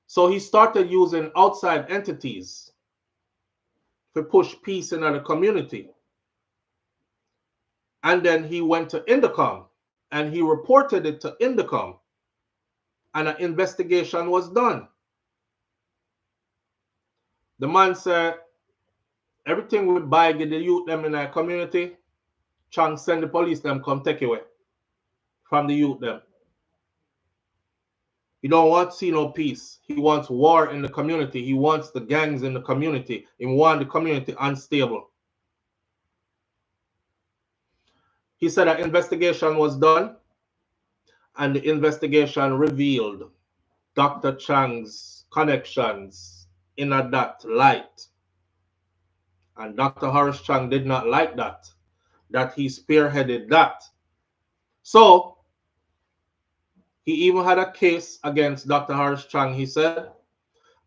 So he started using outside entities to push peace in the community. And then he went to Indicom and he reported it to Indicom. and an investigation was done. The man said, everything we buy, get the youth them in our community, Chang send the police them come take away from the youth them. He don't want to see no peace. He wants war in the community. He wants the gangs in the community. He wants the community unstable. He said an investigation was done, and the investigation revealed Dr. Chang's connections in that light. And Dr. Horace Chang did not like that he spearheaded that. So he even had a case against Dr. Horace Chang, he said,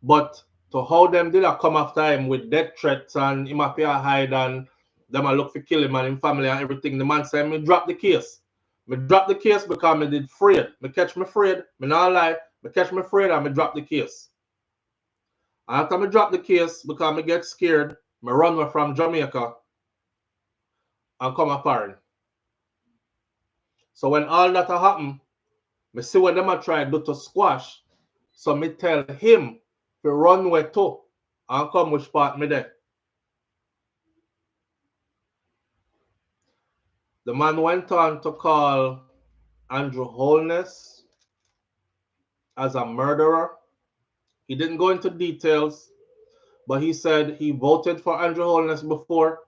but to how them did come after him with death threats and him appear hide and them a look for kill him and him family and everything, the man said, me drop the case. Me drop the case because me did afraid. Me catch me afraid, me not lie, me catch me afraid and me drop the case. After me drop the case, because me get scared, me run away from Jamaica and come a foreign. So when all that happened, me see what them a try do to squash. So me tell him to run away too and come which part me there. The man went on to call Andrew Holness as a murderer. He didn't go into details, but he said he voted for Andrew Holness before,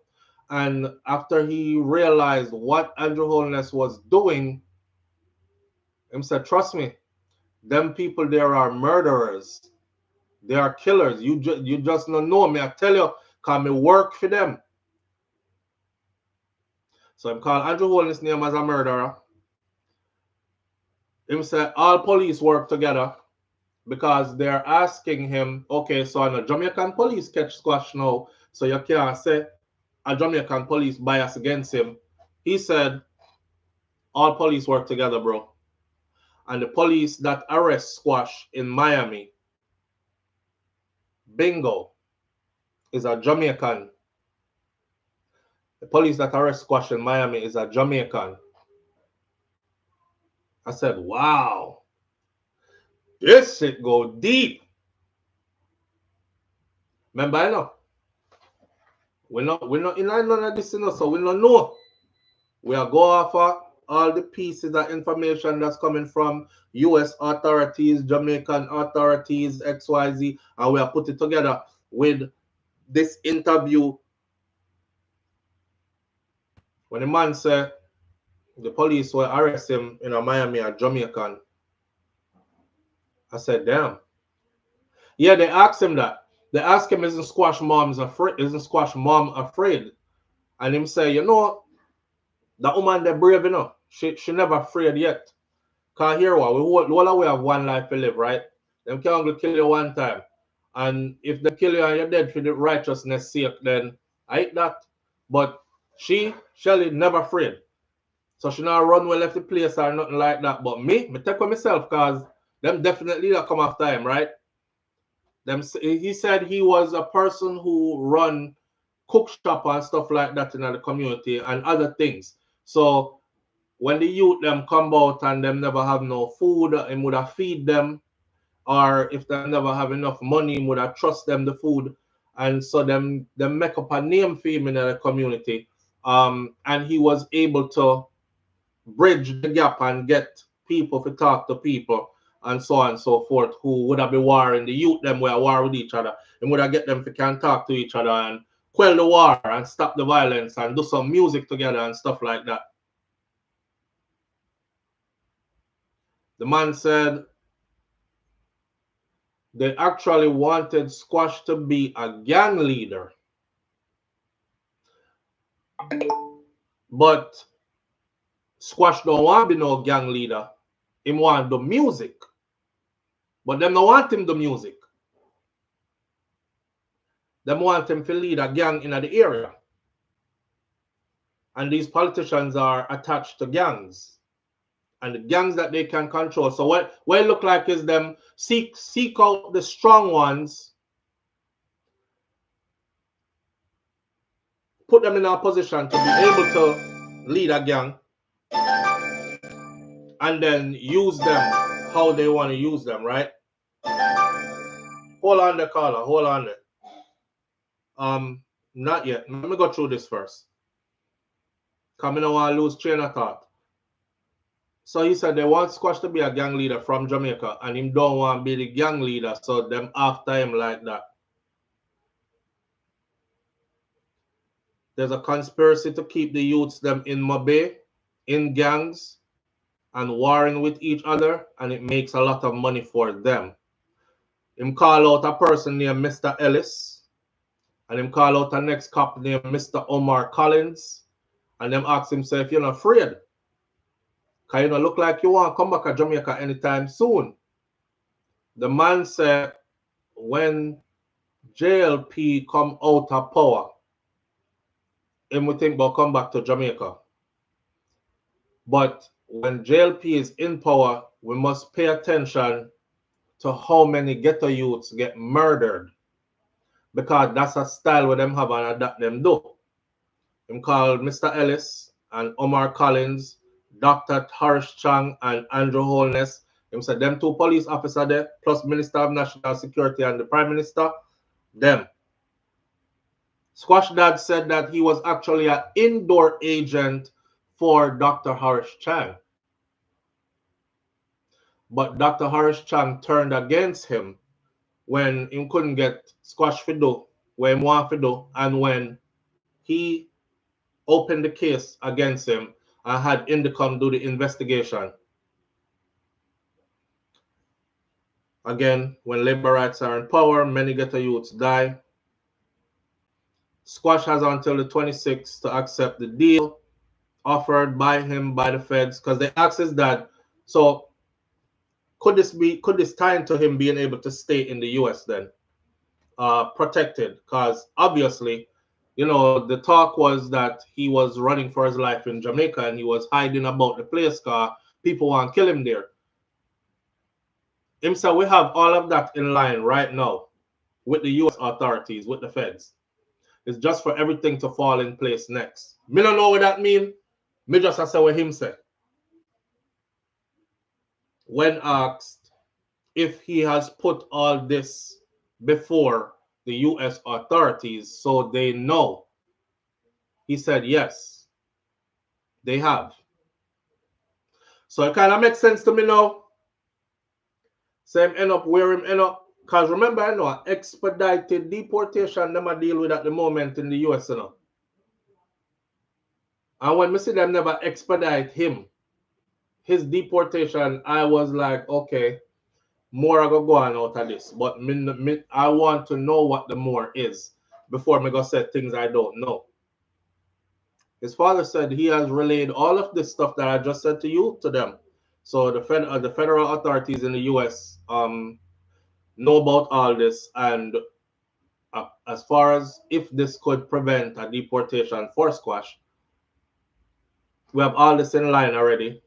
and after he realized what Andrew Holness was doing, he said, trust me, them people there are murderers. They are killers. You just don't know me. I tell you, because me work for them. So I'm called Andrew Holness' name as a murderer. He said all police work together because they're asking him, okay, so the Jamaican police catch squash now, so you can't say a Jamaican police bias against him. He said all police work together, bro. And the police that arrest squash in Miami, bingo, is a Jamaican. The police that arrest squash in Miami is a Jamaican. I said, wow, this shit go deep. Remember, I know. We're not in none of this, you know, so we don't know. We are go off of all the pieces of information that's coming from US authorities, Jamaican authorities, XYZ, and we are put it together with this interview. When the man said the police will arrest him in Miami or Jamaican, I said, damn. Yeah, they asked him that. They asked him, isn't Squash mom afraid? And him say, you know, that woman they brave, you know. She never afraid yet. Cause here what we have one life to live, right? Them can only kill you one time. And if they kill you and you're dead for the righteousness sake, then I hate that. But Shelly never afraid. So she not run well left the place or nothing like that. But me take for myself because them definitely that come after him, right? He said he was a person who run cook shop and stuff like that in the community and other things. So when the youth them come out and them never have no food, he would have feed them, or if they never have enough money, he would have trust them the food, and so them make up a name for him in the community. And he was able to bridge the gap and get people to talk to people and so on and so forth who would have been warring. The youth them were war with each other and would have get them to can talk to each other and quell the war and stop the violence and do some music together and stuff like that. The man said they actually wanted Squash to be a gang leader, but Squash don't want to be no gang leader. He want the music, but them don't want him the music. Them want him to lead a gang in the area. And these politicians are attached to gangs. And the gangs that they can control. So what it look like is them seek out the strong ones, put them in a position to be able to lead a gang, and then use them how they want to use them, right? Hold on there, caller. Hold on there. Not yet. Let me go through this first. Come in, I want to lose train of thought. So he said they want Squash to be a gang leader from Jamaica, and him don't want to be the gang leader, so them after him like that. There's a conspiracy to keep the youths them in Mobay, in gangs, and warring with each other, and it makes a lot of money for them. Him call out a person named Mr. Ellis, and him call out a next cop named Mr. Omar Collins, and them ask him, say, if you're not afraid, because you don't look like you want to come back to Jamaica anytime soon. The man said, when JLP come out of power, him would think about come back to Jamaica. But when JLP is in power, we must pay attention to how many ghetto youths get murdered, because that's a style where them have and that them do. Him called Mr. Ellis and Omar Collins, Dr. Harsh Chang and Andrew Holness. Him said them two police officers there, plus Minister of National Security and the Prime Minister, them. Squash Dad said that he was actually an indoor agent for Dr. Harsh Chang. But Dr. Harsh Chang turned against him when he couldn't get Squash Fido, when he wanted Fido, and when he opened the case against him and had Indicom do the investigation. Again, when labor rights are in power, many ghetto youths die. Squash has until the 26th to accept the deal offered by him by the feds, because they asked his dad, so could this tie into him being able to stay in the US then, protected? Because obviously, you know, the talk was that he was running for his life in Jamaica and he was hiding about the place because people want to kill him there. Him said we have all of that in line right now with the US authorities, with the feds. It's just for everything to fall in place next. Me don't know what that mean. Me just say what him said. When asked if he has put all this before the US authorities so they know, he said yes, they have. So it kind of makes sense to me now. Same end up where him end up. Because remember, I know expedited deportation them a deal with at the moment in the US, you know. And when we see them never expedite him, his deportation, I was like, okay, more I go on out of this. But I want to know what the more is before me go say things I don't know. His father said he has relayed all of this stuff that I just said to you to them. So the federal authorities in the US know about all this, and as far as if this could prevent a deportation for Squash, we have all this in line already.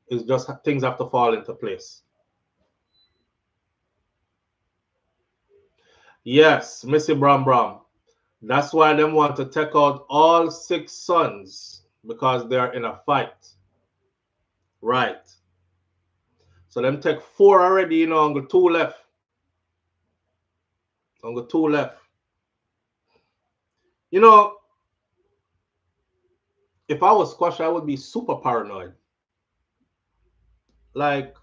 It's just things have to fall into place. Yes, Missy Bram Bram. That's why them want to take out all 6 sons, because they're in a fight. Right. So them take 4 already, you know, and 2 left. And 2 left. You know, if I was Squash, I would be super paranoid. Like,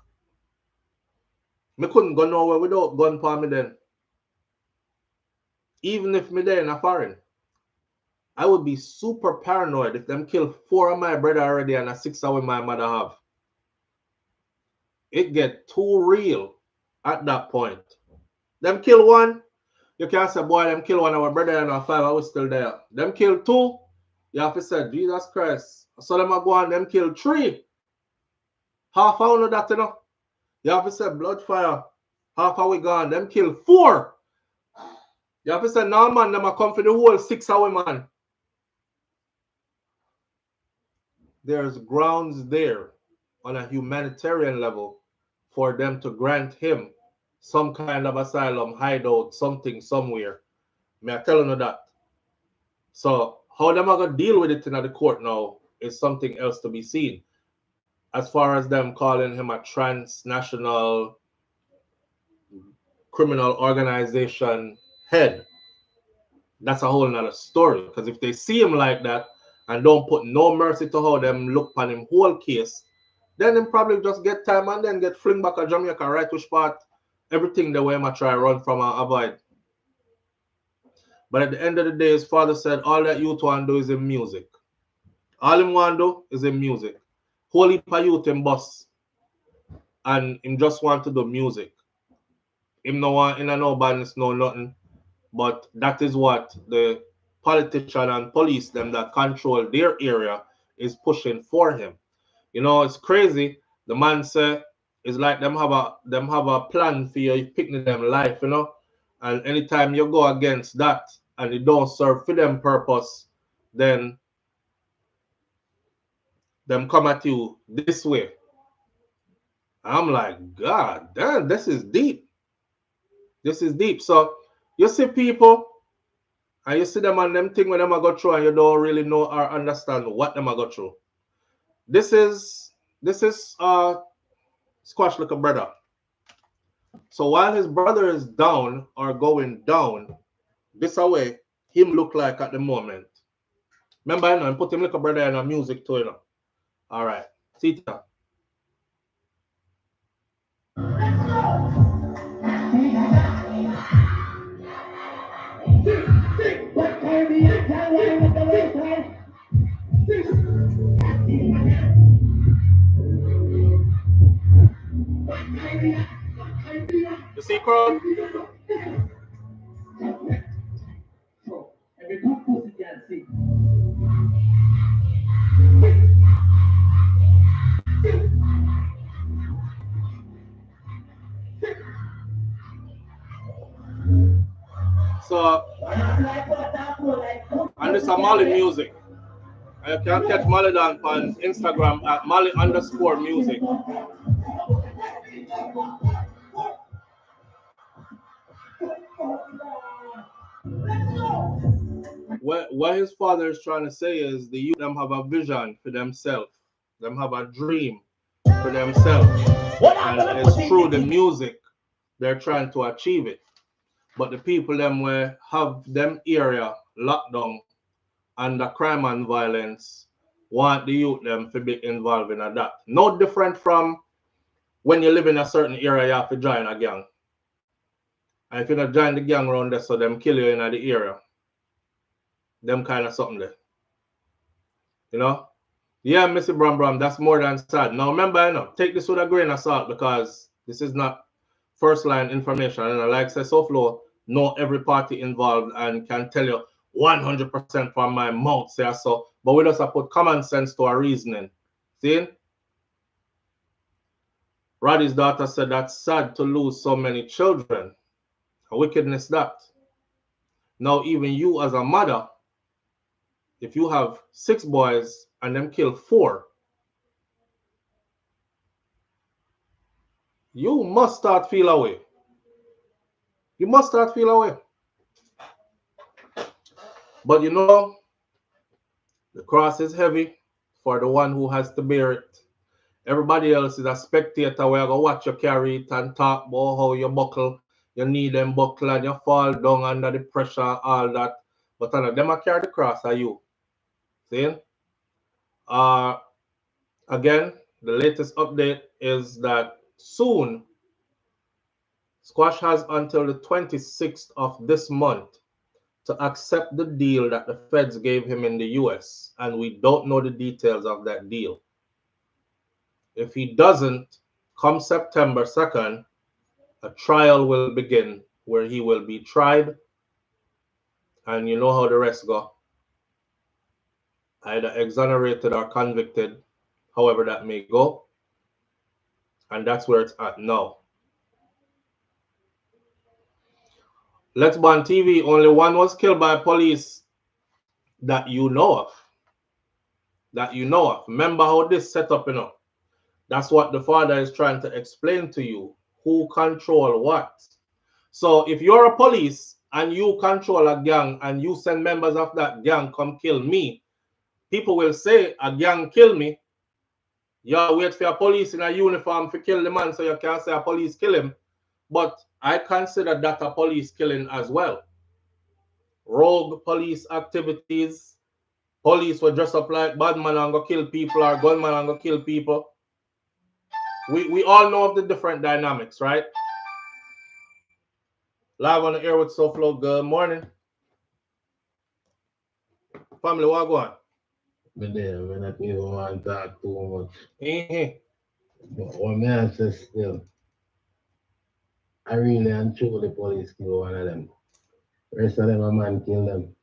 me couldn't go nowhere without gun for me then. Even if me there in a foreign. I would be super paranoid if them kill 4 of my brother already and a 6 of my mother have. It get too real at that point. Them kill 1, you can't say, boy, them kill 1 of our brother and a 5, I was still there. Them kill 2, you have to say, Jesus Christ. So them go on, them kill 3. Half I know that, you know. You have to say, blood fire. Half of we gone. Them kill 4. You have to say, no, man, them a come for the whole 6 of we, man. There's grounds there on a humanitarian level for them to grant him some kind of asylum, hideout, something, somewhere. May I tell you that? So how them are going to deal with it in the court now is something else to be seen. as far as them calling him a transnational criminal organization head, that's a whole nother story. Because if they see him like that and don't put no mercy to how them look on him whole case, then him probably just get time and then get fling back to Jamaica, right which part, everything the way I try run from and avoid. But at the end of the day, his father said, all that youth want to do is in music. All him want to do is in music. Whole heap of youth in bus. And him just want to do music. Him no want in no badness, no nothing. But that is what the politician and police, them that control their area, is pushing for him. You know, it's crazy. The man say it's like them have a plan for your picnic them life, you know. And anytime you go against that and it don't serve for them purpose, then them come at you this way. I'm like, God damn, this is deep. This is deep. So you see people and you see them on them thing when them a go through and you don't really know or understand what them a go through. This is Squash like a brother. So while his brother is down or going down, this away, him look like at the moment. Remember, I know, and put him like a brother in a music too, you know. All right. See ya. You see, crowd? So, and this is Mali music. And you can catch Mali down on Instagram at Mali_music. What his father is trying to say is the youth them have a vision for themselves. Them have a dream for themselves. And it's through the music they're trying to achieve it. But the people them where have them area locked down under crime and violence want the youth them to be involved in that. No different from when you live in a certain area, you have to join a gang. And if you not join the gang around there, so them kill you in the area. Them kind of something there. You know? Yeah, Mr. Bram, that's more than sad. Now remember, you know, take this with a grain of salt because this is not first line information. And like I said, SouFLo know every party involved and can tell you 100% from my mouth, say so. But we just have put common sense to our reasoning. See? Roddy's daughter said that's sad to lose so many children. A wickedness that. Now even you as a mother, if you have 6 boys and them kill 4, you must start feel away. You must start feel away. But you know, the cross is heavy for the one who has to bear it. Everybody else is a spectator where you go watch you carry it and talk about how you buckle, you need them buckle and you fall down under the pressure, all that. But them a carry the cross are you. See? Again, the latest update is that soon Squash has until the 26th of this month to accept the deal that the feds gave him in the US, and we don't know the details of that deal. If he doesn't, come September 2nd, a trial will begin where he will be tried, and you know how the rest go. Either exonerated or convicted, however that may go. And that's where it's at now. Let's Ban TV, only one was killed by police that you know of. That you know of. Remember how this set up, you know. That's what the father is trying to explain to you. Who control what? So if you're a police and you control a gang and you send members of that gang come kill me, people will say a gang kill me. You wait for a police in a uniform to kill the man so you can't say a police kill him. But I consider that a police killing as well. Rogue police activities. Police will dress up like bad man and go kill people or gunman and go kill people. We all know of the different dynamics, right? Live on the air with SouFLo. Good morning. Family, what go on? But then, when I people want to talk too much. Mm-hmm. But what me I say still, I really and truly police kill one of them. Rest of them a man kill them.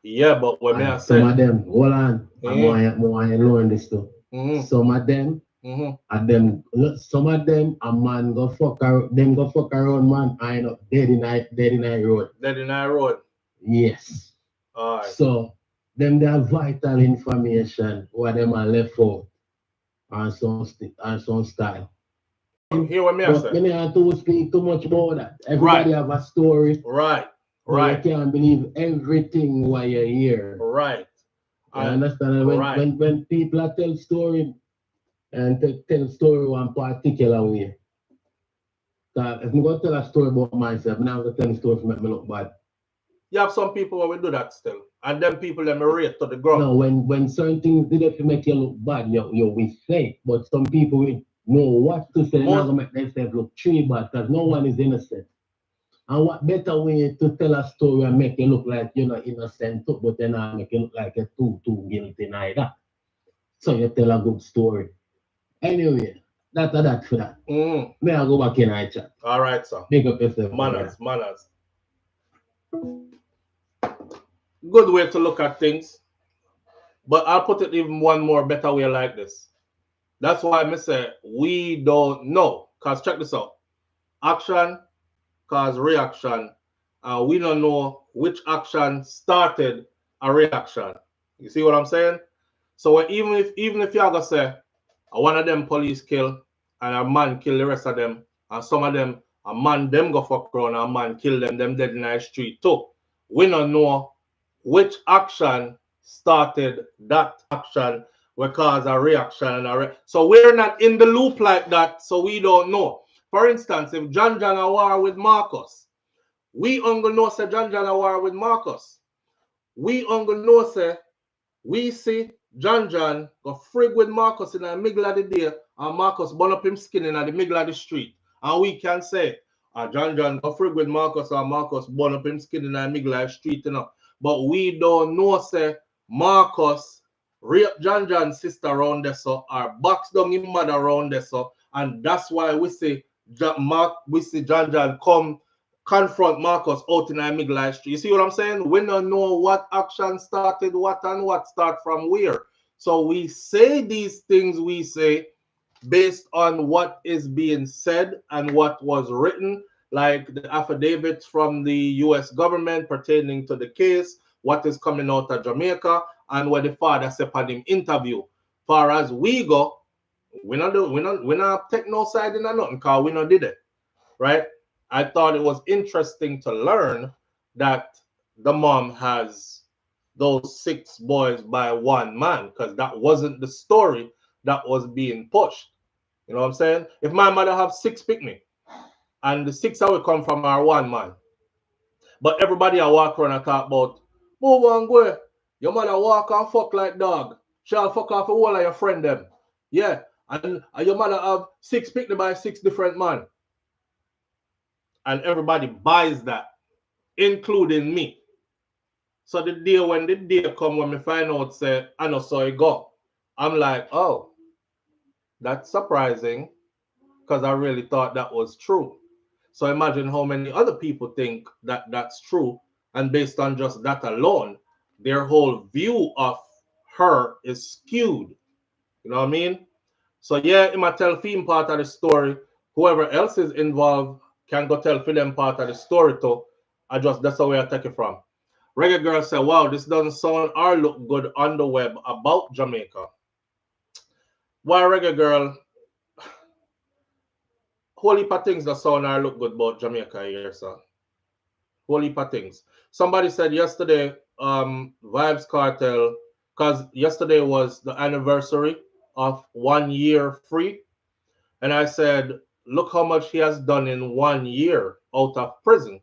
Yeah, but when I And say some of them, hold on, I want you to learn this too. Some of them, some of them, a man go fuck around, man, I end up dead in I road. Dead in I road. Yes. All right. So them they have vital information what them are left out on some style. Hear what me I say. But me have to speak too much about that. Everybody have a story. Right. You can't believe everything what you hear. Right. You understand? When people tell story and tell story one particular way. That if I'm going to tell a story about myself, I'm not going to tell a story to make me look bad. You have some people who will do that still. And them people them rate to the ground. No, when certain things did it to make you look bad, you will say. But some people will know what to say. They're not going to make themselves look tree bad because no one is innocent. And what better way to tell a story and make you look like you're not innocent too, but then make you look like you're too guilty neither. So you tell a good story. Anyway, that's that for that. May I go back in our chat? All right, sir. Big up yourself. Manners. Good way to look at things. But I'll put it even one more better way like this. That's why I say we don't know. Because check this out. Action cause reaction. We don't know which action started a reaction. You see what I'm saying? So even if you're gonna say one of them police kill and a man kill the rest of them, and some of them a man them go fuck around and a man kill them dead in the street too. We don't know which action started that action will cause a reaction. So we're not in the loop like that, so we don't know. For instance, if John a war with Marcus, we only know say John a war with Marcus. We only know say we see John go frig with Marcus in the middle of the day and Marcus burn up him skin in the middle of the street. And we can say, John go frig with Marcus and Marcus burn up him skin in the middle of the street, you know. But we don't know say Marcus rape John's sister around there so or box down his mother around there so, and that's why we see John come confront Marcus out in the middle of the street. You see what I'm saying? We don't know what action started what and what start from where. So we say these things we say based on what is being said and what was written, like the affidavits from the U.S. government pertaining to the case, what is coming out of Jamaica, and what the father said on him interview. Far as we go, we not take no side in nothing because we not did it, right? I thought it was interesting to learn that the mom has those 6 boys by one man because that wasn't the story that was being pushed. You know what I'm saying? If my mother have 6 picnic and the 6 that will come from our one man, but everybody I walk around and talk about, move on, go. Your mother walk and fuck like dog. She'll fuck off a whole of your friend them. Yeah. And your mother have 6 picnic by 6 different men. And everybody buys that, including me. So the day when the day come when me find out say I know so it go, I'm like, oh, that's surprising because I really thought that was true. So imagine how many other people think that that's true, and based on just that alone, their whole view of her is skewed. You know what I mean? So yeah, it might tell film part of the story. Whoever else is involved can go tell film part of the story too. That's the way I take it from. Reggae Girl said, wow, this doesn't sound or look good on the web about Jamaica. Why, Reggae Girl? Whole heap of things that sound or look good about Jamaica here, sir. Whole heap of things. Somebody said yesterday, Vibes Cartel, because yesterday was the anniversary of 1 year free. And I said, look how much he has done in 1 year out of prison.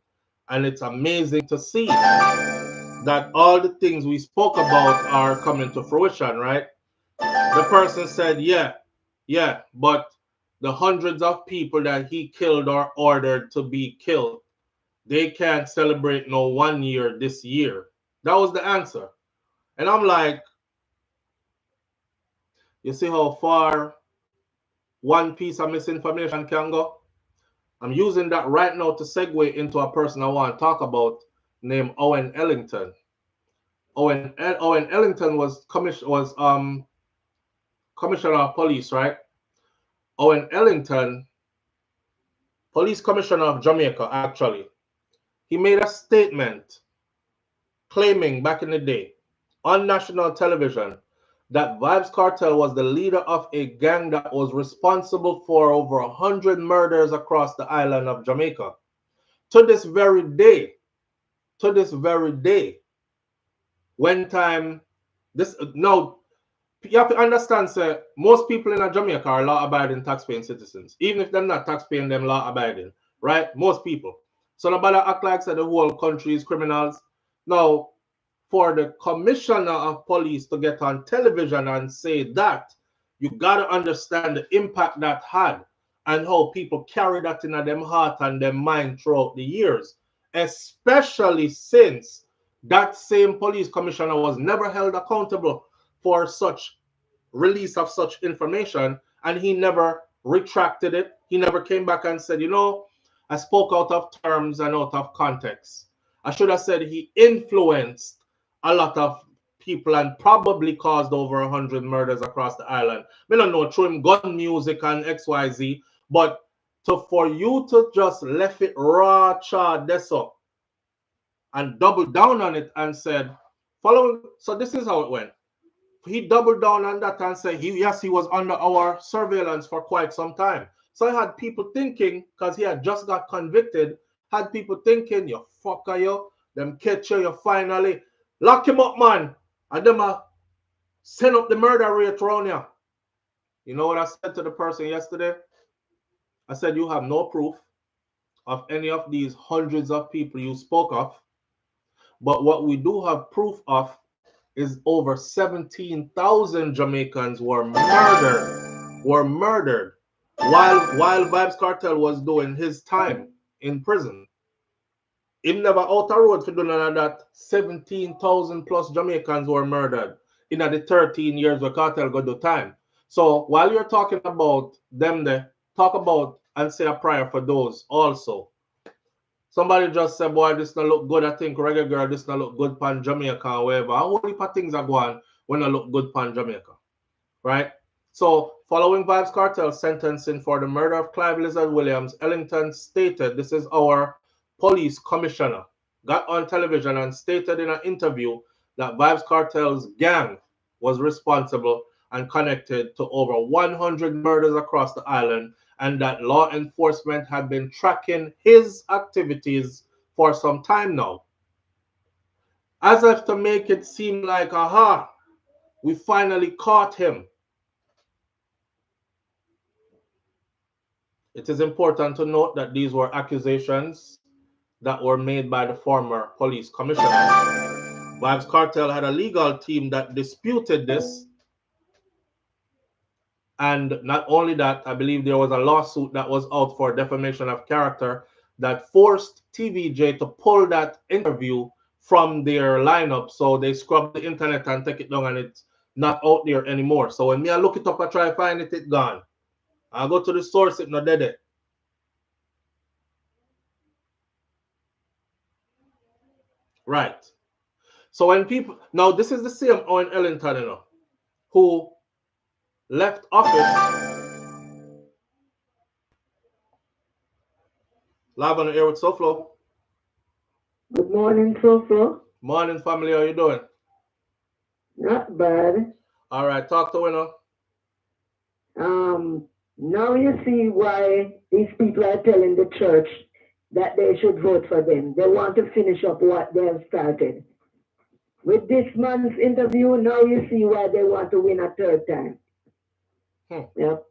And it's amazing to see that all the things we spoke about are coming to fruition, right? The person said, yeah, but the hundreds of people that he killed or ordered to be killed, they can't celebrate no 1 year this year. That was the answer. And I'm like, you see how far one piece of misinformation can go? I'm using that right now to segue into a person I want to talk about named Owen Ellington. Owen Ellington was commissioner of police, right? Owen Ellington, police commissioner of Jamaica, actually. He made a statement claiming back in the day on national television that Vybz Cartel was the leader of a gang that was responsible for over 100 murders across the island of Jamaica. To this very day, when time, this, now, you have to understand, sir, most people in Jamaica are law-abiding tax-paying citizens. Even if they're not tax-paying, them law-abiding, right? Most people. So nobody act like the whole country is criminals. Now, for the commissioner of police to get on television and say that, you got to understand the impact that had and how people carry that in them heart and their mind throughout the years, especially since that same police commissioner was never held accountable for such release of such information, and he never retracted it. He never came back and said, you know, I spoke out of terms and out of context. I should have said he influenced a lot of people and probably caused over 100 murders across the island. We don't know through him gun music and XYZ, but for you to just left it raw charred this up and double down on it and said, following, so this is how it went. He doubled down on that and said, yes, he was under our surveillance for quite some time. So I had people thinking, because he had just got convicted, had people thinking, you fucker, you, them catch you finally. Lock him up, man. And them send up the murder rate around you. You know what I said to the person yesterday? I said, you have no proof of any of these hundreds of people you spoke of. But what we do have proof of is over 17,000 Jamaicans were murdered while Vybz Cartel was doing his time in prison. Him never out the road for doing none of that. 17,000 plus Jamaicans were murdered in the 13 years where Cartel got do time. So while you're talking about them there, talk about and say a prayer for those also. Somebody just said, boy, this not look good. I think reggae girl, this not look good pan Jamaica or whatever. A whole heap of things are going when I look good pan Jamaica. Right? So following Vybz Cartel's sentencing for the murder of Clive Lizard Williams, Ellington stated, this is our police commissioner, got on television and stated in an interview that Vybz Cartel's gang was responsible and connected to over 100 murders across the island, and that law enforcement had been tracking his activities for some time now. As if to make it seem like, aha, we finally caught him. It is important to note that these were accusations that were made by the former police commissioner. Vybz Cartel had a legal team that disputed this. And not only that, I believe there was a lawsuit that was out for defamation of character that forced TVJ to pull that interview from their lineup. So they scrubbed the internet and take it down, and it's not out there anymore. So when I look it up, I try to find it, it's gone. I go to the source, it's not dead. Right. So when people, now this is the same Owen Ellington, you know, who left office. Live on the air with SouFLo. Good morning, SouFLo. Morning, family. How you doing? Not bad. All right, talk to winner. Now you see why these people are telling the church that they should vote for them. They want to finish up what they have started. With this man's interview, now you see why they want to win a third time. Yep.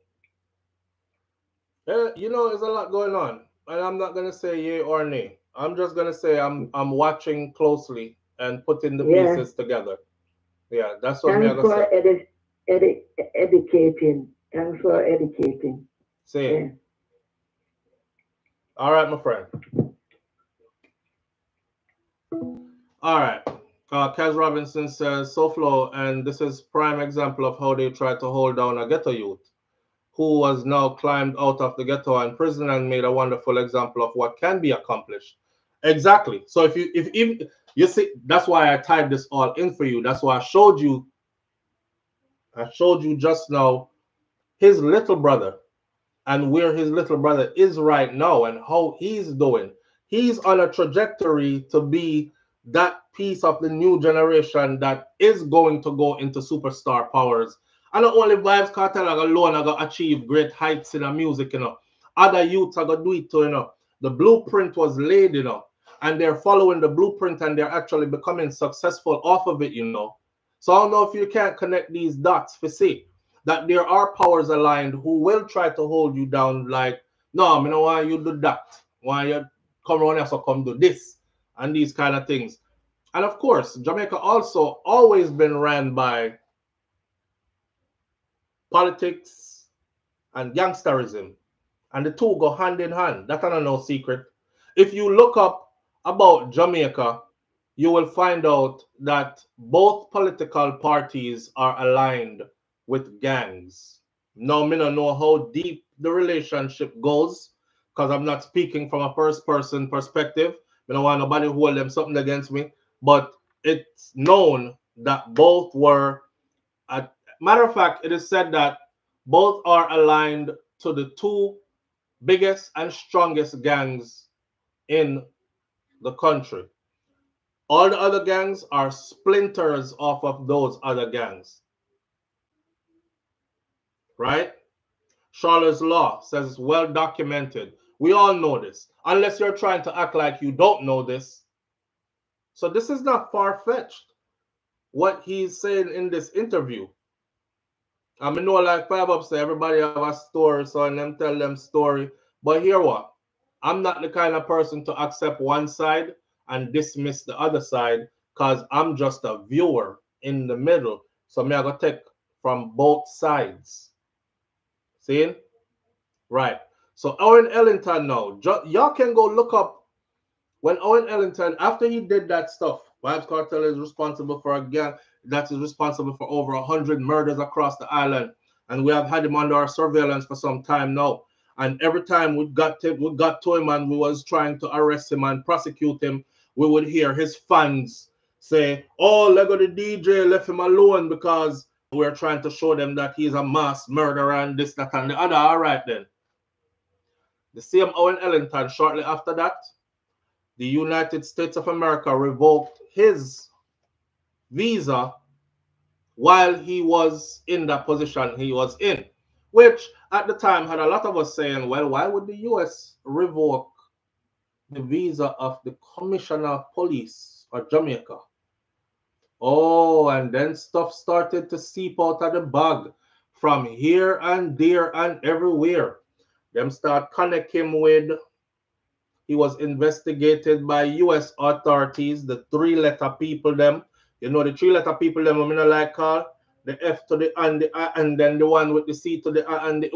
You know, there's a lot going on, and I'm not gonna say yay or nay. I'm just gonna say I'm watching closely and putting the Yeah. pieces together. Yeah, that's what me I Thanks gonna for say. educating. Thanks for educating. Same. Yeah. All right, my friend. All right. Kaz Robinson says, SouFlo, and this is prime example of how they try to hold down a ghetto youth who was now climbed out of the ghetto and prison and made a wonderful example of what can be accomplished. Exactly. So if you see, that's why I tied this all in for you. That's why I showed you just now his little brother and where his little brother is right now and how he's doing. He's on a trajectory to be that piece of the new generation that is going to go into superstar powers. And not only Vibes Cartel alone are going to achieve great heights in the music, you know. Other youths are going to do it too, you know. The blueprint was laid, you know, and they're following the blueprint and they're actually becoming successful off of it, you know. So I don't know if you can't connect these dots for see that there are powers aligned who will try to hold you down like, no, I don't want you to do that. Why you come around here, so come do this and these kind of things. And of course, Jamaica also always been ran by politics and gangsterism. And the two go hand in hand. That's no secret. If you look up about Jamaica, you will find out that both political parties are aligned with gangs. Now, me don't know how deep the relationship goes because I'm not speaking from a first person perspective. I don't want nobody who hold them something against me. But it's known that both were, matter of fact, it is said that both are aligned to the two biggest and strongest gangs in the country. All the other gangs are splinters off of those other gangs, right? Charlotte's Law says it's well documented. We all know this, unless you're trying to act like you don't know this. So this is not far-fetched, what he's saying in this interview. I mean, know like Five Up say everybody have a story, so and them tell them story. But here what? I'm not the kind of person to accept one side and dismiss the other side because I'm just a viewer in the middle. So me I go take from both sides. See? Right. So Owen Ellington now, y'all can go look up when Owen Ellington, after he did that stuff, Vibes Cartel is responsible for a gang that is responsible for over 100 murders across the island. And we have had him under our surveillance for some time now. And every time we got to him and we was trying to arrest him and prosecute him, we would hear his fans say, oh, Lego the DJ left him alone because we're trying to show them that he's a mass murderer and this, that, and the other. All right, then. The same Owen Ellington, shortly after that, the United States of America revoked his visa while he was in that position he was in, which at the time had a lot of us saying, well, why would the US revoke the visa of the Commissioner of Police of Jamaica? Oh, and then stuff started to seep out of the bag from here and there and everywhere. Them start connect him with, he was investigated by US authorities, the three-letter people them. You know the three-letter people them, I mean, like call the F to the and the A, and then the one with the C to the A and the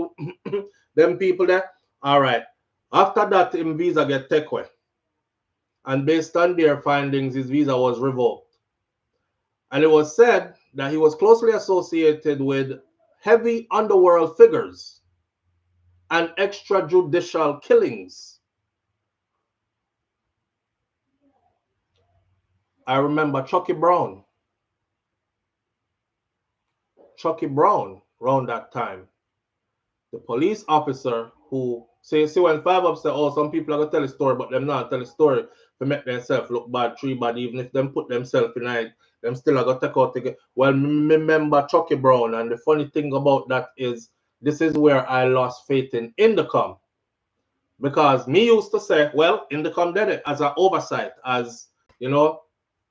them people there. All right. After that, his visa get taken away. And based on their findings, his visa was revoked. And it was said that he was closely associated with heavy underworld figures and extrajudicial killings. I remember Chucky Brown around that time. The police officer who see when Five Up say, oh, some people are gonna tell a story, but them not tell a story to make themselves look bad, tree bad, even if them put themselves in it, them still are gonna take out ticket. Well, remember Chucky Brown, and the funny thing about that is this is where I lost faith in Indicom. Because me used to say, well, Indicom did it as an oversight, as you know,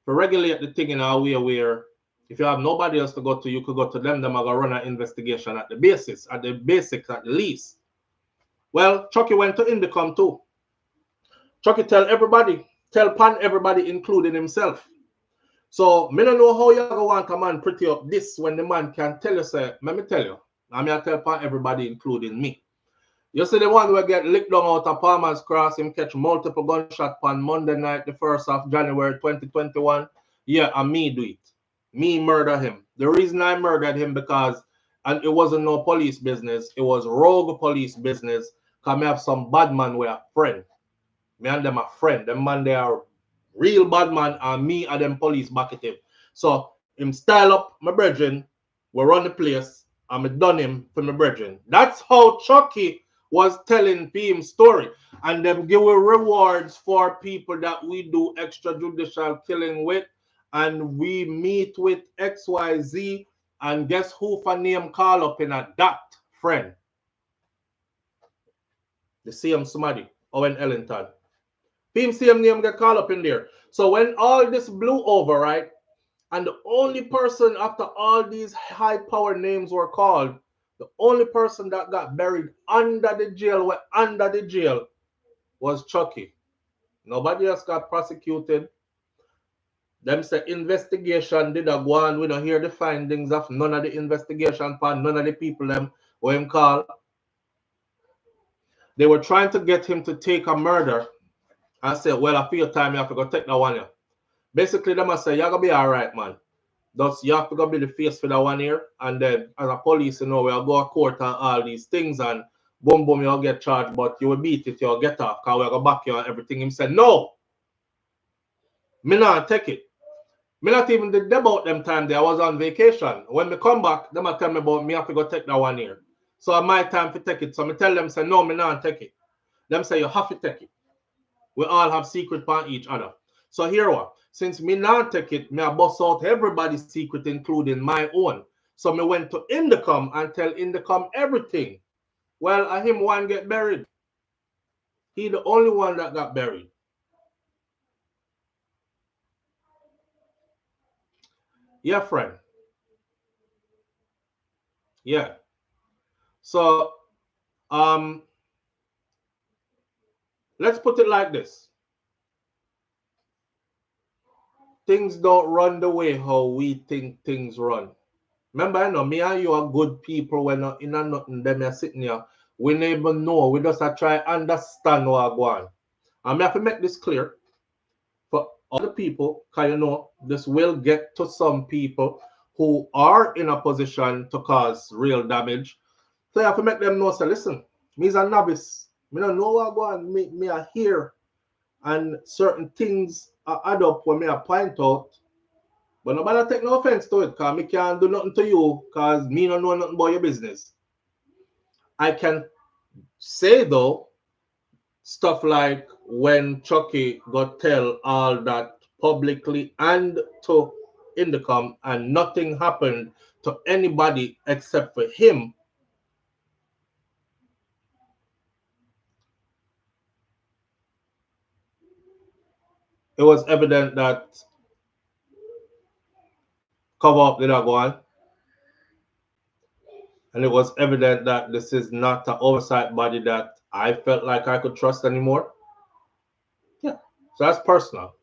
to regulate the thing in our way where If you have nobody else to go to, you could go to them. Them are gonna run an investigation at the basis, at the basics, at the least. Well, Chucky went to Indicom too. Chucky tell everybody, tell Pan everybody, including himself. So me don't know how you go want a man pretty up this when the man can tell you, say, let me tell you. I mean, I tell Pan everybody, including me. You see the one who get licked down out of Palmer's Cross, him catch multiple gunshot on Monday night, the 1st of January 2021. Yeah, and me do it. Me murder him. The reason I murdered him because, and it wasn't no police business, it was rogue police business, because I have some bad man with a friend. Me and them a friend. Them man, they are real bad man, and me and them police back at him. So him style up my brethren, we run the place, and me done him for my brethren. That's how Chucky was telling him story. And them give rewards for people that we do extrajudicial killing with, and we meet with XYZ, and guess who for name call up in a that friend? The same somebody, Owen Ellington. Him same name get called up in there. So when all this blew over, right, and the only person after all these high power names were called, the only person that got buried under the jail was Chucky. Nobody else got prosecuted. Them say investigation did a go on. We don't hear the findings of none of the investigation for none of the people them who him call. They were trying to get him to take a murder. I said, well, I feel time you have to go take that one here. Basically, them I say, you're gonna be all right, man. Thus, you have to go be the face for that one here, and then as a police, you know, we'll go to court and all these things, and boom, boom, you'll get charged, but you will beat it, you'll get off, because we'll go back you and everything. Him said, no, me not take it. Me not even did about them time there. I was on vacation. When me come back, them I tell me about me have to go take that one here. So my time to take it. So me tell them, say, no, me not take it. Them say, you have to take it. We all have secret on each other. So here what? Since me not take it, me I bust out everybody's secret, including my own. So me went to Indicom and tell Indicom everything. Well, him one get buried. He the only one that got buried. Yeah, friend. Yeah. So let's put it like this. Things don't run the way how we think things run. Remember, you know, me and you are good people when in a nothing them are sitting here. We never know. We just try to understand what going on. And I have to make this clear for all the people, because you know, this will get to some people who are in a position to cause real damage. So you have to make them know, say, listen, me is a novice. Me don't know what going on. Me are here. And certain things are add up when me I point out. But nobody take no offense to it, because me can't do nothing to you, because me don't know nothing about your business. I can say, though, stuff like when Chucky got tell all that publicly and to Indicom, and nothing happened to anybody except for him. It was evident that cover up did not go on. And it was evident that this is not an oversight body that I felt like I could trust anymore. Yeah. So that's personal.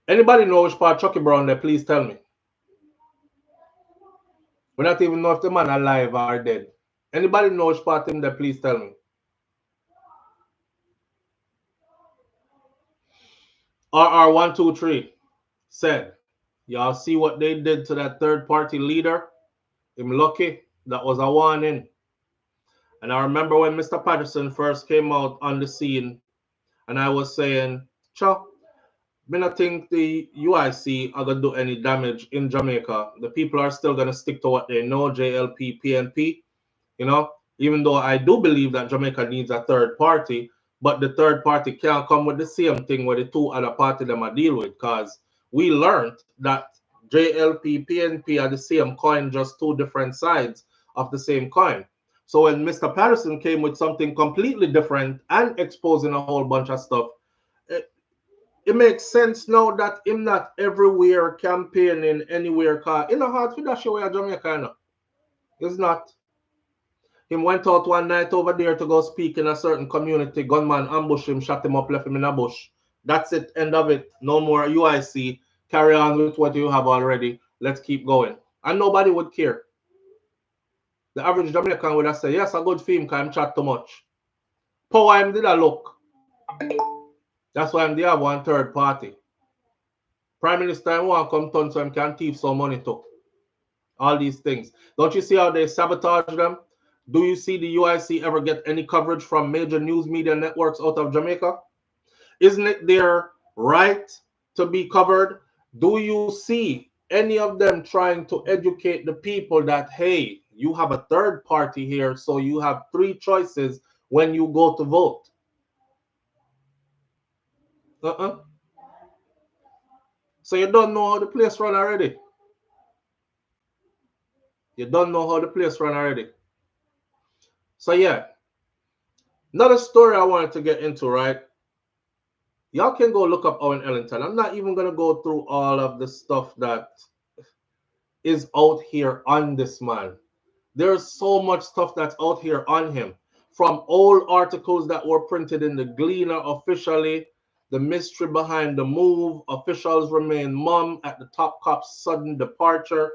Anybody know which part Chucky Brown there, please tell me. We don't even know if the man alive or dead. Anybody know which part him there, please tell me. RR123 said, y'all see what they did to that third party leader? I'm lucky. That was a warning. And I remember when Mr. Patterson first came out on the scene, and I was saying, Chuck, I don't think the UIC are going to do any damage in Jamaica. The people are still going to stick to what they know, JLP, PNP, you know, even though I do believe that Jamaica needs a third party, but the third party can't come with the same thing where the two other parties them are deal with, because we learned that JLP, PNP are the same coin, just two different sides of the same coin. So when Mr. Patterson came with something completely different and exposing a whole bunch of stuff, it makes sense now that him not everywhere campaigning anywhere, cause in a hard for dash away a Jamaica, no. It's not. Him went out one night over there to go speak in a certain community. Gunman ambushed him, shot him up, left him in a bush. That's it. End of it. No more UIC. Carry on with what you have already. Let's keep going. And nobody would care. The average Jamaican would have said, yes, a good film because I'm chat too much. Power him did a look. That's why I'm there one third party. Prime Minister want come turn so him can thief some money too. All these things. Don't you see how they sabotage them? Do you see the UIC ever get any coverage from major news media networks out of Jamaica? Isn't it their right to be covered? Do you see any of them trying to educate the people that, hey, you have a third party here, so you have three choices when you go to vote? So you don't know how the place run already. You don't know how the place run already. So yeah, another story I wanted to get into, right? Y'all can go look up Owen Ellington. I'm not even going to go through all of the stuff that is out here on this man. There's so much stuff that's out here on him. From old articles that were printed in the Gleaner officially, the mystery behind the move, officials remain mum at the top cop's sudden departure.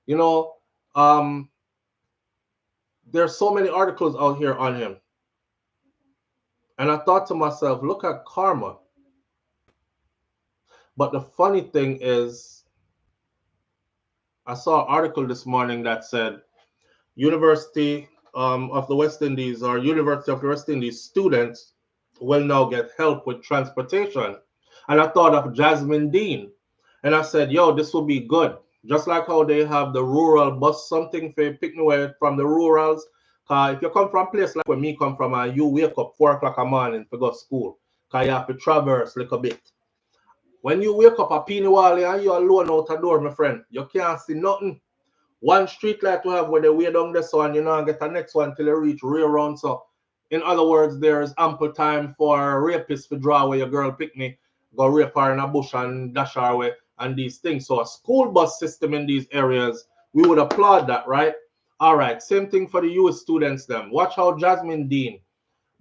You know, there's so many articles out here on him. And I thought to myself, look at karma. But the funny thing is, I saw an article this morning that said University of the West Indies or University of the West Indies students will now get help with transportation. And I thought of Jasmine Dean. And I said, yo, this will be good. Just like how they have the rural bus, something for picking away from the rurals. If you come from a place like where me come from, and you wake up 4 o'clock in the morning to go to school, because you have to traverse a little bit. When you wake up a Peeny Wally and you're alone out the door, my friend, you can't see nothing. One street light to have where they way down this one, you know, and get the next one till you reach rear round. So, in other words, there's ample time for rapists to draw away your girl picnic, go rape her in a bush and dash her away, and these things. So, a school bus system in these areas, we would applaud that, right? All right, same thing for the US students, them. Watch how Jasmine Dean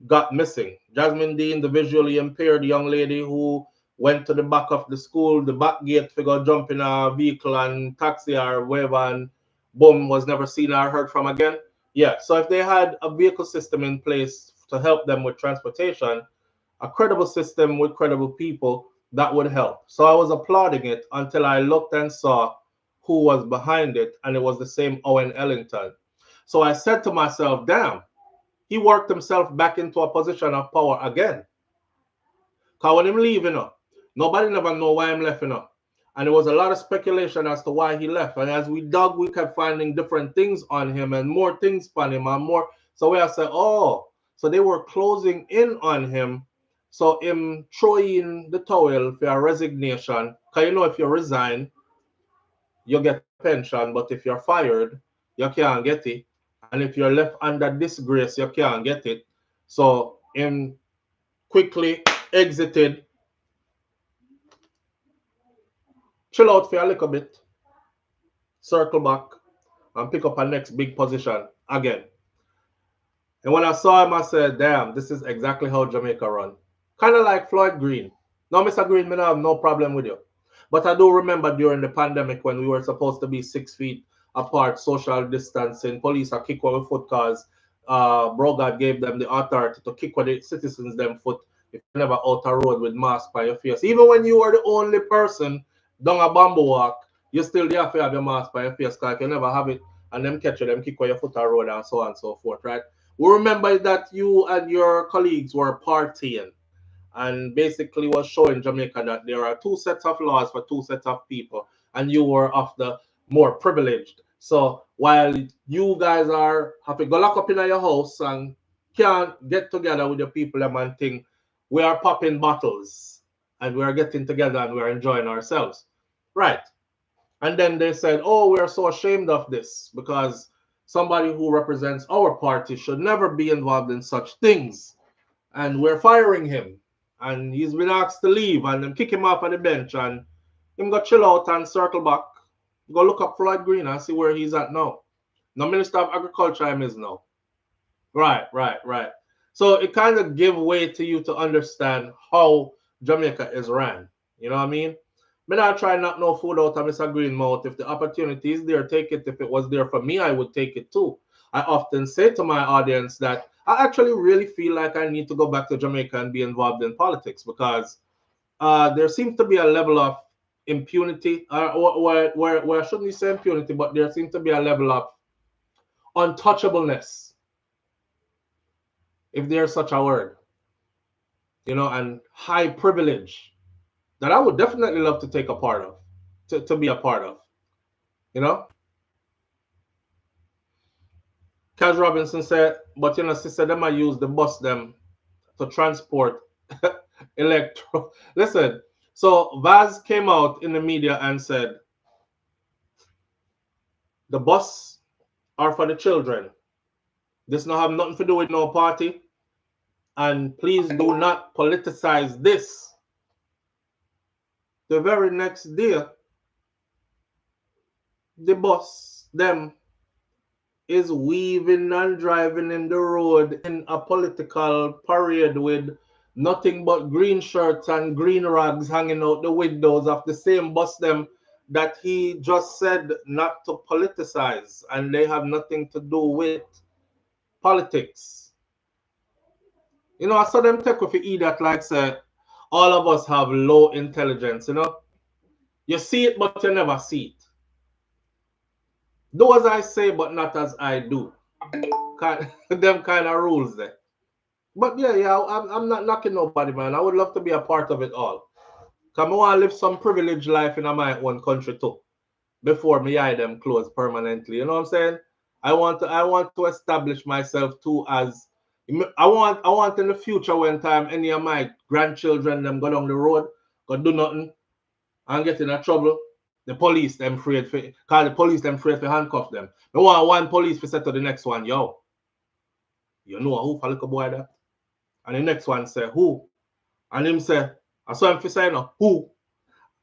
got missing. Jasmine Dean, the visually impaired young lady who went to the back of the school, the back gate, to go jump in a vehicle and taxi or whatever, and boom, was never seen or heard from again. Yeah, so if they had a vehicle system in place to help them with transportation, a credible system with credible people, that would help. So I was applauding it until I looked and saw who was behind it, and it was the same Owen Ellington. So I said to myself, damn, he worked himself back into a position of power again. Because when him leaving, nobody never know why I'm left, And there was a lot of speculation as to why he left. And as we dug, we kept finding different things on him and more things on him and more. So we said, oh, so they were closing in on him. So him throwing the towel for a resignation. Because you know, if you resign, you get a pension. But if you're fired, you can't get it. And if you're left under disgrace, you can't get it. So him quickly exited, chill out for a little bit, circle back, and pick up a next big position again. And when I saw him, I said, damn, this is exactly how Jamaica run. Kind of like Floyd Green. Now, Mr. Green, I have no problem with you. But I do remember during the pandemic when we were supposed to be 6 feet apart, social distancing, police are kick our foot because Brogard gave them the authority to kick the citizens them foot if you never out a road with mask by your face. Even when you are the only person down a bamboo walk, you still there to have your mask by your face because you never have it and them catch you, them kick your foot a road and so on and so forth, right? We remember that you and your colleagues were partying and basically was showing Jamaica that there are two sets of laws for two sets of people, and you were of the more privileged. So while you guys are have to go lock up in your house and can't get together with your people and thing, we are popping bottles and we are getting together and we're enjoying ourselves. Right. And then they said, oh, we're so ashamed of this because somebody who represents our party should never be involved in such things. And we're firing him. and he's been asked to leave, and them kick him off on the bench, and him go chill out and circle back, go look up Floyd Green and see where he's at now. No Minister of Agriculture him is now. Right. So it kind of give way to you to understand how Jamaica is ran. You know what I mean? Me not try not no food out of Mr. Green mouth. If the opportunity is there, take it. If it was there for me, I would take it too. I often say to my audience that I actually really feel like I need to go back to Jamaica and be involved in politics, because there seems to be a level of impunity, where I shouldn't say impunity, but there seems to be a level of untouchableness, if there's such a word, and high privilege that I would definitely love to take a part of, to be a part of, Kaz Robinson said, but sister, them I use the bus them to transport electro. Listen, so Vaz came out in the media and said, the bus are for the children. This not have nothing to do with no party. And please do not politicize this. The very next day, the bus, them, is weaving and driving in the road in a political parade with nothing but green shirts and green rags hanging out the windows of the same bus them that he just said not to politicize, and they have nothing to do with politics. I saw them take with eat that like say all of us have low intelligence, You see it, but you never see it. Do as I say, but not as I do. Them kind of rules there. But yeah, I'm not knocking nobody, man. I would love to be a part of it all. Because I want to live some privileged life in my own country too, before me eye them closed permanently. You know what I'm saying? I want to establish myself too as I want in the future, when time any of my grandchildren them go down the road, go do nothing and get in a trouble, the police them afraid for, cause the police them afraid to handcuff them. I want one police to say to the next one, yo, you know who for little boy that? And the next one say, who? And him say, I saw him for say no, who?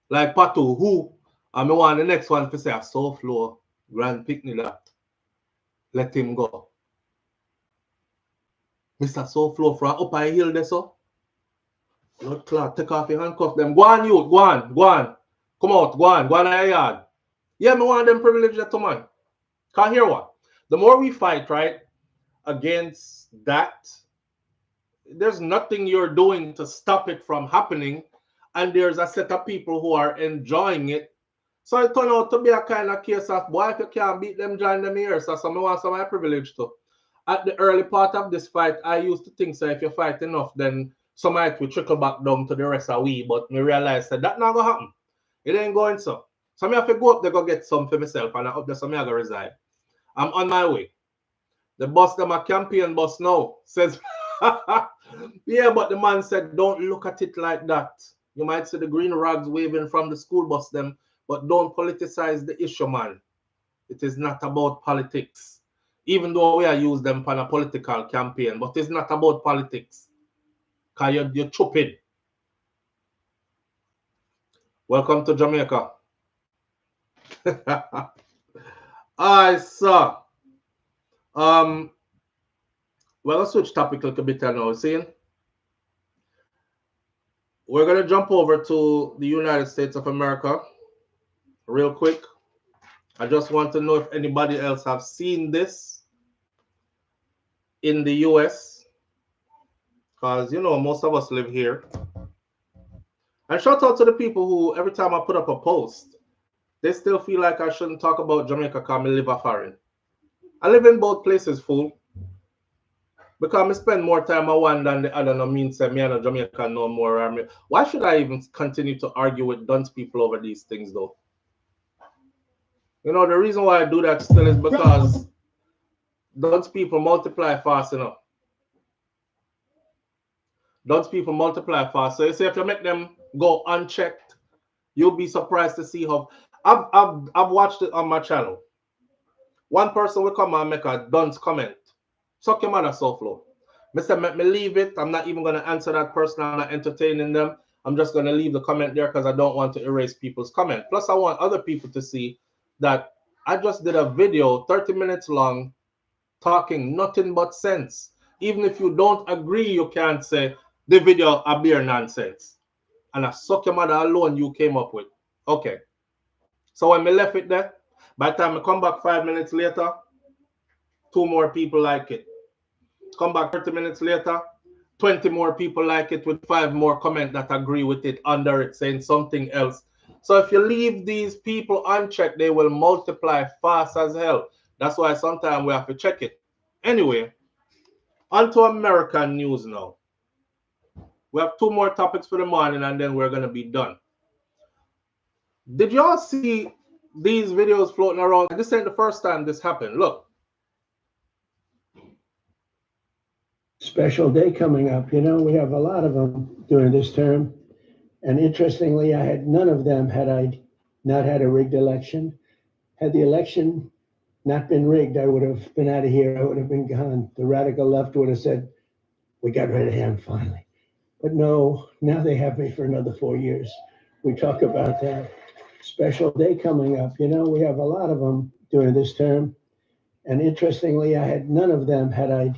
Like Patu, who? And I want the next one to say, I saw Flo, grand picnic that. Let him go. Mr. SouFLo from up a hill there, so. Blood clot, take off your handcuff them. Go on, youth, go on. Come out, go on in your yard. Yeah, me want them privilege that to man. Can't hear what? The more we fight, right, against that, there's nothing you're doing to stop it from happening. And there's a set of people who are enjoying it. So it turned out to be a kind of case of, boy, if you can't beat them, join them here. So some want some of my privilege too. At the early part of this fight, I used to think, so if you fight enough, then some might will trickle back down to the rest of we. But me realize that not gonna happen. It ain't going so. So me have to go up there, go get some for myself, and up there, so me I go reside. I'm on my way. The bus, them a campaign bus now, says, yeah, but the man said, don't look at it like that. You might see the green rags waving from the school bus them, but don't politicize the issue, man. It is not about politics. Even though we are use them for a political campaign, but it's not about politics. Because you're stupid. Welcome to Jamaica. Alright, so well, let's switch topic a little bit now. See, we're gonna jump over to the United States of America real quick. I just want to know if anybody else have seen this in the US, because most of us live here. And shout out to the people who every time I put up a post, they still feel like I shouldn't talk about Jamaica because I live a foreign. I live in both places, fool. Because I spend more time on one than the other, no means me and a Jamaica no more. Why should I even continue to argue with dunce people over these things, though? The reason why I do that still is because dunce people multiply fast enough. Dunce people multiply fast. So you see, if you make them go unchecked, you'll be surprised to see how. I've watched it on my channel. One person will come and make a dunce comment. Suck your mother, SouFLo. Mr. Let me leave it. I'm not even going to answer that person. I'm not entertaining them. I'm just going to leave the comment there because I don't want to erase people's comment. Plus, I want other people to see that I just did a video 30 minutes long talking nothing but sense. Even if you don't agree, you can't say the video a bare nonsense. And I suck your mother alone you came up with. Okay. So when me left it there, by the time I come back 5 minutes later, 2 more people like it. Come back 30 minutes later, 20 more people like it with 5 more comments that agree with it under it saying something else. So if you leave these people unchecked, they will multiply fast as hell. That's why sometimes we have to check it. Anyway, on to American news now. We have 2 more topics for the morning and then we're going to be done. Did y'all see these videos floating around? This ain't the first time this happened. Look. Special day coming up. You know, we have a lot of them during this term. And interestingly, I had none of them had I not had a rigged election. Had the election not been rigged, I would have been out of here. I would have been gone. The radical left would have said, we got rid of him finally. But no, now they have me for another 4 years. We talk about that. Special day coming up. You know, we have a lot of them during this term. And interestingly, I had none of them had I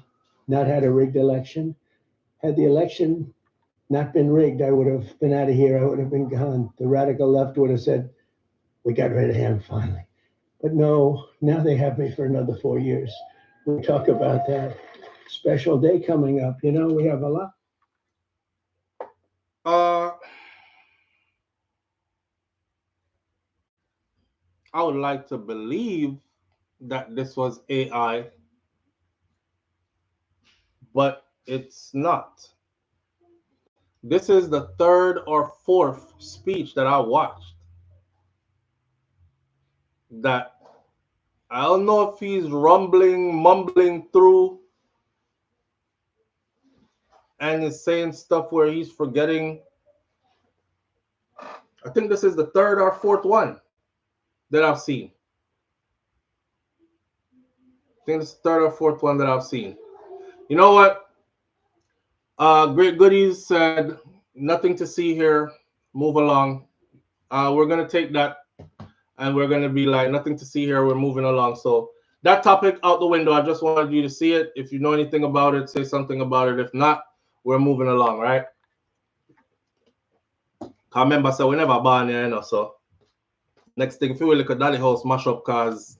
not had a rigged election. Had the election not been rigged, I would have been out of here. I would have been gone. The radical left would have said, we got rid of him finally. But no, now they have me for another 4 years. We talk about that. Special day coming up. You know, we have a lot. I would like to believe that this was AI, but it's not. This is the 3rd or 4th speech that I watched that I don't know if he's mumbling through and is saying stuff where he's forgetting. I think this is the 3rd or 4th one that I've seen. I think it's the 3rd or 4th one that I've seen. You know what? Great Goodies said, nothing to see here. Move along. We're going to take that and we're going to be like, nothing to see here. We're moving along. So that topic out the window. I just wanted you to see it. If you know anything about it, say something about it. If not, we're moving along, right? I remember, so we never born here, you know, so next thing, if you will look at Daddy House mash up cars.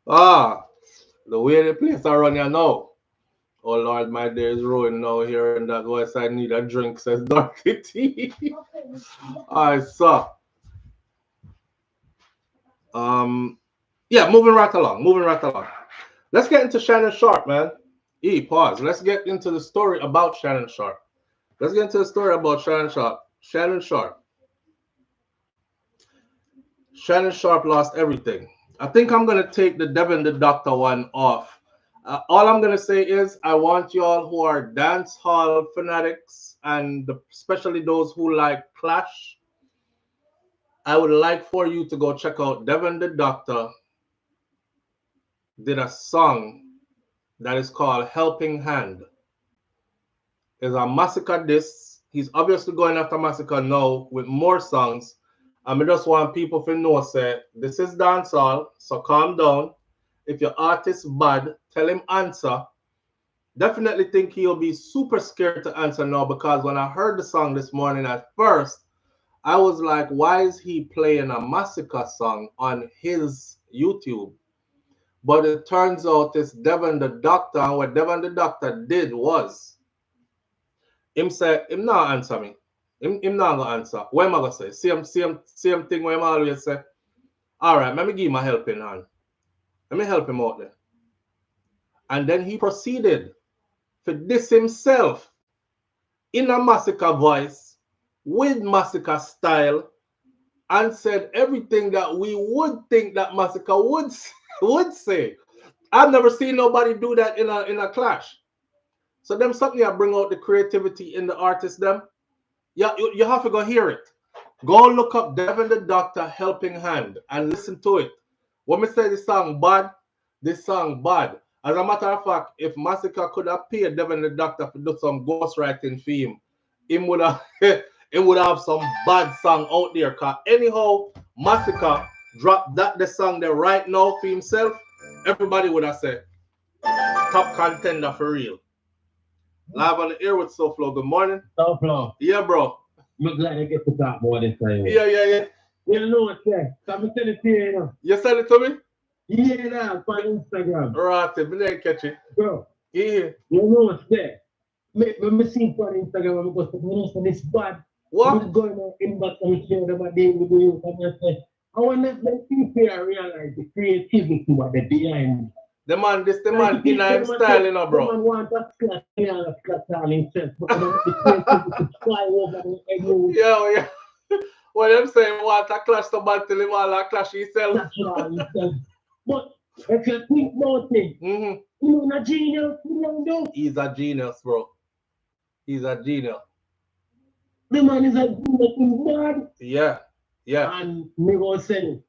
The way the place are running now. Oh Lord, my day is ruined now here and that voice. I need a drink, says Dorothy T. Alright, so yeah, moving right along. Let's get into Shannon Sharpe, man. Pause. Let's get into the story about Shannon Sharpe. Shannon Sharpe lost everything. I think I'm going to take the Devin the Doctor one off. All I'm going to say is I want y'all who are dancehall fanatics and especially those who like Clash, I would like for you to go check out Devin the Doctor did a song that is called Helping Hand. It's a Masicka diss. He's obviously going after Masicka now with more songs. I just want people to know, say, this is dancehall, so calm down. If your artist bad, tell him answer. Definitely think he'll be super scared to answer now, because when I heard the song this morning at first, I was like, why is he playing a Masicka song on his YouTube? But it turns out it's Devin the Doctor, and what Devin the Doctor did was, him say, him not answer me. Him not gonna answer. What am I gonna say? Same thing where I always say, all right, let me give him a helping hand. Let me help him out there. And then he proceeded to diss himself in a Masicka voice, with Masicka style, and said everything that we would think that Masicka would say. I've never seen nobody do that in a clash. So them something that bring out the creativity in the artist them. Yeah, you have to go hear it. Go look up Devin the Doctor Helping Hand and listen to it. When me say this song bad, As a matter of fact, if Masicka could have paid Devin the Doctor to do some ghostwriting for him would have it would have some bad song out there. Cause anyhow, Masicka dropped the song there right now for himself, everybody would have said top contender for real. Live on the air with SouFLo. Good morning. SouFLo. Yeah, bro. I'm glad I get to talk more this time. Yeah. You know what, sir? I'm telling you, you know. You send it to me? Yeah, now, on Instagram. Right, I didn't catch it. Bro. Yeah. You know what, sir? When I see on Instagram, I'm going to this bad. What? I'm going to inbox and share them a day with you. I want to let people realize the creativity what they're behind. The man in his style, you know, bro. The man want a class, a class all himself. But the creativity fly over the head. Yeah. What I'm saying, what a clash to battle him all a clash himself. But if you think about it, you're a genius, you don't know. He's a genius, bro. He's a genius. The man is a genius in God. Yeah. And me go say it.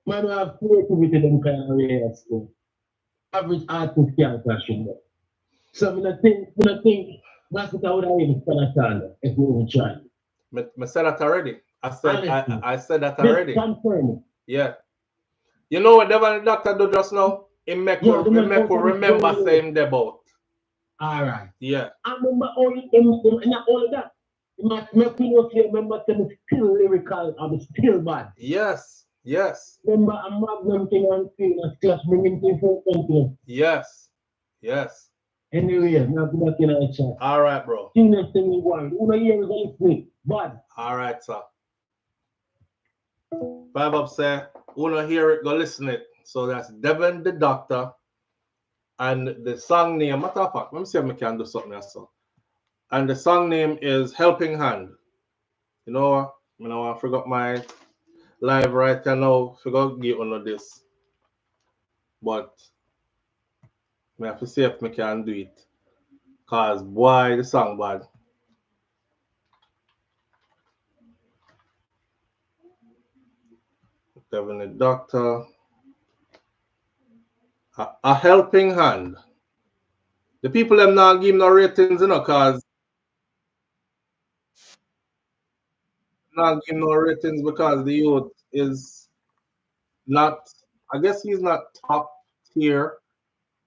Man, we have creativity them kind of way at school. Average artist can't clash in there. So I think Masicka would have even stand a chance if we would try. I said that already. I said that already. Confirm. Yeah. You know what Devin the Doctor do just now? He make we remember saying the about. Alright. Yeah. I remember not all of that. You must make me know if you remember them still lyrical and still bad. Yes. Remember a magnum thing on screen and clash bringing things from something. Yes. Anyway, now go back in our chat. Alright, bro. Genius thing we want. Who know here is listening? Bad. Alright, sir. Five up, sir. Who know hear it, go listen it. So that's Devin the Doctor. And the song name, matter of fact, let me see if I can do something else. And the song name is Helping Hand. You know, I forgot my live right now. Forgot to give on this. But I have to see if I can do it. Cause boy, the song bad. Devin the Doctor. A helping hand. The people them not give no ratings, you know, cause not give no ratings because the youth is not, I guess he's not top tier,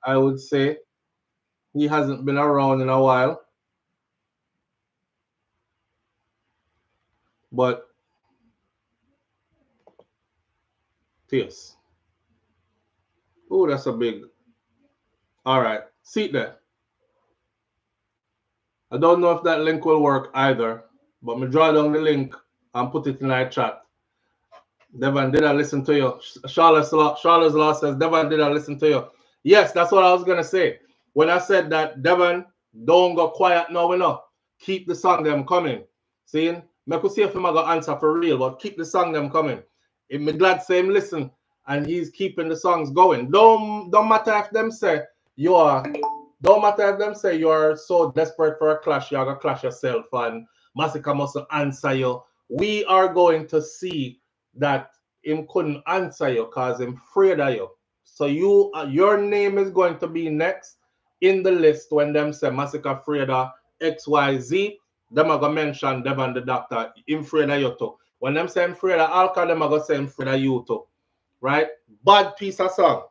I would say. He hasn't been around in a while. But yes. Oh, that's a big. All right. See it there. I don't know if that link will work either, but me draw down the link and put it in our chat. Devin, did I listen to you? Charlotte's Law says, Devin, did I listen to you? Yes, that's what I was going to say. When I said that, Devin, don't go quiet now, we know. Keep the song them coming. See? I could see if I'm going to answer for real, but keep the song them coming. I'm glad say him listen, and he's keeping the songs going. Don't matter if them say you are so desperate for a clash, you're going to clash yourself, and Masicka must answer you. We are going to see that him couldn't answer you because him afraid of you. So your name is going to be next in the list when them say Masicka afraid of XYZ. Them are going to mention Devin the Doctor, him afraid of you too. When them say him afraid of alcohol, them are going to say him afraid of you too. Right? Bad piece of song.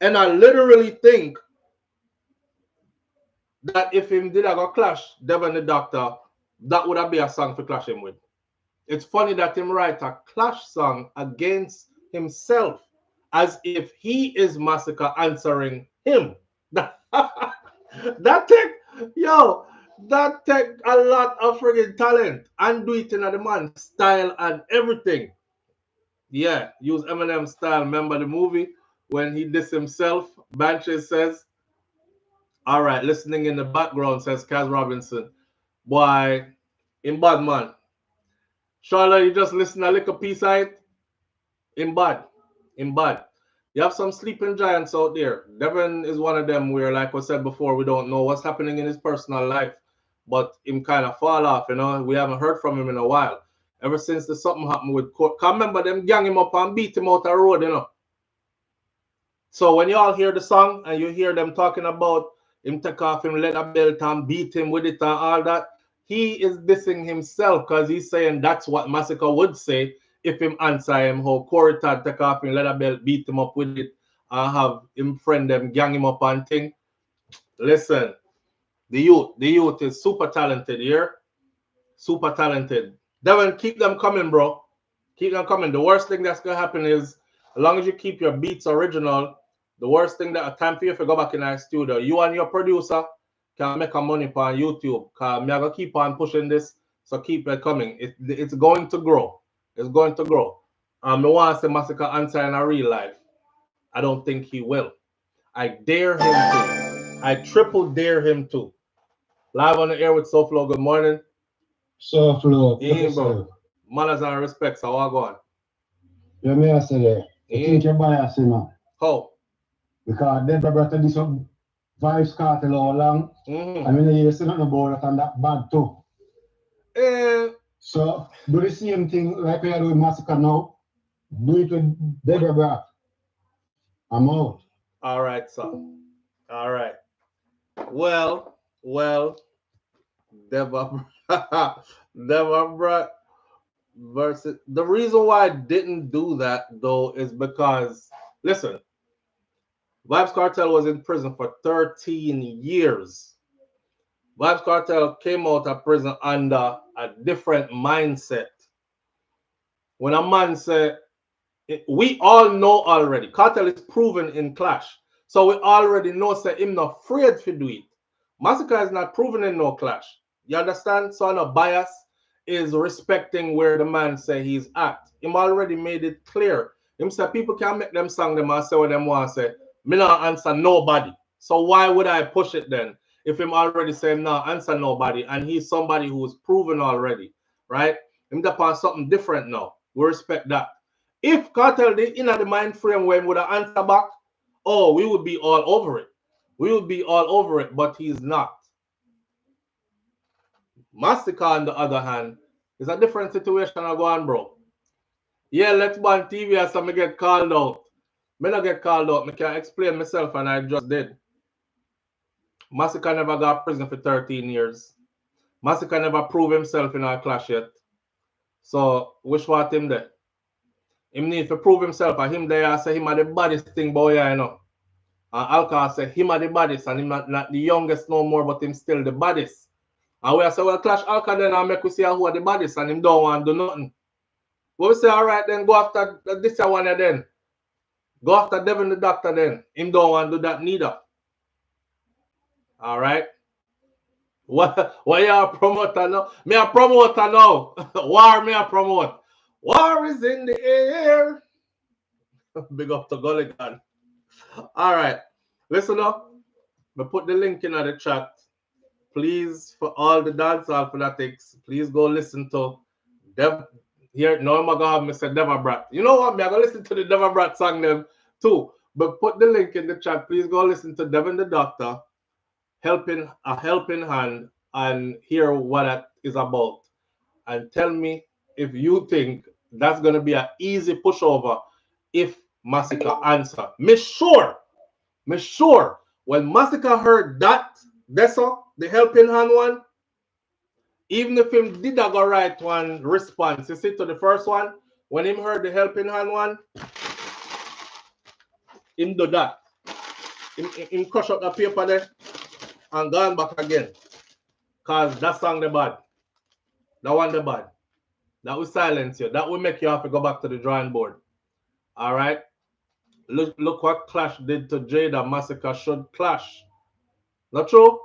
And I literally think that if him did have a clash, Devin the Doctor, that would have been a song to clash him with. It's funny that him write a clash song against himself as if he is Masicka answering him. That take a lot of friggin' talent and do it in the man style and everything. Yeah, use Eminem style. Remember the movie when he dissed himself? Banches says, all right, listening in the background, says Kaz Robinson. Boy, in bad man. Charlotte, you just listen a little piece of it. In bad. You have some sleeping giants out there. Devin is one of them where, like I said before, we don't know what's happening in his personal life. But him kind of fall off, you know. We haven't heard from him in a while. Ever since something happened with Court. Can't remember them gang him up and beat him out the road, you know. So when you all hear the song and you hear them talking about him take off him leather belt and beat him with it and all that, he is dissing himself because he's saying that's what Masicka would say if him answer him how Corey Todd take off him leather belt, beat him up with it, and have him friend them gang him up and thing. Listen, the youth is super talented here. Super talented. Devin, keep them coming, bro. Keep them coming. The worst thing that's gonna happen is as long as you keep your beats original, the worst thing that a time for you if you go back in our studio, you and your producer can make a money on YouTube. Cause me I gonna keep on pushing this, so keep it coming. It's going to grow. It's going to grow. I want to say Masicka answer in a real life. I don't think he will. I dare him to. I triple dare him to. Live on the air with SouFLo. Good morning. SouFLo. Yeah, bro. Manners and respect. So what go on? You may I say that. I think you're biased, you know. How? Because they brought this some Vibes Cartel all along. I mean, you see nothing about it and that bad too. So, do the same thing like we are doing Masicka now. Do it with Deborah Brat. I'm out. All right, son. All right. Well, Deborah Brat versus the reason why I didn't do that though is because listen, Vibes Cartel was in prison for 13 years. Vibes Cartel came out of prison under a different mindset. When a man said, we all know already, Cartel is proven in clash. So we already know say him not afraid to do it. Masicka is not proven in no clash. You understand? So no bias is respecting where the man say he's at. Him already made it clear. Him say people can make them song them and say what them want to say. Me not answer nobody. So why would I push it then? If him already say no answer nobody and he's somebody who is proven already, right? Him depend something different now. We respect that. If Cartel did in the mind frame where he would have answer back, oh, we would be all over it. We would be all over it, but he's not. Masicka, on the other hand, is a different situation I go on, bro. Yeah, let's ban TV so me get called out. Me not get called out. Me can explain myself and I just did. Masicka never got prison for 13 years. Masicka never proved himself in our clash yet. So, which what him there? Him need to prove himself and him there I say him are the baddest thing boy, you know. And Alka say him are the baddest and him not the youngest no more, but him still the baddest. And we say, well, clash Alka then and make we see who are the baddest and him don't want to do nothing. But we say, all right, then go after this one then. Go after Devin the Doctor then. Him don't want to do that neither. All right. What you a promoter now? Me a promoter now. War me a promote. War is in the air. Big up to Gulligan. All right. Listen up. Me put the link in the chat. Please, for all the dancehall fanatics, please go listen to Dev. Here, no, I'm gonna have Mr. Deborah Brat. You know what? Me, I'm gonna listen to the Deborah Brat song them too. But put the link in the chat. Please go listen to Devin the Doctor, helping hand, and hear what that is about. And tell me if you think that's gonna be an easy pushover if Masicka answer. Me sure. When Masicka heard that, the helping hand one, even if him did a go right one response, you see to the first one, when him heard the helping hand one, him do that. Him crush up the paper there and gone back again. Cause that song the bad. That one the bad. That will silence you. That will make you have to go back to the drawing board. Alright? Look what Clash did to Jada. Masicka should clash. Not true?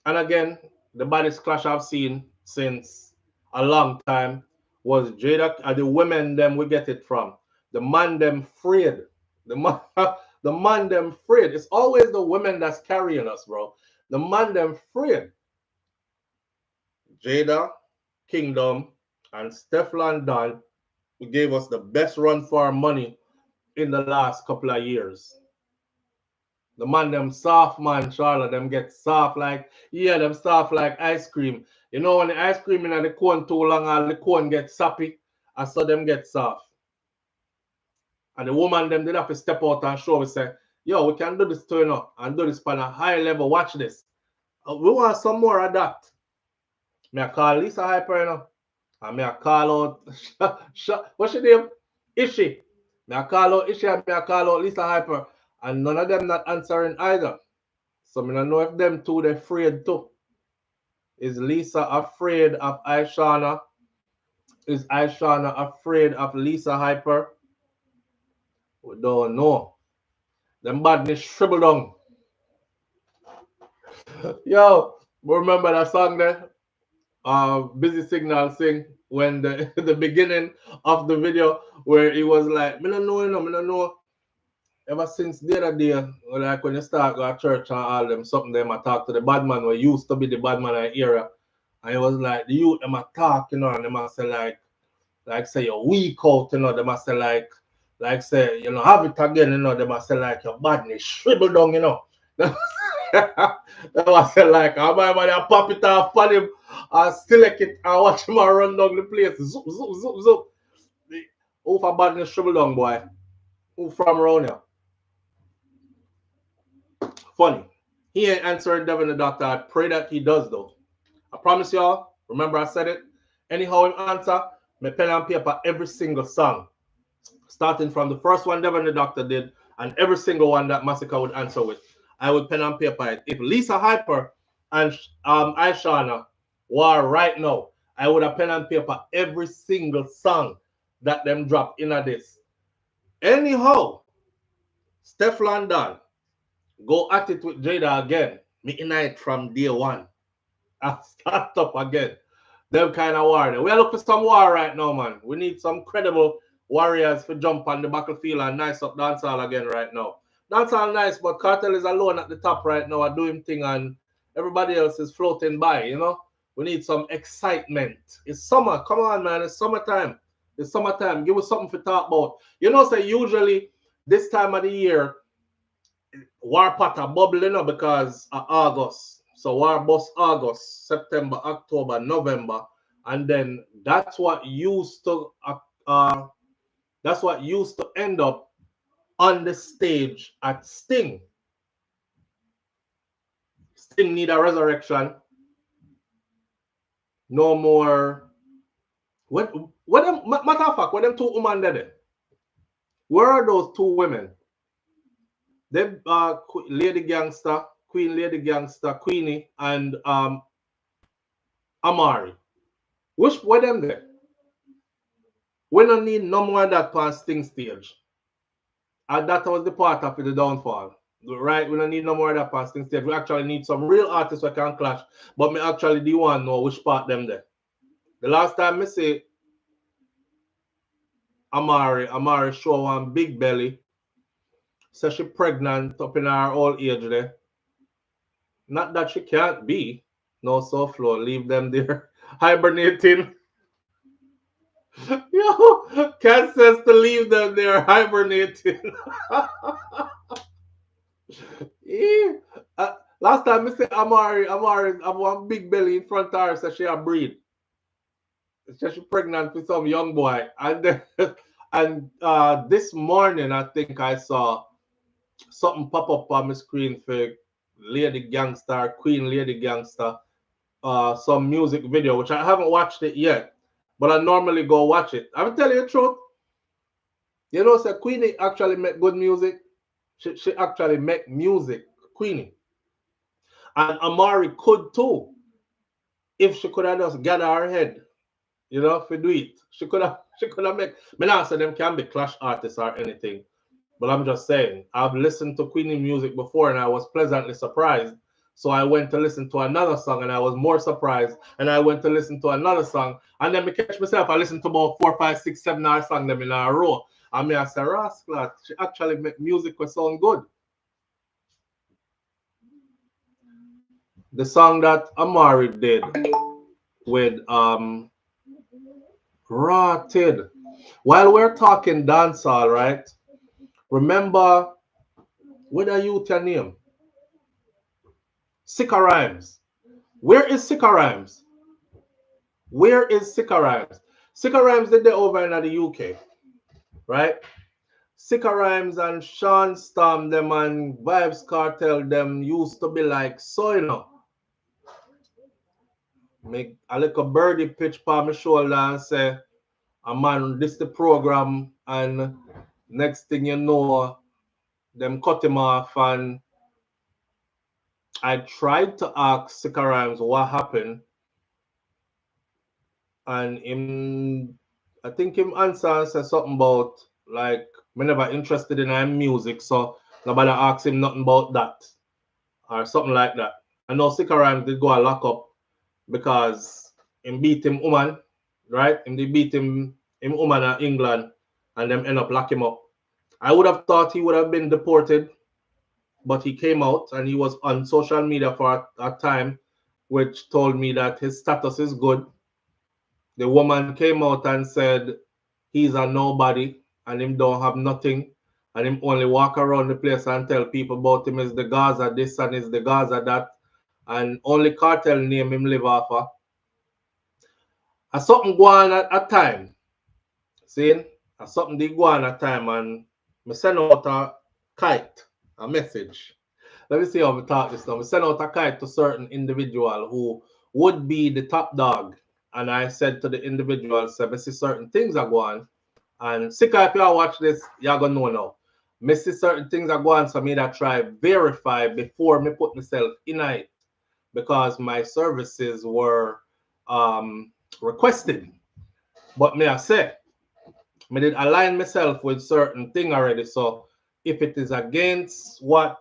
And again, the baddest clash I've seen since a long time was Jada and the women them we get it from. The man them afraid. The man them afraid. It's always the women that's carrying us, bro. The man them afraid. Jada, Kingdom, and Stefflon Don who gave us the best run for our money in the last couple of years. The man, them soft man, Charlotte, them get soft like, yeah, them soft like ice cream. You know, when the ice cream in the cone too long, and the cone gets sappy, I saw them get soft. And the woman them did have to step out and show. We say, yo, we can do this too, you know, and do this on a high level. Watch this. We want some more of that. Me I call Lisa Hyper, you know. And me I call out, what's your name? Ishi. Me I call out Ishi and me I call out Lisa Hyper. And none of them not answering either. So me don't know if them two they afraid too. Is Lisa afraid of Aishana? Is Aishana afraid of Lisa Hyper? We don't know. Them badness shrivel down. Yo, remember that song there? Busy Signal sing when the beginning of the video where he was like, me no know, you know, me no know. Ever since the other day, like when you start go to church and all them, something them I talk to the bad man who used to be the bad man in the area. And it was like the youth them a talk, you know, and them a say like say you're weak out, you know, them a say like say, you know, have it again, you know, them a say like your badness shrivel down, you know. That was like, I might pop it off on him and select it and watch him run down the place. Zoop, zoop, zoop, zoop. Who for badness shrivel down, boy? Who from around here? Funny. He ain't answering Devin the doctor. I pray that he does, though. I promise y'all. Remember I said it? Anyhow, him answer, my pen and paper every single song. Starting from the first one Devin the doctor did and every single one that Masicka would answer with. I would pen and paper it. If Lisa Hyper and Aishana were right now, I would have pen and paper every single song that them drop in this. Anyhow, Steph London, go at it with Jada again. Me in it from day one. I start up again. Them kind of war. We're looking for some war right now, man. We need some credible warriors to jump on the battlefield and nice up dancehall again right now. Dancehall nice, but Cartel is alone at the top right now and doing thing and everybody else is floating by, you know? We need some excitement. It's summer. Come on, man. It's summertime. It's summertime. Give us something to talk about. You know, say usually this time of the year, war pot are bubbling up because of August. So war bus August, September, October, November, and then that's what used to end up on the stage at Sting. Sting need a resurrection. No more. What them matter of fact, what them two women did? Where are those two women? Them Lady Gangster, Queen Lady Gangster, Queenie, and Amari. Which were them there? We don't need no more of that past Sting stage. And that was the part of the downfall. Right? We don't need no more of that past Sting stage. We actually need some real artists who can clash. But me actually do want to know which part them there. The last time I say Amari show one big belly. So she pregnant up in her old age there. Not that she can't be. No SouFLo. Leave them there hibernating. Yo, Cat says to leave them there hibernating. Yeah. Last time I said Amari have one big belly in front of her, so she a breed. So she pregnant with some young boy. And then, and this morning I think I saw something pop up on my screen for Lady Gangster, Queen Lady Gangster, some music video, which I haven't watched it yet, but I normally go watch it. I will tell you the truth. You know, so Queenie actually make good music. She actually make music, Queenie. And Amari could too. If she could have just gather her head, you know, if we do it. She could have make, me not say them can be clash artists or anything. But I'm just saying, I've listened to Queenie music before and I was pleasantly surprised. So I went to listen to another song and I was more surprised. And I went to listen to another song. And then I catch myself, I listened to about 4, 5, 6, 7 hour songs them in a row. And I said, Rascal, she actually make music will sound good. The song that Amari did with Rotted. While we're talking dancehall, right? Remember, what are you your name? Sicka Rhymes. Where is Sicka Rhymes? Where is Sicka Rhymes? Sicka Rhymes did they over in the UK, right? Sicka Rhymes and Sean Storm them and Vibes Cartel them used to be like so, you know. Make a little birdie pitch on my shoulder and say, a man, this the program, and next thing you know, them cut him off, and I tried to ask Sicka Rhymes what happened, and him, I think him answer and say something about like me never interested in him music, so nobody asked him nothing about that or something like that. I know Sicka Rhymes did go a lock up because him beat him woman, right? Him they beat him woman in England, and them end up lock him up. I would have thought he would have been deported, but he came out and he was on social media for a time, which told me that his status is good. The woman came out and said he's a nobody and him don't have nothing, and him only walk around the place and tell people about him is the Gaza this and is the Gaza that, and only Cartel name him live off of. A something go on at time. See? A something did go on at time, and me send out a kite, a message. Let me see how we talk this now. We send out a kite to certain individual who would be the top dog. And I said to the individual, so I see certain things are going. And Sicka, if you watch this, you're gonna know now. Me see certain things are going, so me that try verify before me put myself in it, because my services were requested. But me I say, me did align myself with certain thing already. So if it is against what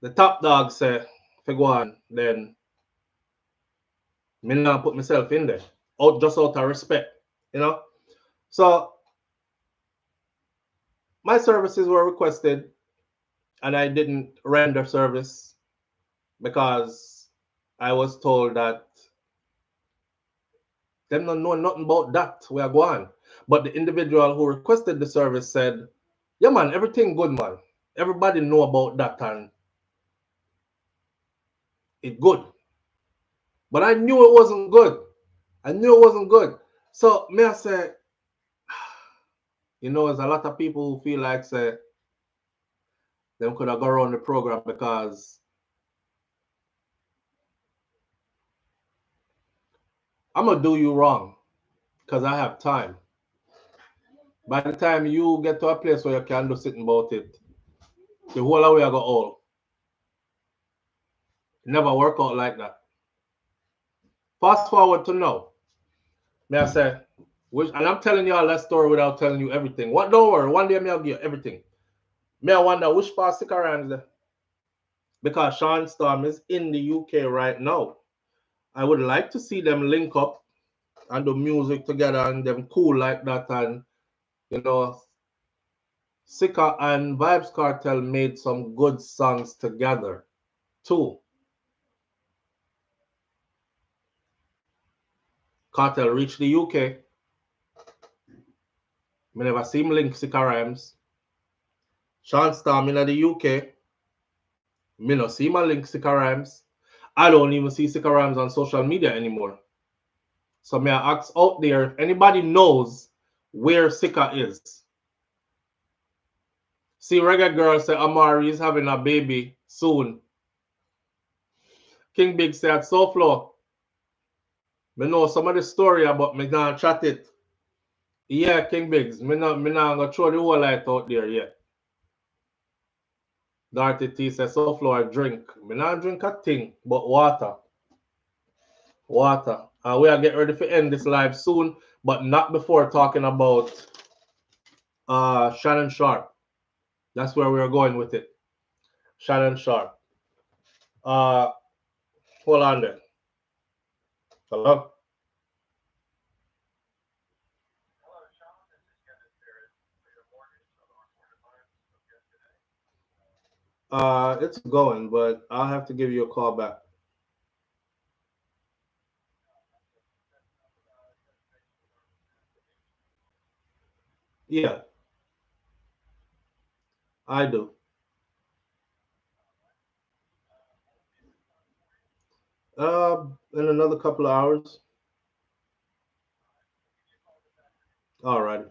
the top dog say, if I go on, then me not put myself in there. Just out of respect, you know. So my services were requested and I didn't render service because I was told that them don't know nothing about that. We are going. But the individual who requested the service said, yeah man, everything good man. Everybody know about that and it good. But I knew it wasn't good. I knew it wasn't good. So may I say, you know, there's a lot of people who feel like say them could have gone around the program because I'm gonna do you wrong because I have time. By the time you get to a place where you can do something about it, the whole way I go all. It never work out like that. Fast forward to now. May I say, which, and I'm telling you all that story without telling you everything. What don't worry, one day I'll give you everything. May I wonder which part stick around there? Because Sean Storm is in the UK right now. I would like to see them link up and do music together and them cool like that. And you know, Sicka and Vibes Cartel made some good songs together too. Cartel reached the UK. Me never see him link Sicka Rhymes. Sean Storm in the UK. Me no see my link Sicka Rhymes. I don't even see Sicka Rhymes on social media anymore. So may I ask out there if anybody knows where Sicka is. See, Reggae Girl say Amari is having a baby soon. King Big say at SouFLo. Me know some of the story about me gonna chat it. Yeah, King Bigs. Me not gonna throw the whole light out there yet. Darty T says SouFLo I drink. Me not drink a thing but water. Water. And we are getting ready to end this live soon, but not before talking about Shannon Sharpe. That's where we are going with it. Shannon Sharpe. Hold on there. Hello? It's going, but I'll have to give you a call back. Yeah, I do. In another couple of hours. All right.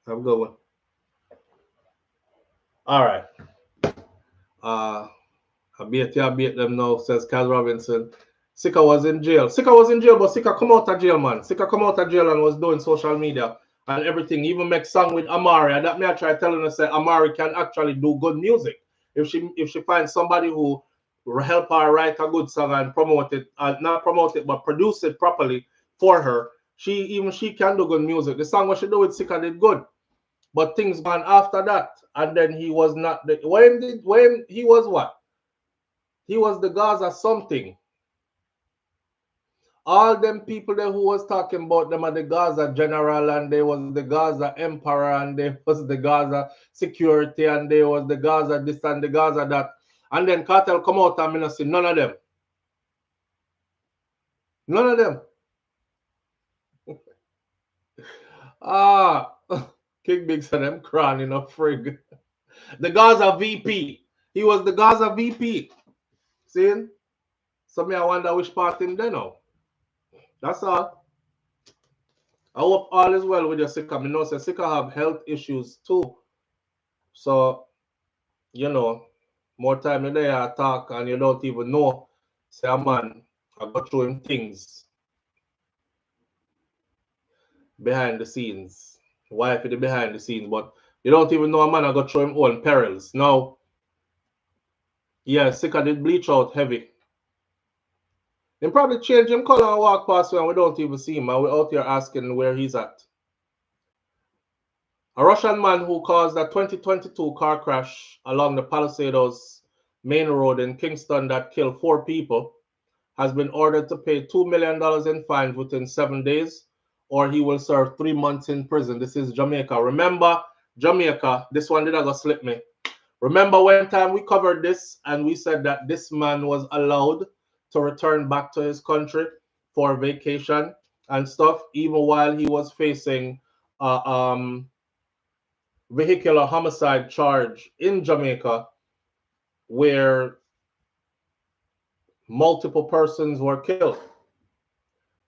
Have a good one. All right. I beat them now, says Kaz Robinson. Sika was in jail. Sika was in jail, but Sika come out of jail, man. Sika come out of jail and was doing social media and everything. Even make song with Amari. And that me I try telling her say Amari can actually do good music. If she finds somebody who will help her write a good song and promote it, not promote it, but produce it properly for her, she can do good music. The song what she do with Sika did good. But things gone after that. And then he was not the when he was what? He was the Gaza something. All them people there who was talking about them are the Gaza general and there was the Gaza emperor and there was the Gaza security and there was the Gaza this and the Gaza that. And then Cartel come out and I not see none of them. None of them. King Big said them crying a frig. The Gaza VP. He was the Gaza VP. See? So me I wonder which part him there now. That's all. I hope all is well with your Sika. I know Sika have health issues too. So, you know, more time in there I talk and you don't even know. Say, man, I go through him things behind the scenes. Wife is behind the scenes, but you don't even know a man I go through him own perils. Now, yeah, Sika did bleach out heavy. They probably change him color and walk past and we don't even see him. And we're out here asking where he's at. A Russian man who caused a 2022 car crash along the Palisados main road in Kingston that killed 4 people has been ordered to pay $2 million in fines within 7 days, or he will serve 3 months in prison. This is Jamaica. Remember, Jamaica, this one did not slip me. Remember one time we covered this and we said that this man was allowed to return back to his country for vacation and stuff, even while he was facing vehicular homicide charge in Jamaica where multiple persons were killed.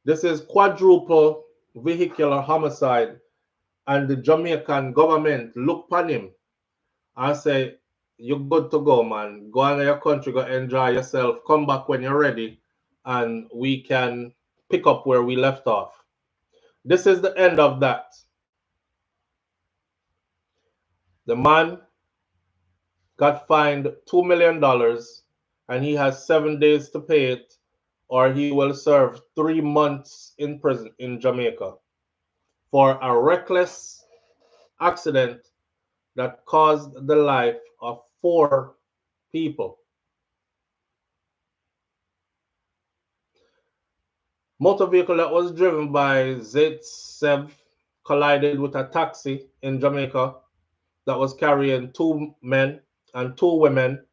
This is quadruple vehicular homicide, and the Jamaican government look upon him and say, you're good to go, man. Go on to your country, go enjoy yourself, come back when you're ready, and we can pick up where we left off. This is the end of that. The man got fined $2 million and he has 7 days to pay it, or he will serve 3 months in prison in Jamaica for a reckless accident that caused the life of 4 people. Motor vehicle that was driven by Zaitsev collided with a taxi in Jamaica that was carrying 2 men and 2 women,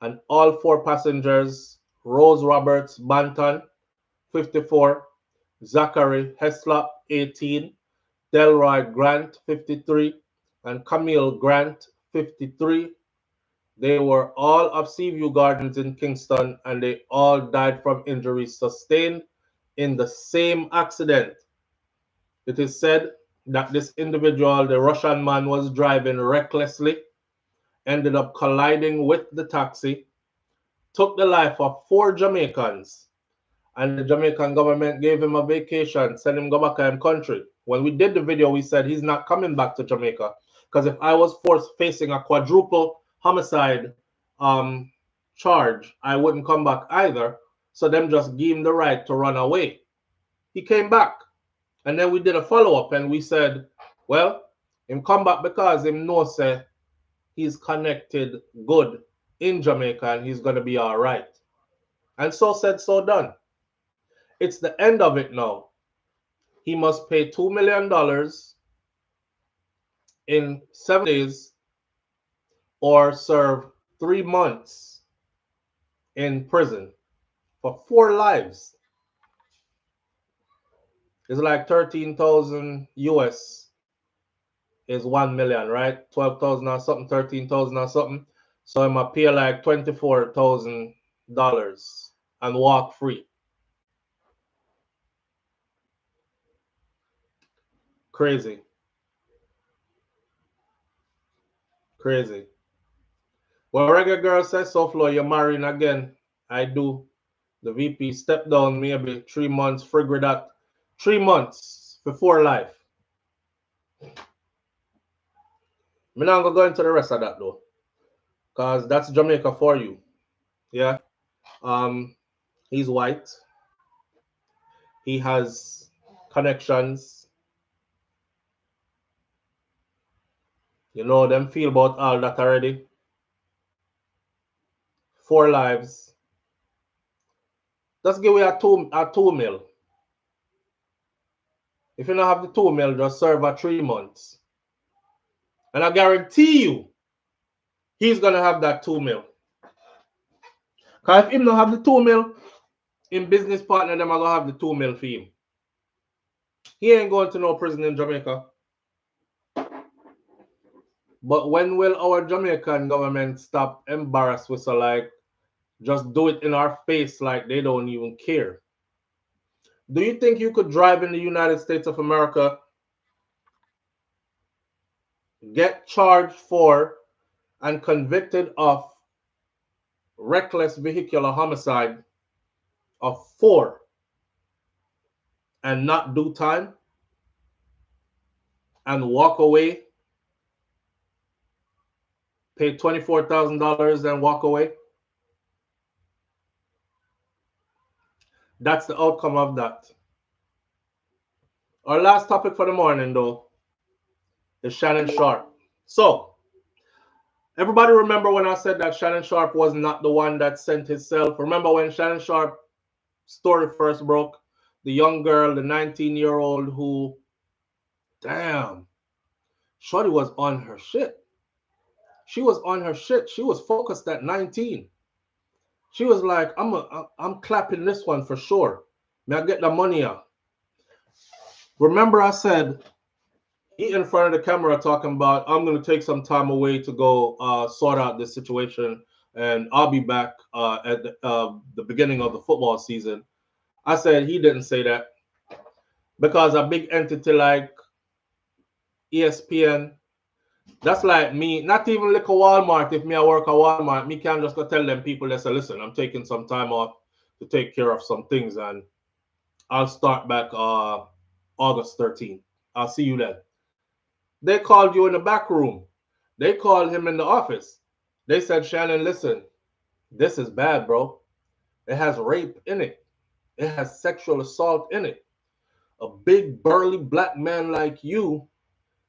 and all 4 passengers, Rose Roberts Banton, 54, Zachary Heslop, 18, Delroy Grant, 53, and Camille Grant, 53. They were all of Seaview Gardens in Kingston, and they all died from injuries sustained in the same accident. It is said that this individual, the Russian man, was driving recklessly, ended up colliding with the taxi, took the life of 4 Jamaicans, and the Jamaican government gave him a vacation, sent him go back to his country. When we did the video, we said he's not coming back to Jamaica, because if I was facing a quadruple homicide charge, I wouldn't come back either. So them just gave him the right to run away. He came back. And then we did a follow-up and we said, well, him come back because him know say he's connected good in Jamaica and he's going to be all right. And so said, so done. It's the end of it now. He must pay $2 million in 7 days or serve 3 months in prison for 4 lives. It's like 13,000 US is 1 million, right? 12,000 or something, 13,000 or something. So I'm gonna pay like $24,000 and walk free. Crazy. Crazy. Well, reggae girl says, SouFLo, you're marrying again. I do. The VP stepped down maybe 3 months, figure that. 3 months before life. I'm not going to go into the rest of that though. Because that's Jamaica for you. Yeah. He's white. He has connections. You know them feel about all that already. 4 lives. Just give me a two mil. If you don't have the 2 mil, just serve for 3 months. And I guarantee you, he's gonna have that 2 mil. Because if him don't have the 2 mil, in business partner, them are gonna have the 2 mil for him. He ain't going to no prison in Jamaica. But when will our Jamaican government stop embarrass with so like just do it in our face like they don't even care? Do you think you could drive in the United States of America, get charged for and convicted of reckless vehicular homicide of 4 and not do time and walk away, pay $24,000 and walk away? That's the outcome of that. Our last topic for the morning, though, is Shannon Sharpe. So, everybody remember when I said that Shannon Sharpe was not the one that sent himself? Remember when Shannon Sharpe story first broke? The young girl, the 19-year-old who, damn, shorty was on her shit. She was on her shit. She was focused at 19. She was like, I'm clapping this one for sure. May I get the money out? Remember I said, he in front of the camera talking about, I'm going to take some time away to go sort out this situation, and I'll be back at the beginning of the football season. I said he didn't say that because a big entity like ESPN, that's like me, not even like a Walmart. If me I work at Walmart, me can't just go tell them people that say, listen, I'm taking some time off to take care of some things, and I'll start back August 13th. I'll see you then. They called you in the back room. They called him in the office. They said, Shannon, listen, this is bad, bro. It has rape in it. It has sexual assault in it. A big, burly black man like you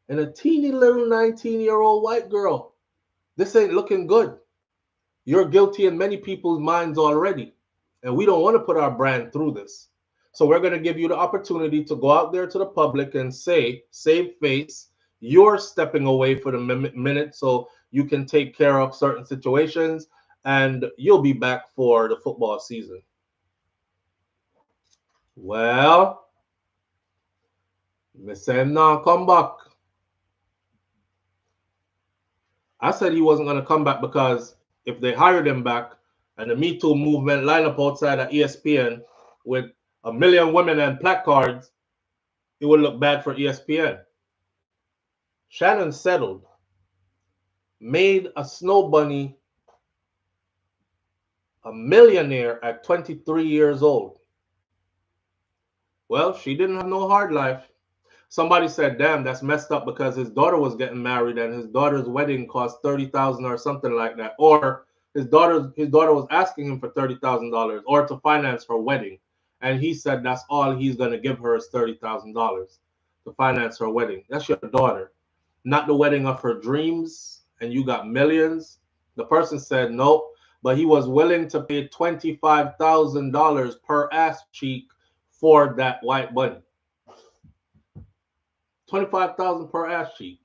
and a teeny little 19-year-old white girl. This ain't looking good. You're guilty in many people's minds already. And we don't want to put our brand through this. So we're going to give you the opportunity to go out there to the public and say, save face, you're stepping away for the minute so you can take care of certain situations, and you'll be back for the football season. Well, me say him now come back. I said he wasn't going to come back because if they hired him back and the Me Too movement line up outside of ESPN with 1 million women and placards, it would look bad for ESPN. Shannon settled, made a snow bunny a millionaire at 23 years old. Well, she didn't have no hard life. Somebody said, damn, that's messed up because his daughter was getting married and his daughter's wedding cost $30,000 or something like that. Or his daughter was asking him for $30,000 or to finance her wedding. And he said that's all he's going to give her is $30,000 to finance her wedding. That's your daughter, not the wedding of her dreams, and you got millions. The person said nope, but he was willing to pay $25,000 per ass cheek for that white bunny. $25,000 per ass cheek.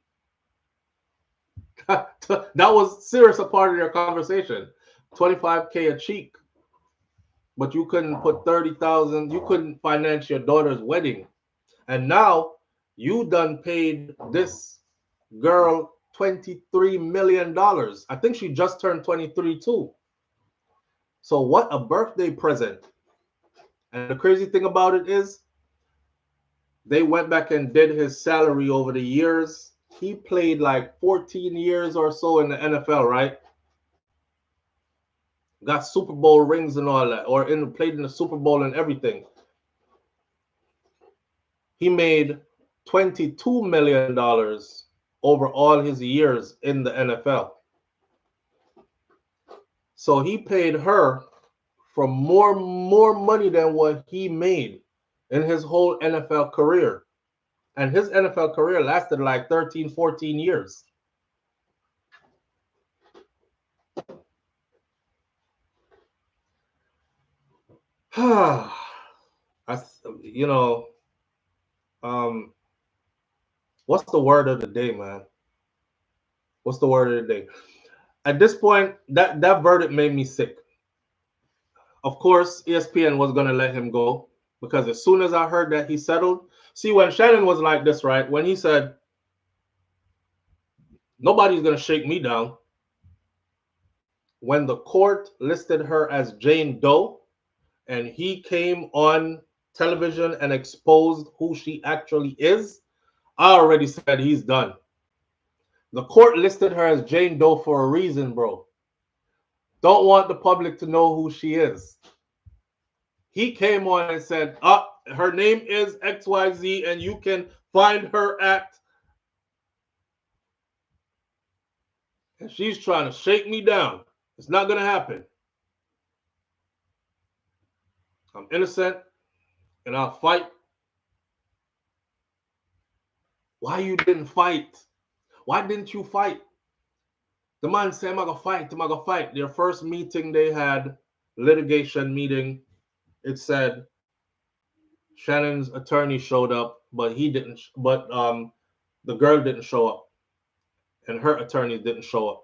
That was serious a part of your conversation. $25K a cheek. But you couldn't put $30,000, you couldn't finance your daughter's wedding. And now you done paid this girl $23 million. I think she just turned 23 too. So what a birthday present. And the crazy thing about it is they went back and did his salary over the years, he played like 14 years or so in the NFL, right? Got Super Bowl rings and all that, or played in the Super Bowl and everything. He made $22 million over all his years in the NFL. So he paid her for more money than what he made in his whole NFL career. And his NFL career lasted like 13, 14 years. You know, what's the word of the day, man? What's the word of the day? At this point, that verdict made me sick. Of course, ESPN was going to let him go because as soon as I heard that he settled, see, when Shannon was like this, right? When he said, nobody's going to shake me down. When the court listed her as Jane Doe and he came on television and exposed who she actually is, I already said he's done. The court listed her as Jane Doe for a reason, bro. Don't want the public to know who she is. He came on and said, her name is XYZ and you can find her at... And she's trying to shake me down. It's not going to happen. I'm innocent and I'll fight. Why you didn't fight? Why didn't you fight? The man said, I'm going to fight. I'm going to fight. Their first meeting they had, litigation meeting, it said Shannon's attorney showed up, but he didn't. But the girl didn't show up. And her attorney didn't show up.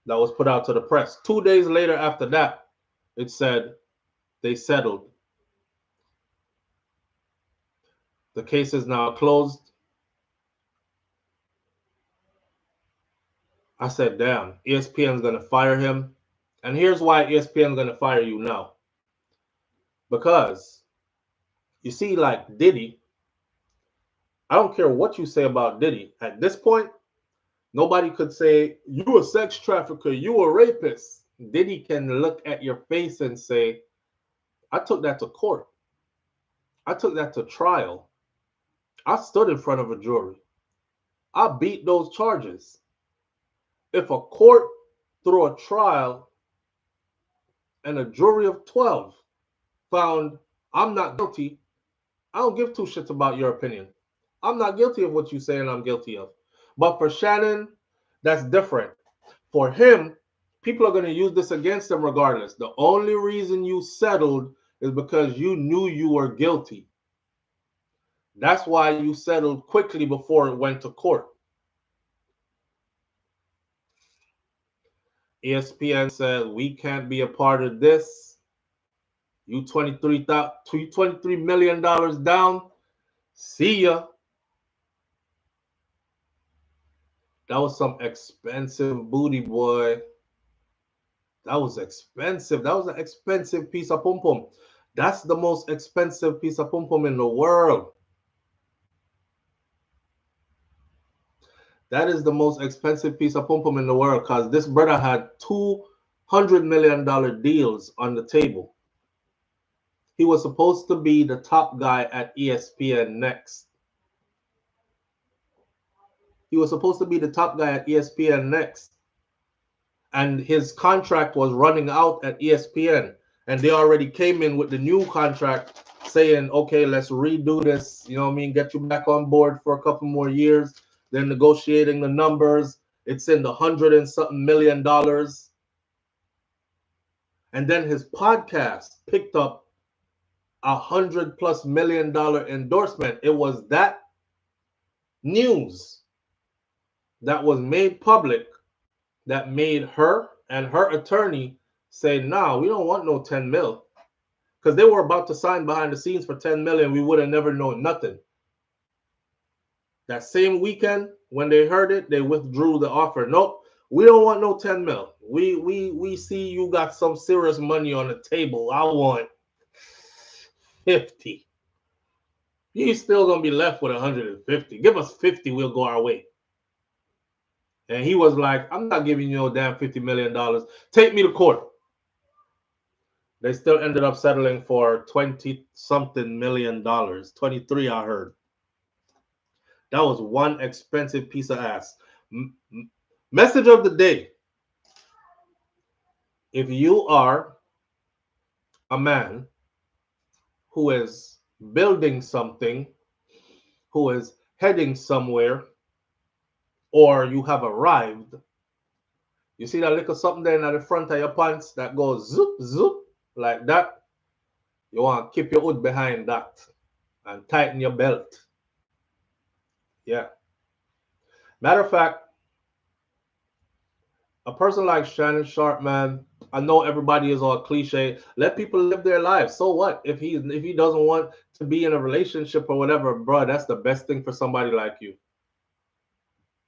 That was put out to the press. 2 days later after that, it said they settled. The case is now closed. I said, damn, ESPN's going to fire him. And here's why ESPN's going to fire you now. Because, you see, like Diddy, I don't care what you say about Diddy. At this point, nobody could say, you a sex trafficker, you a rapist. Diddy can look at your face and say, I took that to court. I took that to trial. I stood in front of a jury. I beat those charges. If a court through a trial and a jury of 12 found I'm not guilty, I don't give two shits about your opinion. I'm not guilty of what you say and I'm guilty of. But for Shannon, that's different. For him, people are going to use this against him regardless. The only reason you settled is because you knew you were guilty. That's why you settled quickly before it went to court. ESPN said, we can't be a part of this. You $23 million down. See ya. That was some expensive booty, boy. That was expensive. That was an expensive piece of pum-pum. That's the most expensive piece of pum-pum in the world. That is the most expensive piece of pum-pum in the world because this brother had $200 million deals on the table. He was supposed to be the top guy at ESPN next. He was supposed to be the top guy at ESPN next. And his contract was running out at ESPN. And they already came in with the new contract saying, okay, let's redo this. You know what I mean? Get you back on board for a couple more years. They're negotiating the numbers. It's in the $100 and something million. And then his podcast picked up $100+ million endorsement. It was that news that was made public that made her and her attorney say, no, we don't want no 10 mil. Because they were about to sign behind the scenes for 10 million. We would have never known nothing. That same weekend, when they heard it, they withdrew the offer. Nope, we don't want no 10 mil. We see you got some serious money on the table. I want 50. You're still gonna be left with 150. Give us 50, we'll go our way. And he was like, I'm not giving you no damn $50 million. Take me to court. They still ended up settling for 20-something million dollars. 23, I heard. That was one expensive piece of ass. Message of the day. If you are a man who is building something, who is heading somewhere, or you have arrived, you see that little something there at the front of your pants that goes zoop, zoop, like that? You want to keep your hood behind that and tighten your belt. Yeah. Matter of fact, a person like Shannon Sharpe, man, I know everybody is all cliche. Let people live their lives. So what? If he doesn't want to be in a relationship or whatever, bro, that's the best thing for somebody like you.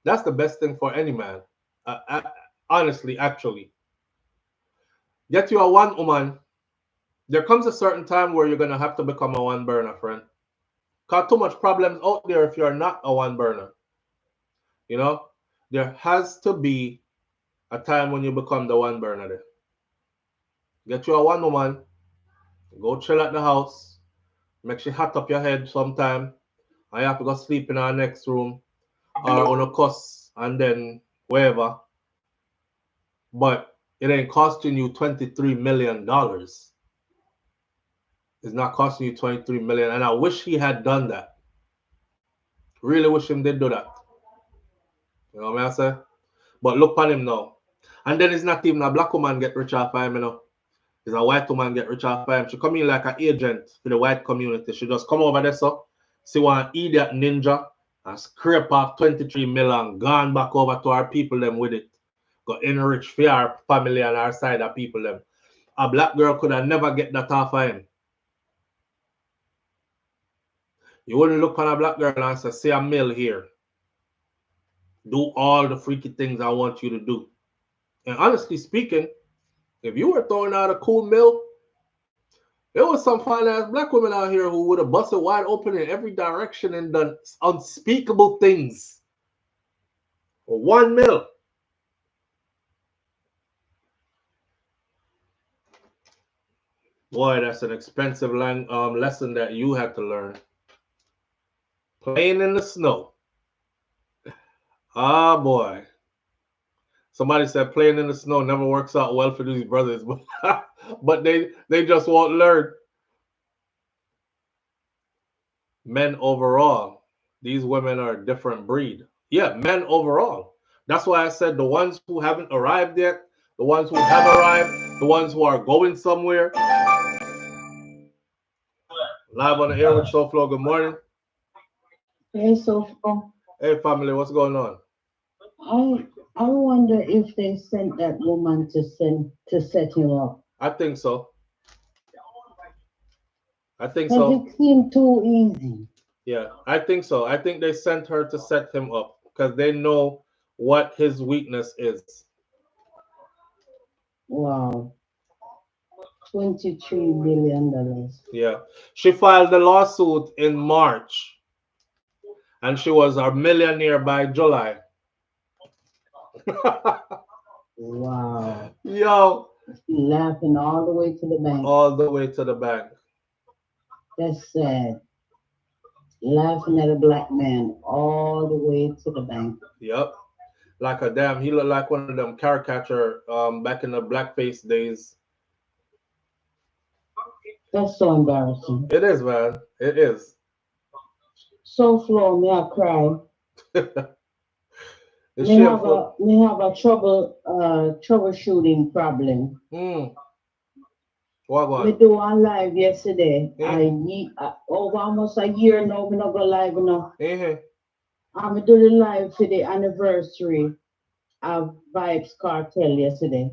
That's the best thing for any man. Honestly, actually. Get you a one woman. There comes a certain time where you're going to have to become a one burner, friend. Got too much problems out there if you're not a one burner. You know, there has to be a time when you become the one burner there. Get you a one woman, go chill at the house, make she hot up your head sometime, and you have to go sleep in our next room or on a cuss and then wherever. But it ain't costing you $23 million. It's not costing you $23 million. And I wish he had done that. Really wish him did do that. You know what I say? But look on him now. And then it's not even a black woman get rich off him, you know. It's a white woman get rich off him. She come in like an agent for the white community. She just come over there, so see one idiot ninja and scrape off 23 million, gone back over to our people them with it. Go enrich for our family and our side of people them. A black girl could have never get that off of him. You wouldn't look on a black girl and say, see a mill here. Do all the freaky things I want you to do. And honestly speaking, if you were throwing out a cool mill, there was some fine ass black women out here who would have busted wide open in every direction and done unspeakable things for 1 mil. Boy, that's an expensive lesson that you had to learn. Playing in the snow. Ah, boy. Somebody said playing in the snow never works out well for these brothers, but they just won't learn. Men overall, these women are a different breed. Yeah, men overall. That's why I said the ones who haven't arrived yet, the ones who have arrived, the ones who are going somewhere. Live on the air with SouFLo. Good morning. Hey, SouFLo. Hey, family, what's going on? I wonder if they sent that woman to set him up. I think so. I think so. It seemed too easy. Yeah, I think so. I think they sent her to set him up because they know what his weakness is. Wow. $23 million. Yeah. She filed the lawsuit in March and she was a millionaire by July. Wow. Yo. Laughing all the way to the bank. All the way to the bank. That's sad. Laughing at a black man all the way to the bank. Yep. Like a damn, he looked like one of them caricature back in the blackface days. That's so embarrassing. It is, man. It is. SouFLo, may I cry? We have a troubleshooting problem. What We do one live yesterday. Over almost a year now, we not go live enough. We do the live for the anniversary of Vibes Cartel yesterday.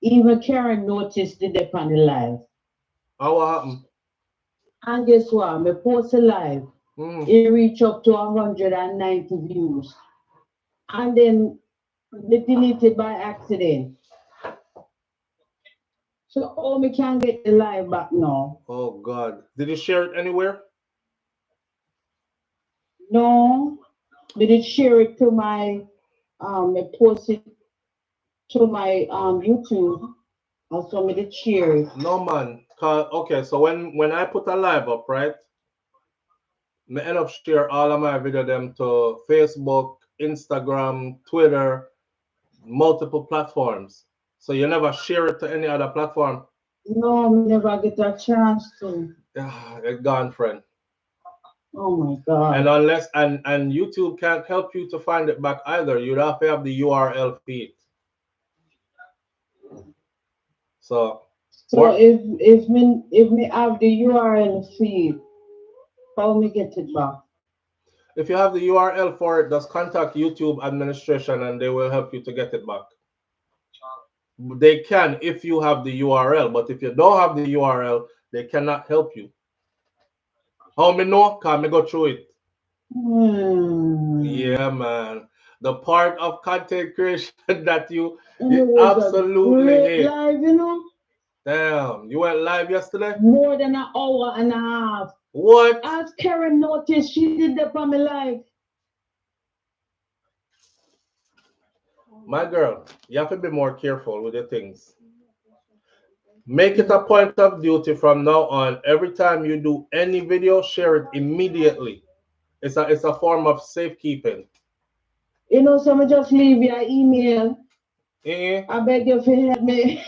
Even Karen noticed the dip on the live. What happened? And guess what? Me post a live. It reached up to 190 views. And then they deleted by accident. So, we can't get the live back now. Oh, God. Did you share it anywhere? No, but it share it to my I post it to my YouTube. Also, me did share it. No man. Okay, so when I put a live up, right? Me end up share all of my video them to Facebook, Instagram, Twitter, multiple platforms. So you never share it to any other platform. No, me never get a chance to. It's gone, friend. Oh my God. And unless and YouTube can't help you to find it back either. You'd have to have the URL feed. So if me have the URL feed, how me get it back? if you have the URL for it, just contact YouTube administration and they will help you to get it back. They can if you have the URL, but if you don't have the URL, they cannot help you. How me know? Can me go through it? Yeah, man. The part of content creation that you absolutely hate. Live, you know? Damn, you went live yesterday? More than an hour and a half. What? As Karen noticed, she did that for me live. My girl, you have to be more careful with your things. Make it a point of duty from now on. Every time you do any video, share it immediately. It's a form of safekeeping. You know, so I just leave your email. I beg you to help me.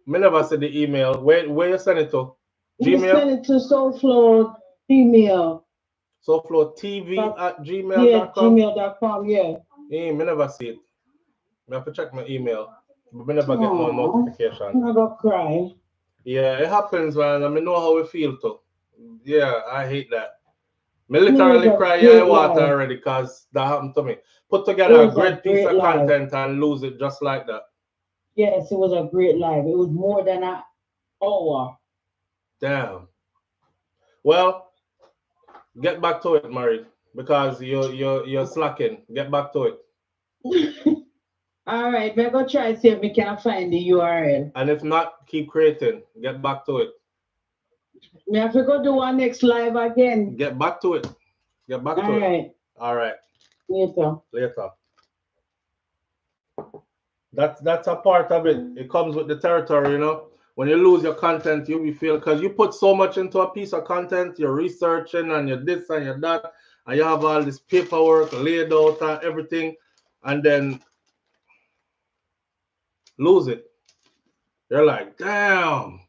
Me never see the email. Where you send it to? Gmail? You send it to SouFLoTV email. SouFLoTV at gmail.com? Yeah, gmail.com, yeah. Me never see it. I have to check my email. But me never get no notification. I'm gonna cry. Yeah, it happens, man. I mean, know how we feel too. Yeah, I hate that. Me literally cry in water already because that happened to me. Put together a great piece of content and lose it just like that. Yes, it was a great live. It was more than an hour. Damn. Well, get back to it, Murray, because you're slacking. Get back to it. All right, we're gonna try to see if we can find the URL. And if not, keep creating. Get back to it. We have to go do our next live again. Get back to it. Get back to it. All right. All right. Later. That's a part of it. It comes with the territory, you know. When you lose your content, you feel because you put so much into a piece of content, you're researching and you're this and you're that, and you have all this paperwork laid out and everything, and then lose it. You're like, damn.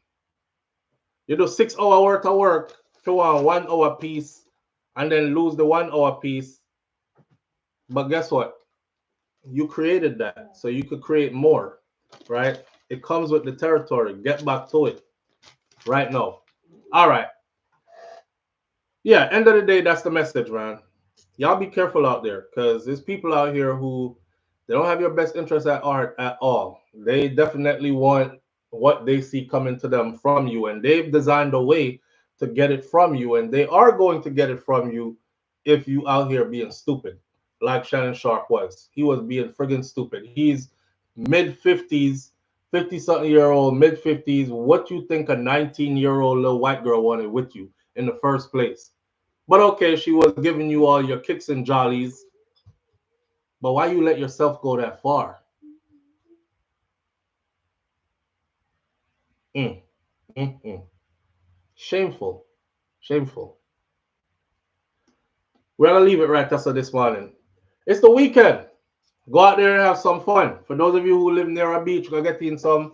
You do 6 hours worth of work for a 1 hour piece and then lose the 1 hour piece. But guess what? You created that so you could create more, right? It comes with the territory. Get back to it right now. All right. Yeah, end of the day, that's the message, man. Y'all be careful out there because there's people out here who they don't have your best interest at heart at all. They definitely want what they see coming to them from you, and they've designed a way to get it from you, and they are going to get it from you if you out here being stupid, like Shannon Sharpe was. He was being friggin' stupid. He's mid-50s, 50-something-year-old, mid-50s. What you think a 19-year-old little white girl wanted with you in the first place? But okay, she was giving you all your kicks and jollies. But why you let yourself go that far? Shameful. Shameful. We're going to leave it right there this morning. It's the weekend. Go out there and have some fun. For those of you who live near a beach, go get in some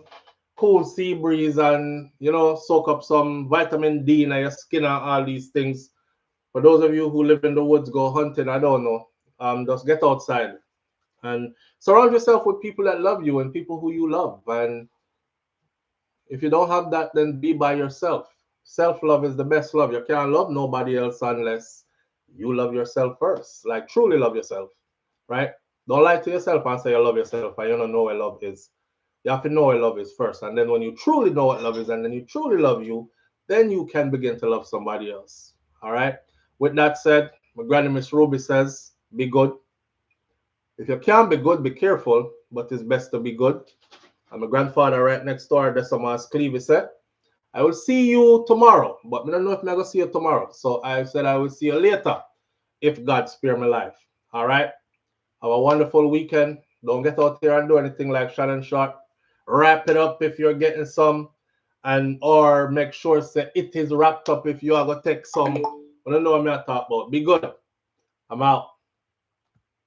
cool sea breeze and, you know, soak up some vitamin D in your skin and all these things. For those of you who live in the woods, go hunting, I don't know. Just get outside and surround yourself with people that love you and people who you love. And if you don't have that, then be by yourself. Self-love is the best love. You can't love nobody else unless you love yourself first. Like, truly love yourself, right? Don't lie to yourself and say you love yourself and you don't know what love is. You have to know what love is first. And then when you truly know what love is and then you truly love you, then you can begin to love somebody else. All right? With that said, my granny Miss Ruby says, be good. If you can't be good, be careful, but it's best to be good. And my grandfather right next door, that's what Clevie said. I will see you tomorrow, but I don't know if I'm going to see you tomorrow. So I said I will see you later. if God spare my life. All right. Have a wonderful weekend. Don't get out here and do anything like Shannon Sharpe. Wrap it up if you're getting some, and or make sure say it is wrapped up if you are gonna take some. I don't know what I'm talking about. Be good. I'm out.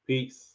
Peace.